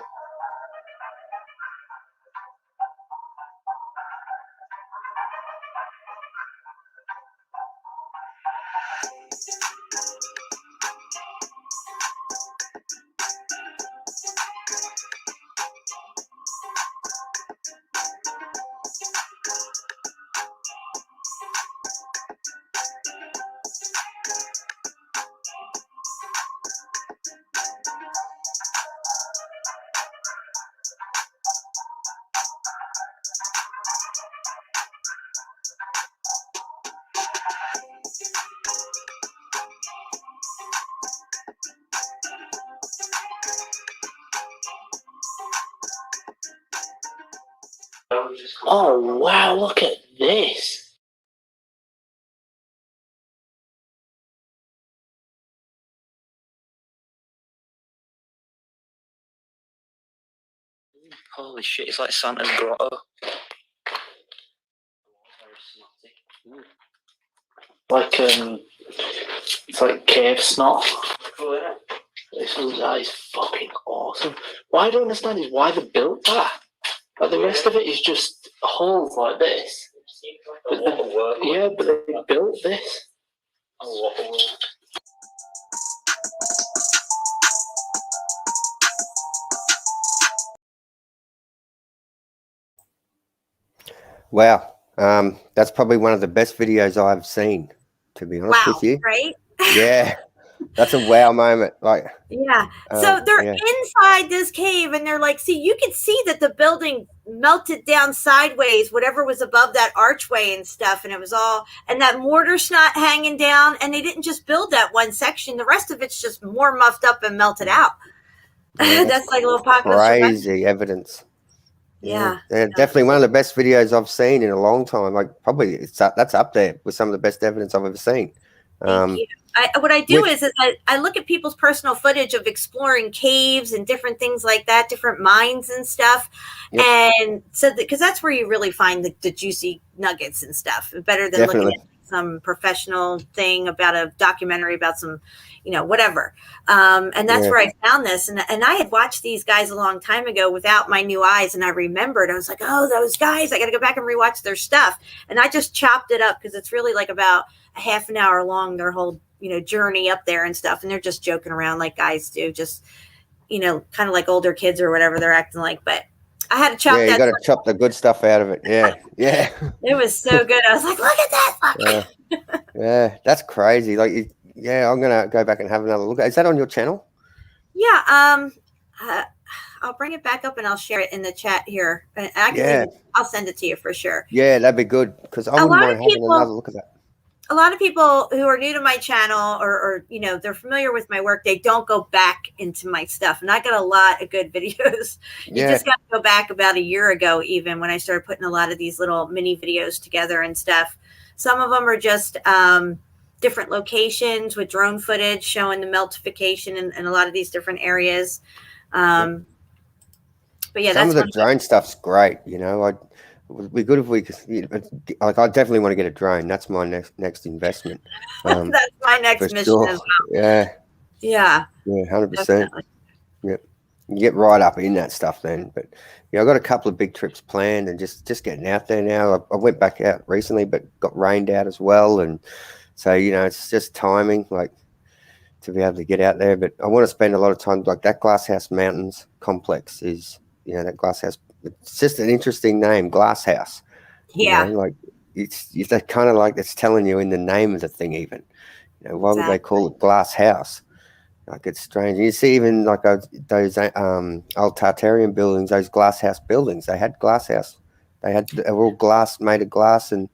Oh wow! Look at this. Holy shit! It's like Santa's grotto. Like it's like cave snot. That is fucking awesome. What I don't understand is why they built that. Like the rest of it is just holes like this. But but they built this. Wow. That's probably one of the best videos I've seen, to be honest with you. Right? Yeah. That's a wow moment. Like, yeah. So they're yeah. inside this cave and they're like, see, you can see that the building melted down sideways, whatever was above that archway and stuff. And it was all, and that mortar snot hanging down. And they didn't just build that one section. The rest of it's just more muffed up and melted out. Yeah, that's like a little pocket of crazy evidence. Yeah. Definitely one of the best videos I've seen in a long time. Like probably that's up there with some of the best evidence I've ever seen. Thank you. What I do is I look at people's personal footage of exploring caves and different things like that, different mines and stuff. Yep. And so because that's where you really find the juicy nuggets and stuff, better than looking at some professional thing about a documentary about some, whatever. And that's where I found this. And I had watched these guys a long time ago without my new eyes. And I remembered, I was like, oh, those guys, I got to go back and rewatch their stuff. And I just chopped it up because it's really like about a half an hour long, their whole, journey up there and stuff. And they're just joking around like guys do, just, kind of like older kids or whatever they're acting like. But I had to chop that. Yeah, you got to chop the good stuff out of it. Yeah. Yeah. It was so good. I was like, look at that. Yeah, that's crazy. Like, yeah, I'm going to go back and have another look. Is that on your channel? Yeah. I'll bring it back up and I'll share it in the chat here. I'll send it to you for sure. Yeah, that'd be good because I wouldn't mind having another look at that. A lot of people who are new to my channel or they're familiar with my work, they don't go back into my stuff. And I got a lot of good videos. You just got to go back about a year ago, even when I started putting a lot of these little mini videos together and stuff. Some of them are just different locations with drone footage showing the meltification in a lot of these different areas. But yeah, some of the drone stuff's great. It'd be good if we could. Like, I definitely want to get a drone. That's my next investment. That's my next mission as well. Yeah. Yeah. Yeah, 100%. Yep. You get right up in that stuff then. But I've got a couple of big trips planned and just getting out there now. I went back out recently, but got rained out as well, and so it's just timing, like, to be able to get out there. But I want to spend a lot of time, like that Glasshouse Mountains complex is, that Glasshouse. It's just an interesting name, Glass House. Yeah. Like it's kind of like it's telling you in the name of the thing even. Why would they call it Glass House? Like, it's strange. You see even like those old Tartarian buildings, those glass house buildings, they had glass house. They were all glass, made of glass, and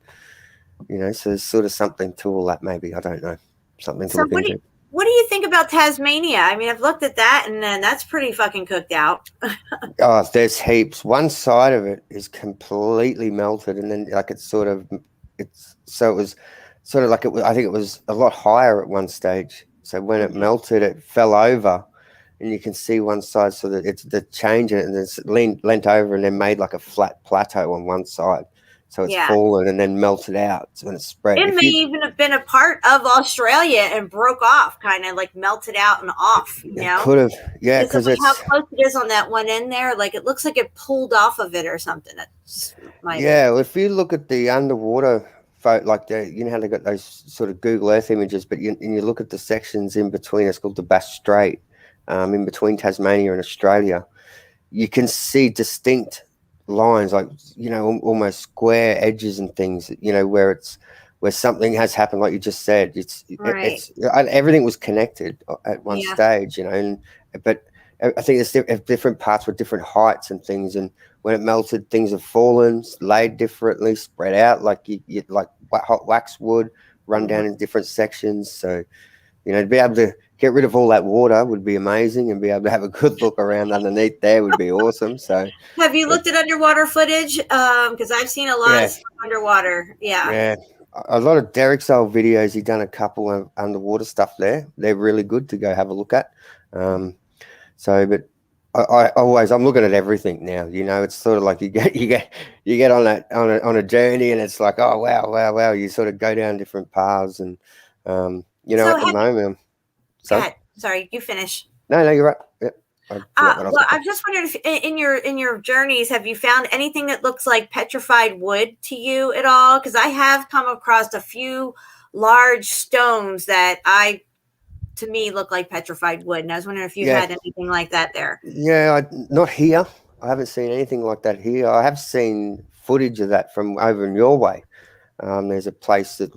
so there's sort of something to all that maybe. I don't know. Something to look into. What do you think about Tasmania? I mean, I've looked at that, and then that's pretty fucking cooked out. Oh, there's heaps. One side of it is completely melted, and then like it was sort of like I think it was a lot higher at one stage. So when it melted, it fell over, and you can see one side, so that it's the change in it, and it's leant over, and then made like a flat plateau on one side. So it's fallen and then melted out. So when it spread, it may even have been a part of Australia and broke off, kind of like melted out and off. It could have, yeah, because it's how close it is on that one end there. Like, it looks like it pulled off of it or something. Well, if you look at the underwater, like how they got those sort of Google Earth images, but you look at the sections in between. It's called the Bass Strait, in between Tasmania and Australia. You can see distinct lines, like almost square edges and things, where something has happened, like you just said. It's everything was connected at one stage, but I think there's different parts with different heights and things, and when it melted, things have fallen, laid differently, spread out like you like hot wax would run down in different sections. So You know, to be able to get rid of all that water would be amazing, and be able to have a good look around underneath there would be awesome. So, Have you looked at underwater footage? Because I've seen a lot yeah, of stuff underwater. Yeah. yeah, a lot of Derek's old videos. He's done a couple of underwater stuff there. They're really good to go have a look at. But I'm looking at everything now. You know, it's sort of like you get on a journey, and it's like, oh wow. You sort of go down different paths, and you know, So at the moment. Go ahead. Sorry, you finish. No, you're right. Yeah. Well, I'm just wondering if in your journeys, have you found anything that looks like petrified wood to you at all? Because I have come across a few large stones that to me look like petrified wood, and I was wondering if you've had anything like that there. Yeah, not here. I haven't seen anything like that here. I have seen footage of that from over in your way. There's a place that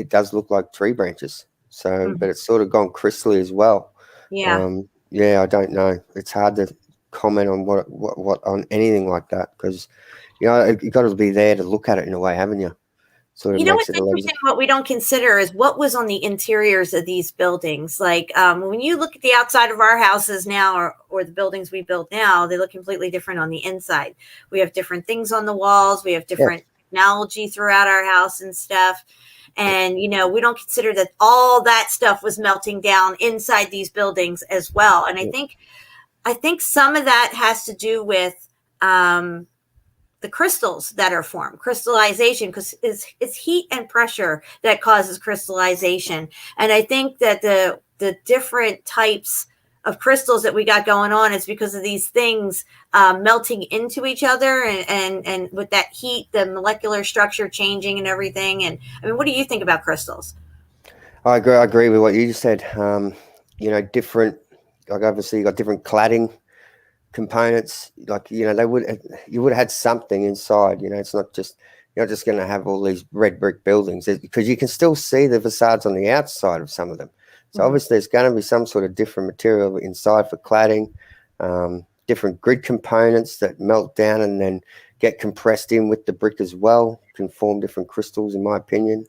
does look like tree branches. So, but it's sort of gone crystally as well. Yeah. Yeah, I don't know. It's hard to comment on what on anything like that, because you know you got to be there to look at it in a way, haven't you? Sort of You know makes what's it interesting? What we don't consider is what was on the interiors of these buildings. Like when you look at the outside of our houses now, or the buildings we build now, they look completely different on the inside. We have different things on the walls. We have different technology throughout our house and stuff. And, you know, we don't consider that all that stuff was melting down inside these buildings as well. And I think some of that has to do with the crystals that are formed, crystallization, because it's heat and pressure that causes crystallization. And I think that the different types of crystals that we got going on is because of these things melting into each other, and with that heat, the molecular structure changing and everything. And I mean, what do you think about crystals? I agree with what you just said. You know, different, like obviously you got different cladding components. Like, you know, you would have had something inside. You know, it's not just, you're not just going to have all these red brick buildings, because you can still see the facades on the outside of some of them. So obviously there's going to be some sort of different material inside for cladding, different grid components that melt down and then get compressed in with the brick as well, can form different crystals, in my opinion.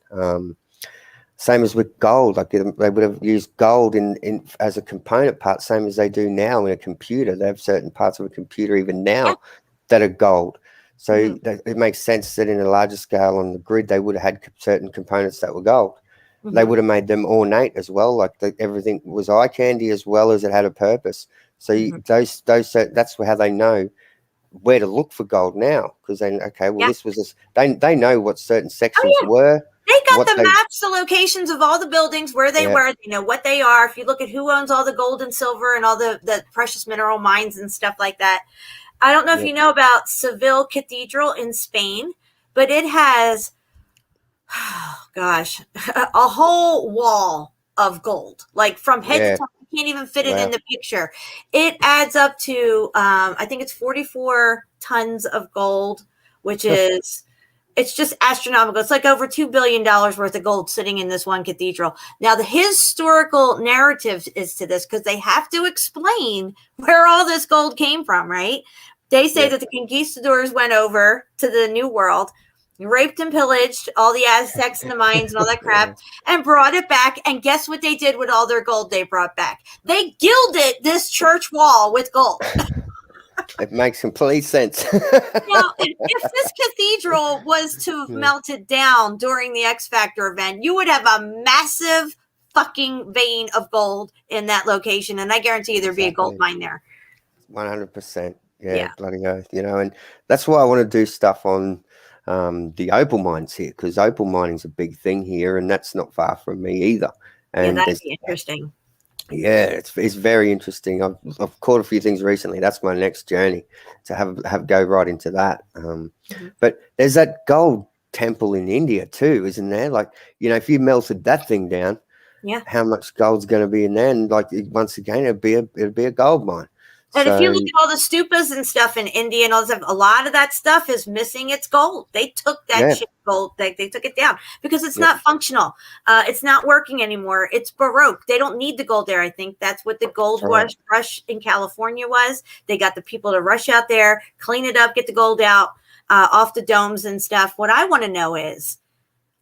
Same as with gold, like they would have used gold in as a component part, same as they do now in a computer. They have certain parts of a computer even now that are gold. So it makes sense that in a larger scale on the grid, they would have had certain components that were gold. They would have made them ornate as well, like everything was eye candy as well as it had a purpose. So that's how they know where to look for gold now, because this was they know what certain sections were. They got the maps, the locations of all the buildings, where they were. They know what they are. If you look at who owns all the gold and silver and all the precious mineral mines and stuff like that. I don't know if you know about Seville Cathedral in Spain, but it has, a whole wall of gold, like from head to toe. You can't even fit it in the picture. It adds up to, I think it's 44 tons of gold, which is, it's just astronomical. It's like over $2 billion worth of gold sitting in this one cathedral. Now, the historical narrative is to this, because they have to explain where all this gold came from, right? They say that the conquistadors went over to the New World, raped and pillaged all the Aztecs and the Mayans and all that crap, and brought it back. And guess what they did with all their gold they brought back? They gilded this church wall with gold. It makes complete sense. Now, if this cathedral was to have melted down during the X Factor event, you would have a massive fucking vein of gold in that location. And I guarantee you there'd be a gold mine there. 100%. Yeah, bloody oath. You know, and that's why I want to do stuff on the opal mines here, because opal mining's a big thing here, and that's not far from me either. And that'd be interesting. Yeah, it's very interesting. I've caught a few things recently. That's my next journey, to have go right into that. But there's that gold temple in India too, isn't there? Like, you know, if you melted that thing down, how much gold's going to be in there? And like, once again, it'd be a gold mine. And if you look at all the stupas and stuff in India and all this stuff, a lot of that stuff is missing its gold. They took that shit gold. They took it down because it's not functional. It's not working anymore. It's Baroque. They don't need the gold there. I think that's what the gold rush in California was. They got the people to rush out there, clean it up, get the gold out off the domes and stuff. What I want to know is,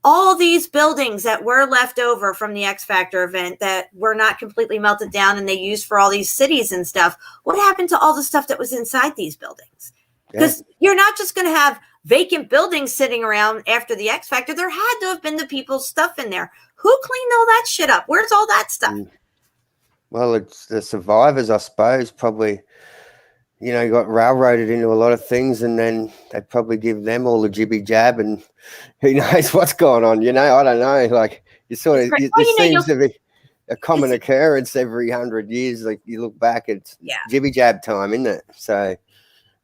all these buildings that were left over from the X Factor event that were not completely melted down and they used for all these cities and stuff, what happened to all the stuff that was inside these buildings? Because you're not just going to have vacant buildings sitting around after the X Factor. There had to have been the people's stuff in there. Who cleaned all that shit up? Where's all that stuff? Well, it's the survivors, I suppose, probably, you know, got railroaded into a lot of things, and then they probably give them all the jibby jab, and who knows what's going on, you know? I don't know. Like, you sort of, this seems to be a common occurrence every 100 years. Like, you look back, it's jibby jab time, isn't it? So,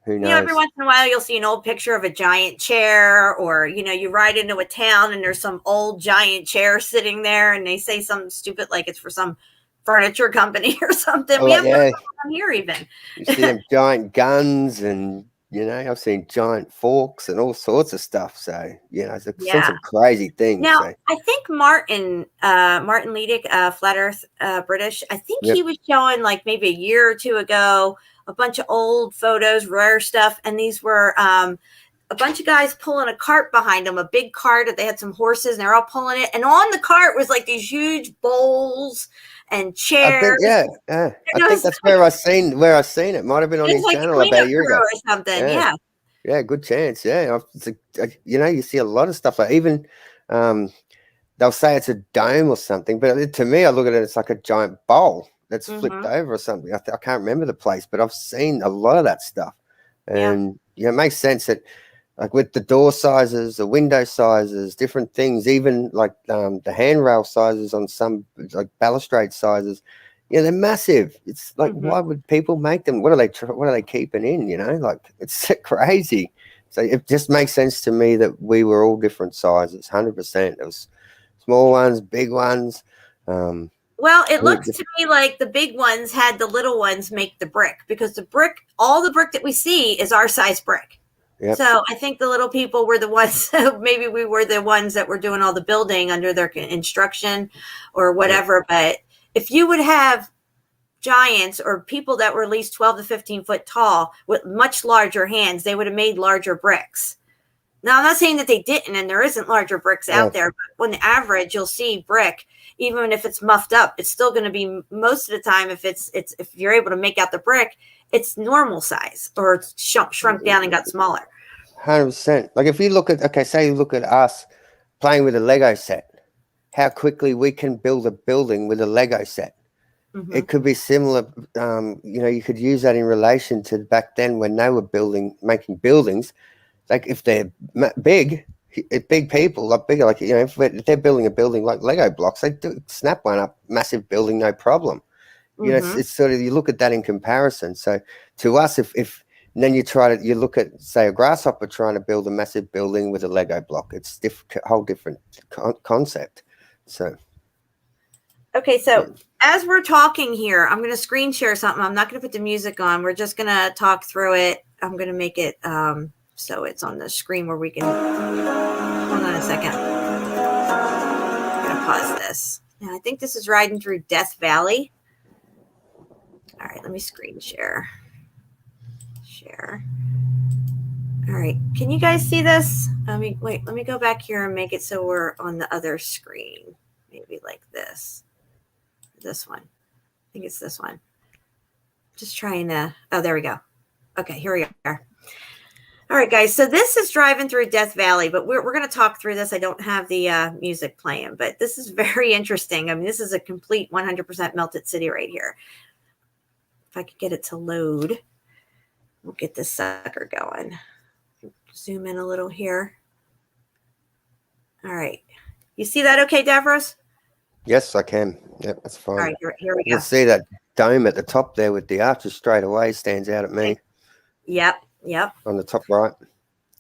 who knows? You know, every once in a while you'll see an old picture of a giant chair, or, you know, you ride into a town and there's some old giant chair sitting there and they say something stupid like it's for some furniture company or something. We have one here even. You see them giant guns, and, you know, I've seen giant forks and all sorts of stuff. So, you know, I've seen some crazy things. Now, so. I think Martin Leedick, Flat Earth British, I think he was showing like maybe a year or two ago a bunch of old photos, rare stuff, and these were a bunch of guys pulling a cart behind them, a big cart that they had some horses, and they're all pulling it. And on the cart was like these huge bowls and chairs. I think that's where I seen it. Might have been on his channel about a year ago or something. Yeah, good chance. Yeah, you know, you see a lot of stuff like even they'll say it's a dome or something, but to me, I look at it, it's like a giant bowl that's flipped over or something. I can't remember the place, but I've seen a lot of that stuff, and it makes sense that, like, with the door sizes, the window sizes, different things, even like the handrail sizes on some, like balustrade sizes, they're massive. It's like, why would people make them? What are they keeping in? You know, like, it's crazy. So it just makes sense to me that we were all different sizes, 100%. There was small ones, big ones. Well, it looks to me like the big ones had the little ones make the brick, because all the brick that we see is our size brick. Yep. So I think the little people were the ones, maybe we were the ones that were doing all the building under their instruction or whatever. But if you would have giants or people that were at least 12 to 15 foot tall with much larger hands, they would have made larger bricks. Now, I'm not saying that they didn't, and there isn't larger bricks out there, but on the average, you'll see brick, even if it's muffed up, it's still going to be, most of the time, if if you're able to make out the brick, it's normal size, or it's shrunk down and got smaller. 100%. Like, if you look at, say you look at us playing with a Lego set, how quickly we can build a building with a Lego set. It could be similar. You know, you could use that in relation to back then when they were making buildings. Like, if they're big people, like bigger, like, you know, if they're building a building like Lego blocks, they do snap one up, massive building, no problem. You know, it's sort of, you look at that in comparison. So to us, if and then you look at, say, a grasshopper trying to build a massive building with a Lego block, it's whole different concept. So. Okay, so as we're talking here, I'm going to screen share something. I'm not going to put the music on. We're just going to talk through it. I'm going to make it so it's on the screen where we can. Hold on a second. I'm going to pause this. Now, I think this is riding through Death Valley. All right, let me screen share. Share. All right, can you guys see this? Let me go back here and make it so we're on the other screen. Maybe like this. This one. I think it's this one. Just trying to, oh, there we go. Okay, here we are. All right, guys. So this is driving through Death Valley, but we're going to talk through this. I don't have the music playing, but this is very interesting. I mean, this is a complete 100% melted city right here. If I could get it to load, we'll get this sucker going. Zoom in a little here. All right. You see that okay, Davros? Yes, I can. Yep, that's fine. All right, here we go. You see that dome at the top there with the arches straight away stands out at me. Yep. On the top right.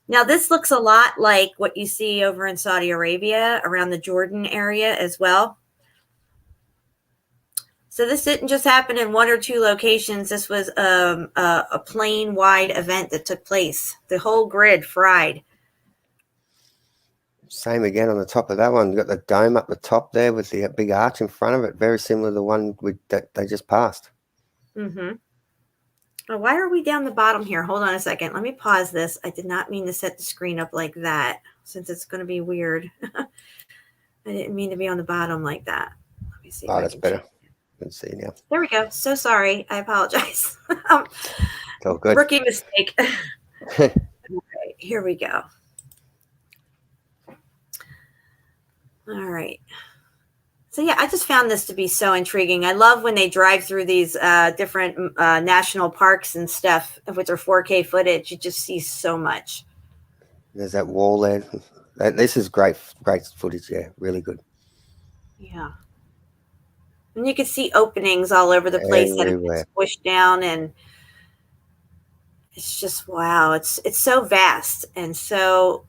Now, this looks a lot like what you see over in Saudi Arabia around the Jordan area as well. So this didn't just happen in one or two locations. This was a plane-wide event that took place. The whole grid fried. Same again on the top of that one. You've got the dome up the top there with the big arch in front of it. Very similar to the one that they just passed. Mm-hmm. Oh, why are we down the bottom here? Hold on a second. Let me pause this. I did not mean to set the screen up like that, since it's going to be weird. I didn't mean to be on the bottom like that. Let me see. Oh, that's better. Let's see now. There we go. So sorry. I apologize. It's all good. Rookie mistake. Okay, here we go. All right. So yeah, I just found this to be so intriguing. I love when they drive through these different national parks and stuff with their 4K footage. You just see so much. There's that wall there. This is great footage. Yeah, really good. Yeah. And you can see openings all over the place that have been squished down, and it's just wow. It's so vast and so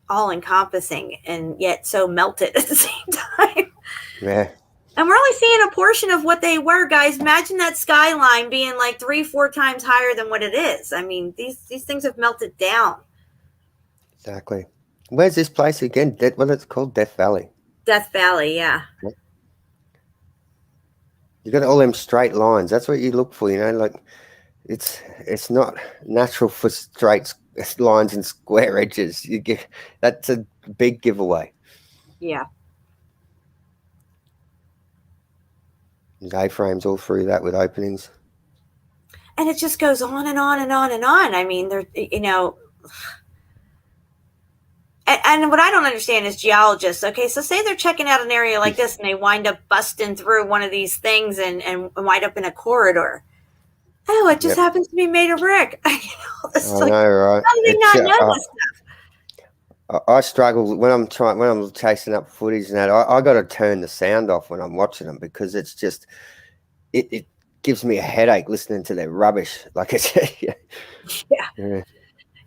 all encompassing, and yet so melted at the same time. Yeah. And we're only seeing a portion of what they were, guys. Imagine that skyline being like 3-4 times higher than what it is. I mean, these things have melted down. Exactly. Where's this place again? Well, it's called Death Valley. Death Valley, yeah. You got all them straight lines. That's what you look for, like it's not natural for straight lines and square edges. That's a big giveaway. Yeah. There's A-frames all through that with openings. And it just goes on and on and on and on. I mean, and what I don't understand is geologists. Okay, so say they're checking out an area like this and they wind up busting through one of these things and wind up in a corridor. Oh, it just happens to be made of brick. I know, right? How do they not know this stuff? I struggle when I'm chasing up footage and that. I got to turn the sound off when I'm watching them because it's just it gives me a headache listening to their rubbish. Like it's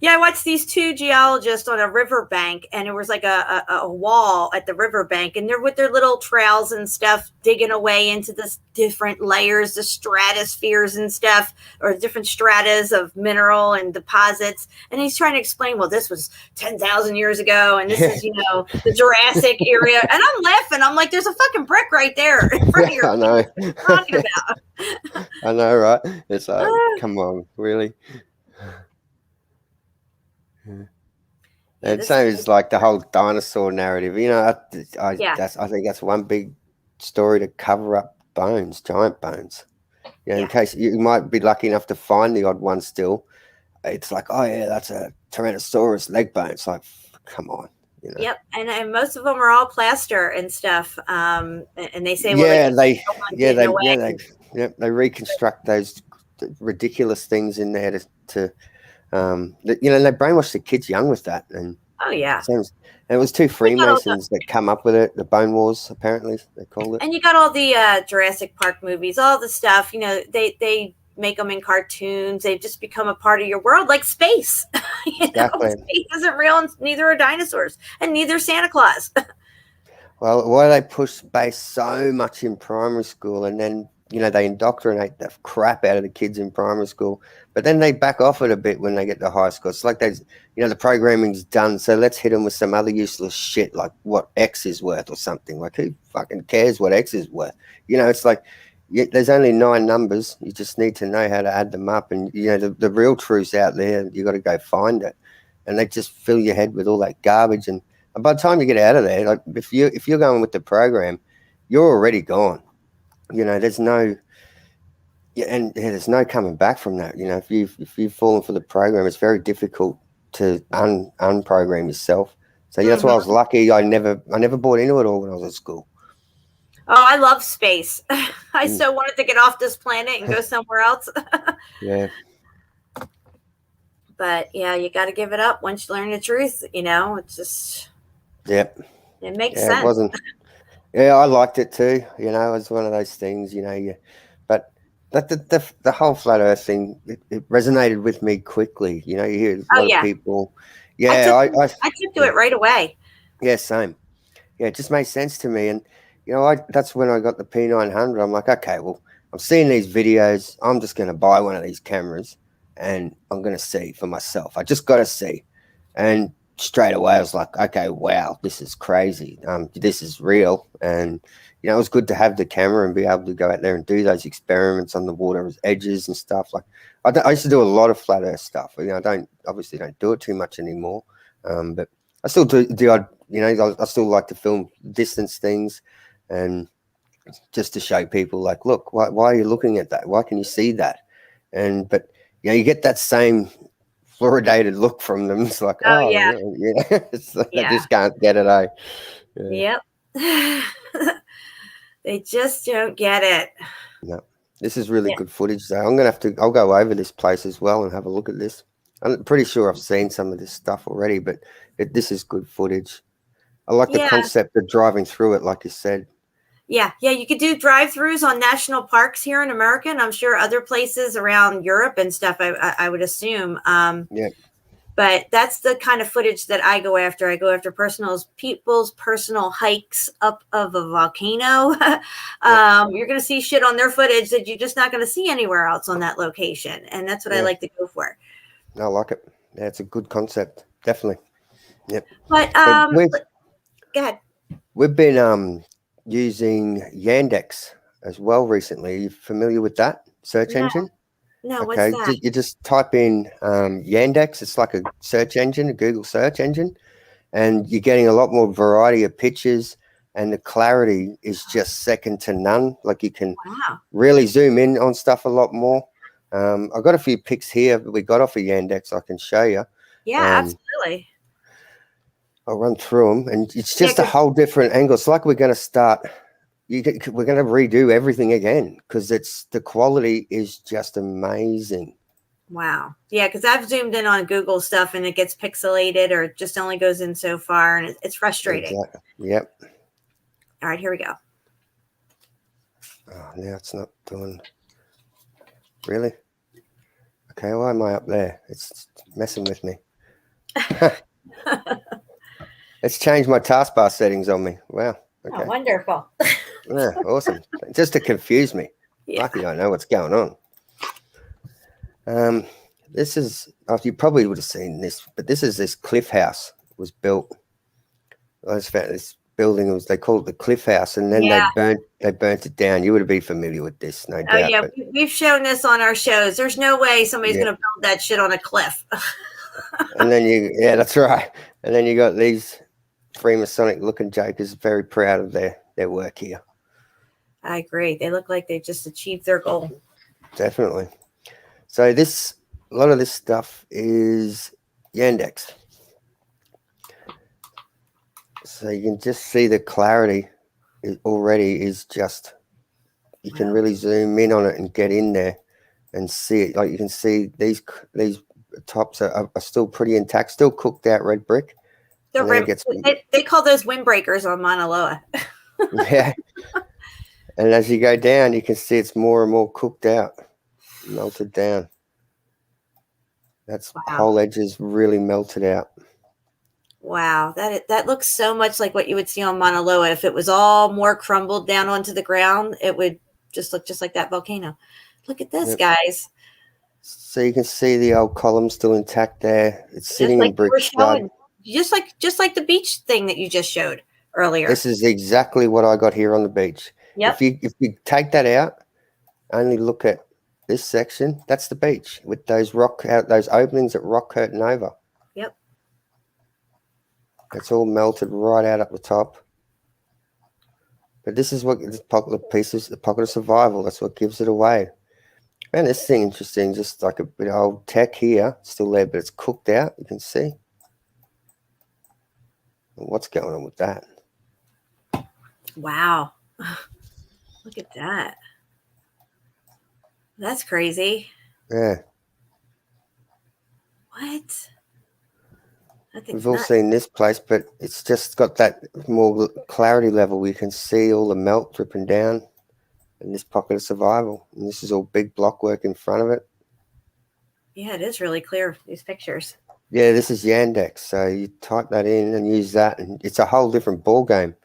Yeah, I watched these two geologists on a riverbank, and it was like a wall at the riverbank, and they're with their little trowels and stuff, digging away into the different layers, the stratospheres and stuff, or different stratas of mineral and deposits. And he's trying to explain, well, this was 10,000 years ago, and this is, the Jurassic area. And I'm laughing. I'm like, there's a fucking brick right there in front of you. I know. What are you talking about? I know, right? It's like, come on, really? And same as like the whole dinosaur narrative, I think that's one big story to cover up giant bones. In case you might be lucky enough to find the odd one still. It's like, oh yeah, that's a Tyrannosaurus leg bone. It's like, come on. Yep, and most of them are all plaster and stuff. And they say, they reconstruct those ridiculous things in there to they brainwash the kids young with that, and it was two Freemasons that come up with it. The Bone Wars, apparently they called it. And you got all the Jurassic Park movies, all the stuff. They make them in cartoons. They've just become a part of your world, like space. Exactly. Space isn't real, and neither are dinosaurs, and neither Santa Claus. Well, why they push space so much in primary school, and then they indoctrinate the crap out of the kids in primary school, but then they back off it a bit when they get to high school. It's like the programming's done, so let's hit them with some other useless shit like what X is worth or something. Like, who fucking cares what X is worth? It's like there's only 9 numbers. You just need to know how to add them up, and the real truth's out there. You got to go find it, and they just fill your head with all that garbage. And by the time you get out of there, like if you're going with the program, you're already gone. There's no coming back from that. If you've fallen for the program, it's very difficult to unprogram yourself. So that's why I was lucky. I never bought into it all when I was at school. Oh, I love space. I so wanted to get off this planet and go somewhere else. Yeah. But yeah, you got to give it up once you learn the truth. It's just. Yep. It makes sense. It wasn't. Yeah, I liked it too. It was one of those things, but the whole flat Earth thing, it resonated with me quickly. You hear a lot of people. Yeah, I took to it right away. Yeah, same. Yeah, it just made sense to me, and that's when I got the P900. I'm like, okay, well, I'm seeing these videos. I'm just going to buy one of these cameras, and I'm going to see for myself. I just got to see, and straight away I was like, okay, wow, this is crazy. This is real. And it was good to have the camera and be able to go out there and do those experiments on the water's edges and stuff. Like, I used to do a lot of flat Earth stuff. I obviously don't do it too much anymore, but I still do the odd. I still like to film distance things, and just to show people, like, look, why are you looking at that? Why can you see that? But you get that same fluoridated look from them. It's like, yeah. It's like they just can't get it. Yep. They just don't get it. No, this is really good footage, though. I'll go over this place as well and have a look at this. I'm pretty sure I've seen some of this stuff already, but this is good footage. I like the concept of driving through it, like you said. Yeah, you could do drive-throughs on national parks here in America, and I'm sure other places around Europe and stuff, I would assume. But that's the kind of footage that I go after. I go after people's personal hikes up of a volcano. You're going to see shit on their footage that you're just not going to see anywhere else on that location, and that's what I like to go for. I like it. Yeah, it's a good concept, definitely. Yep. But go ahead. We've been using Yandex as well recently. Are you familiar with that search engine? No, what's that? You just type in Yandex. It's like a search engine, a Google search engine, and you're getting a lot more variety of pictures, and the clarity is just second to none. Like, you can really zoom in on stuff a lot more. I've got a few pics here that we got off of Yandex I can show you. Yeah, absolutely. I'll run through them, and it's just a whole different angle. It's like we're going to start... we're going to redo everything again, because the quality is just amazing. Wow. Yeah, because I've zoomed in on Google stuff and it gets pixelated, or it just only goes in so far, and it's frustrating. Exactly. Yep. All right, here we go. Oh, now it's not doing... Really? Okay, why am I up there? It's messing with me. It's changed my taskbar settings on me. Wow. Okay. Oh, wonderful. Yeah, awesome. Just to confuse me. Lucky I know what's going on. This is, you probably would have seen this, but this cliff house was built. I just found this building, they called it the Cliff House, and then they burnt it down. You would be familiar with this, no doubt. Yeah, we've shown this on our shows. There's no way somebody's going to build that shit on a cliff. And then that's right. And then you got these Freemasonic looking jokers, very proud of their work here. I agree. They look like they just achieved their goal. Definitely. So a lot of this stuff is Yandex. So you can just see the clarity already is just, you can really zoom in on it and get in there and see it. Like, you can see these tops are still pretty intact, still cooked out red brick. They call those windbreakers on Mauna Loa. Yeah. And as you go down, you can see it's more and more cooked out, melted down. That's whole edges really melted out. Wow, that looks so much like what you would see on Mauna Loa. If it was all more crumbled down onto the ground, it would just look just like that volcano. Look at this, guys. So you can see the old column still intact there. It's sitting in brick stud. Just like the beach thing that you just showed earlier. This is exactly what I got here on the beach. Yep. If you take that out, only look at this section. That's the beach with those those openings that rock curtain over. Yep. It's all melted right out up the top. But this is what this pocket pieces, the pocket of survival. That's what gives it away. Man, this thing interesting. Just like a bit of old tech here, still there, but it's cooked out. You can see. What's going on with that? Wow. Look at that. That's crazy. Yeah. What? We've all seen this place, but it's just got that more clarity level. We can see all the melt dripping down in this pocket of survival. And this is all big block work in front of it. Yeah, it is really clear, these pictures. Yeah, this is Yandex. So you type that in and use that, and it's a whole different ball game.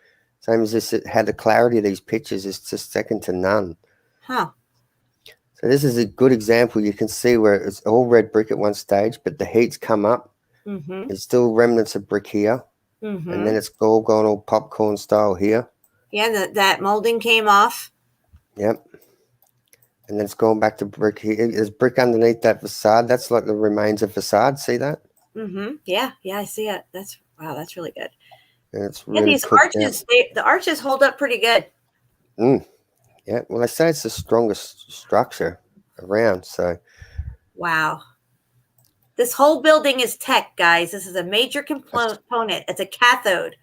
Same as this, how the clarity of these pictures is just second to none. Huh. So this is a good example. You can see where it's all red brick at one stage, but the heat's come up. Mm-hmm. There's still remnants of brick here. Mm-hmm. And then it's all gone all popcorn style here. Yeah, that molding came off. Yep. And then it's going back to brick here. There's brick underneath that facade. That's like the remains of facade. See that? Yeah, I see it. That's really good. And it's really These cooked arches, the arches hold up pretty good. Yeah, well, they say it's the strongest structure around. So Wow. This whole building is tech, guys. This is a major component. It's a cathode.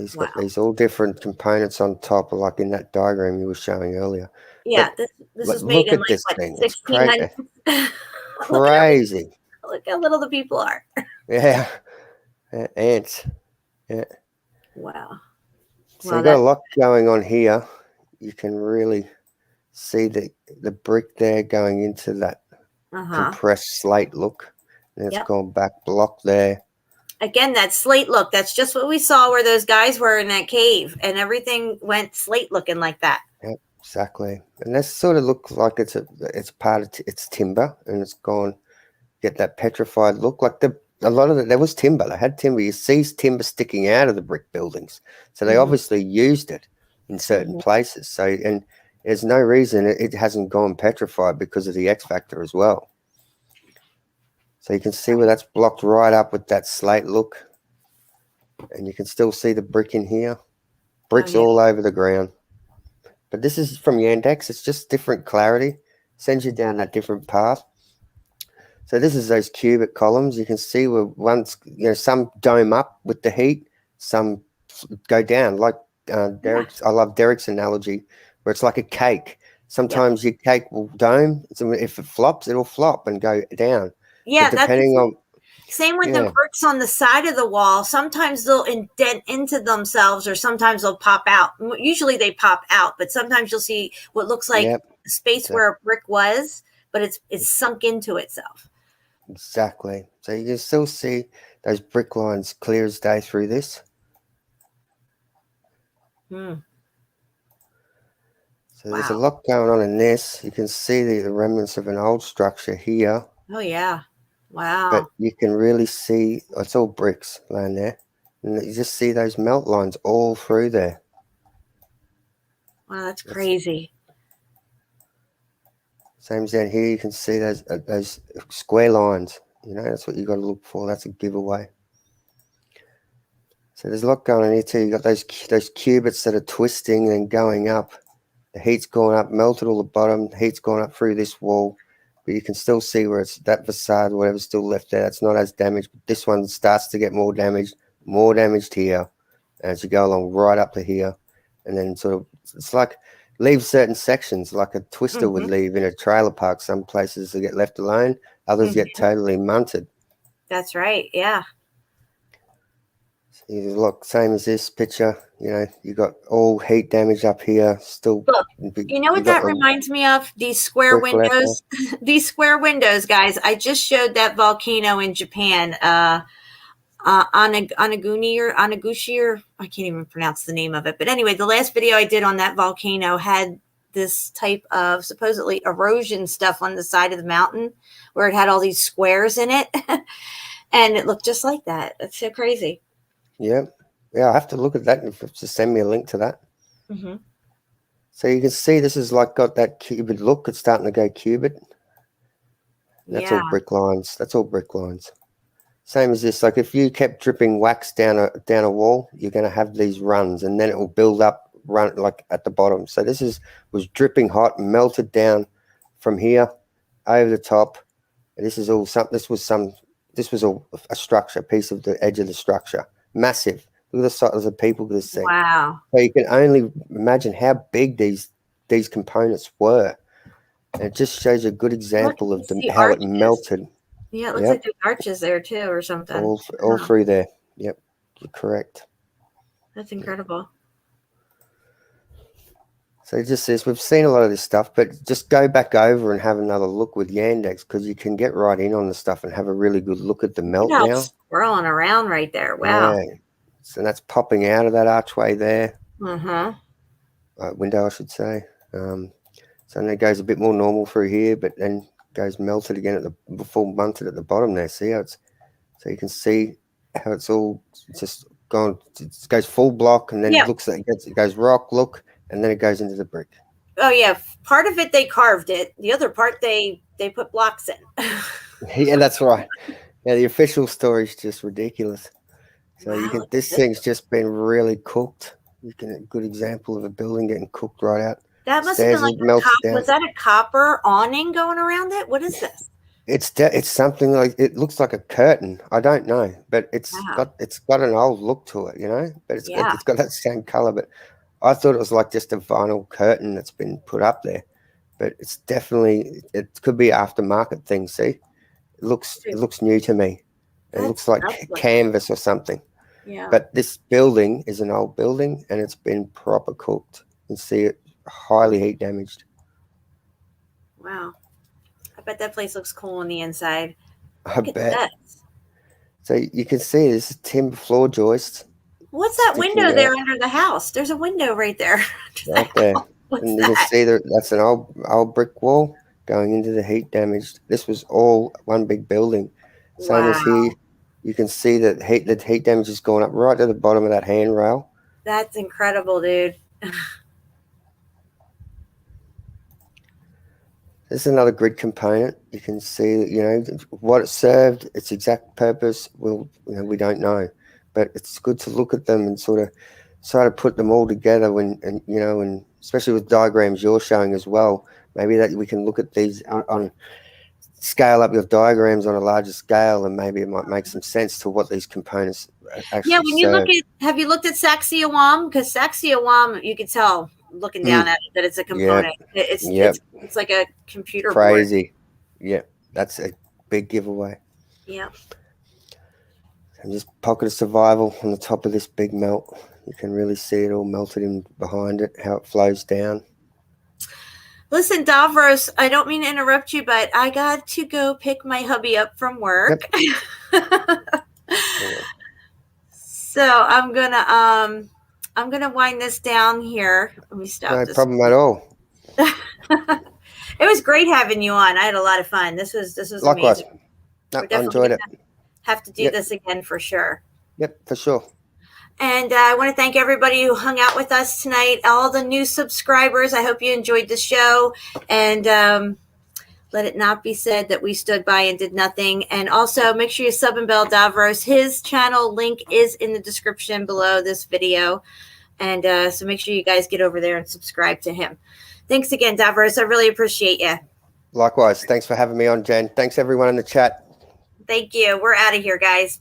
he's got these all different components on top, like in that diagram you were showing earlier. Yeah, But this was made in like what, thing. 1600s? Crazy. Look how little the people are. Yeah. Ants. Yeah. Wow. So you've got a lot going on here. You can really see the brick there going into that compressed slate look. And it's gone back block there. Again, that slate look. That's just what we saw where those guys were in that cave, and everything went slate looking like that. Yep, exactly. And that sort of looks like it's part of it's timber, and it's gone get that petrified look. Like a lot of there was timber. They had timber. You see timber sticking out of the brick buildings, so they obviously used it in certain places. So and there's no reason it hasn't gone petrified because of the X factor as well. So you can see where that's blocked right up with that slate look. And you can still see the brick in here. Bricks all over the ground. But this is from Yandex. It's just different clarity. Sends you down that different path. So this is those cubic columns. You can see where some dome up with the heat. Some go down. Like Derek's, I love Derek's analogy where it's like a cake. Sometimes your cake will dome. So if it flops, it'll flop and go down. Yeah, but depending on same with the bricks on the side of the wall. Sometimes they'll indent into themselves, or sometimes they'll pop out. Usually they pop out, but sometimes you'll see what looks like a space where a brick was, but it's sunk into itself. Exactly. So you can still see those brick lines clear as day through this. So there's a lot going on in this. You can see the remnants of an old structure here. Oh, yeah. Wow. But you can really see it's all bricks laying there. And you just see those melt lines all through there. Wow, that's crazy. Same as down here, you can see those square lines. You know, that's what you got to look for. That's a giveaway. So there's a lot going on here too. You got those cubits that are twisting and going up. The heat's going up, melted all the bottom. The heat's going up through this wall. But you can still see where it's that facade, whatever's still left there. That's not as damaged. But this one starts to get more damaged here as you go along right up to here. And then sort of, it's like leave certain sections like a twister would leave in a trailer park. Some places they get left alone. Others get totally munted. That's right. Yeah. So you look, same as this picture. You know, you got all heat damage up here. Still, look, you know what that reminds me of? These square windows. These square windows, guys. I just showed that volcano in Japan. Onaguchi, or I can't even pronounce the name of it. But anyway, the last video I did on that volcano had this type of supposedly erosion stuff on the side of the mountain where it had all these squares in it. And it looked just like that. That's so crazy. Yeah. Yeah, I have to look at that and just send me a link to that. So you can see this is like got that cubed look. It's starting to go cubed. That's all brick lines. That's all brick lines. Same as this. Like if you kept dripping wax down a wall, you're going to have these runs, and then it will build up run like at the bottom. So this was dripping hot, melted down from here over the top. And this is all This was a structure, a piece of the edge of the structure, massive. Look at the size of people this thing. Wow. So you can only imagine how big these components were. And it just shows you a good example of how it melted. Yeah, it looks like there's arches there too or something. All through there. Yep, you're correct. That's incredible. So just this, we've seen a lot of this stuff, but just go back over and have another look with Yandex because you can get right in on the stuff and have a really good look at the melt now. Swirling around right there. Wow. Yeah. So that's popping out of that archway there. Window, I should say. So then it goes a bit more normal through here, but then goes melted again at the full munted at the bottom there. See how it's, so you can see how it's all just gone. It goes full block, and then it looks like it goes rock look, and then it goes into the brick. Oh yeah, part of it they carved it. The other part they put blocks in. Yeah, that's right. Yeah, the official story is just ridiculous. So Wow, you can. look at This this. thing's just been really cooked. You can a good example of a building getting cooked right out. That must have been Stairs like have melted was down. that a copper awning going around it? What is this? It's something like it looks like a curtain. I don't know, but Wow. it's got an old look to it, you know. But Yeah. it's got that same color. But I thought it was like just a vinyl curtain that's been put up there. But it's definitely it could be aftermarket thing. See, it looks new to me. It looks That's like nuts looking. canvas or something. Yeah. But this building is an old building and it's been proper cooked. You can see it highly heat damaged. Wow. I bet that place looks cool on the inside. I Look at bet. that. So you can see this is timber floor joist What's that sticking window there out under the house? There's a window right there. right there. What's And you can that? see that that's an old brick wall going into the heat damaged. This was all one big building. Same as Wow. here. You can see that the heat damage has gone up right to the bottom of that handrail. That's incredible, dude. There's another grid component. You can see that, you know, what it served, its exact purpose. We don't know, but it's good to look at them and sort of put them all together and especially with diagrams you're showing as well. Maybe that we can look at these on scale up your diagrams on a larger scale, and maybe it might make some sense to what these components actually Yeah, when you serve. have you looked at Saxiawam? Because Saxiawam, you can tell looking down at it that it's a component. It's like a computer board. Crazy. Yeah, that's a big giveaway. Yeah. And just pocket of survival on the top of this big melt. You can really see it all melted in behind it, how it flows down. Listen, Davros, I don't mean to interrupt you, but I got to go pick my hubby up from work. Yep. So I'm gonna wind this down here. Let me stop. No this. problem at all. It was great having you on. I had a lot of fun. This was Likewise. amazing. No, I enjoyed it. Have to do this again for sure. Yep, for sure. And I want to thank everybody who hung out with us tonight, all the new subscribers. I hope you enjoyed the show. And let it not be said that we stood by and did nothing. And also make sure you sub and bell Davros. His channel link is in the description below this video. And so make sure you guys get over there and subscribe to him. Thanks again, Davros. I really appreciate you. Likewise. Thanks for having me on, Jen. Thanks everyone in the chat. Thank you. We're out of here, guys.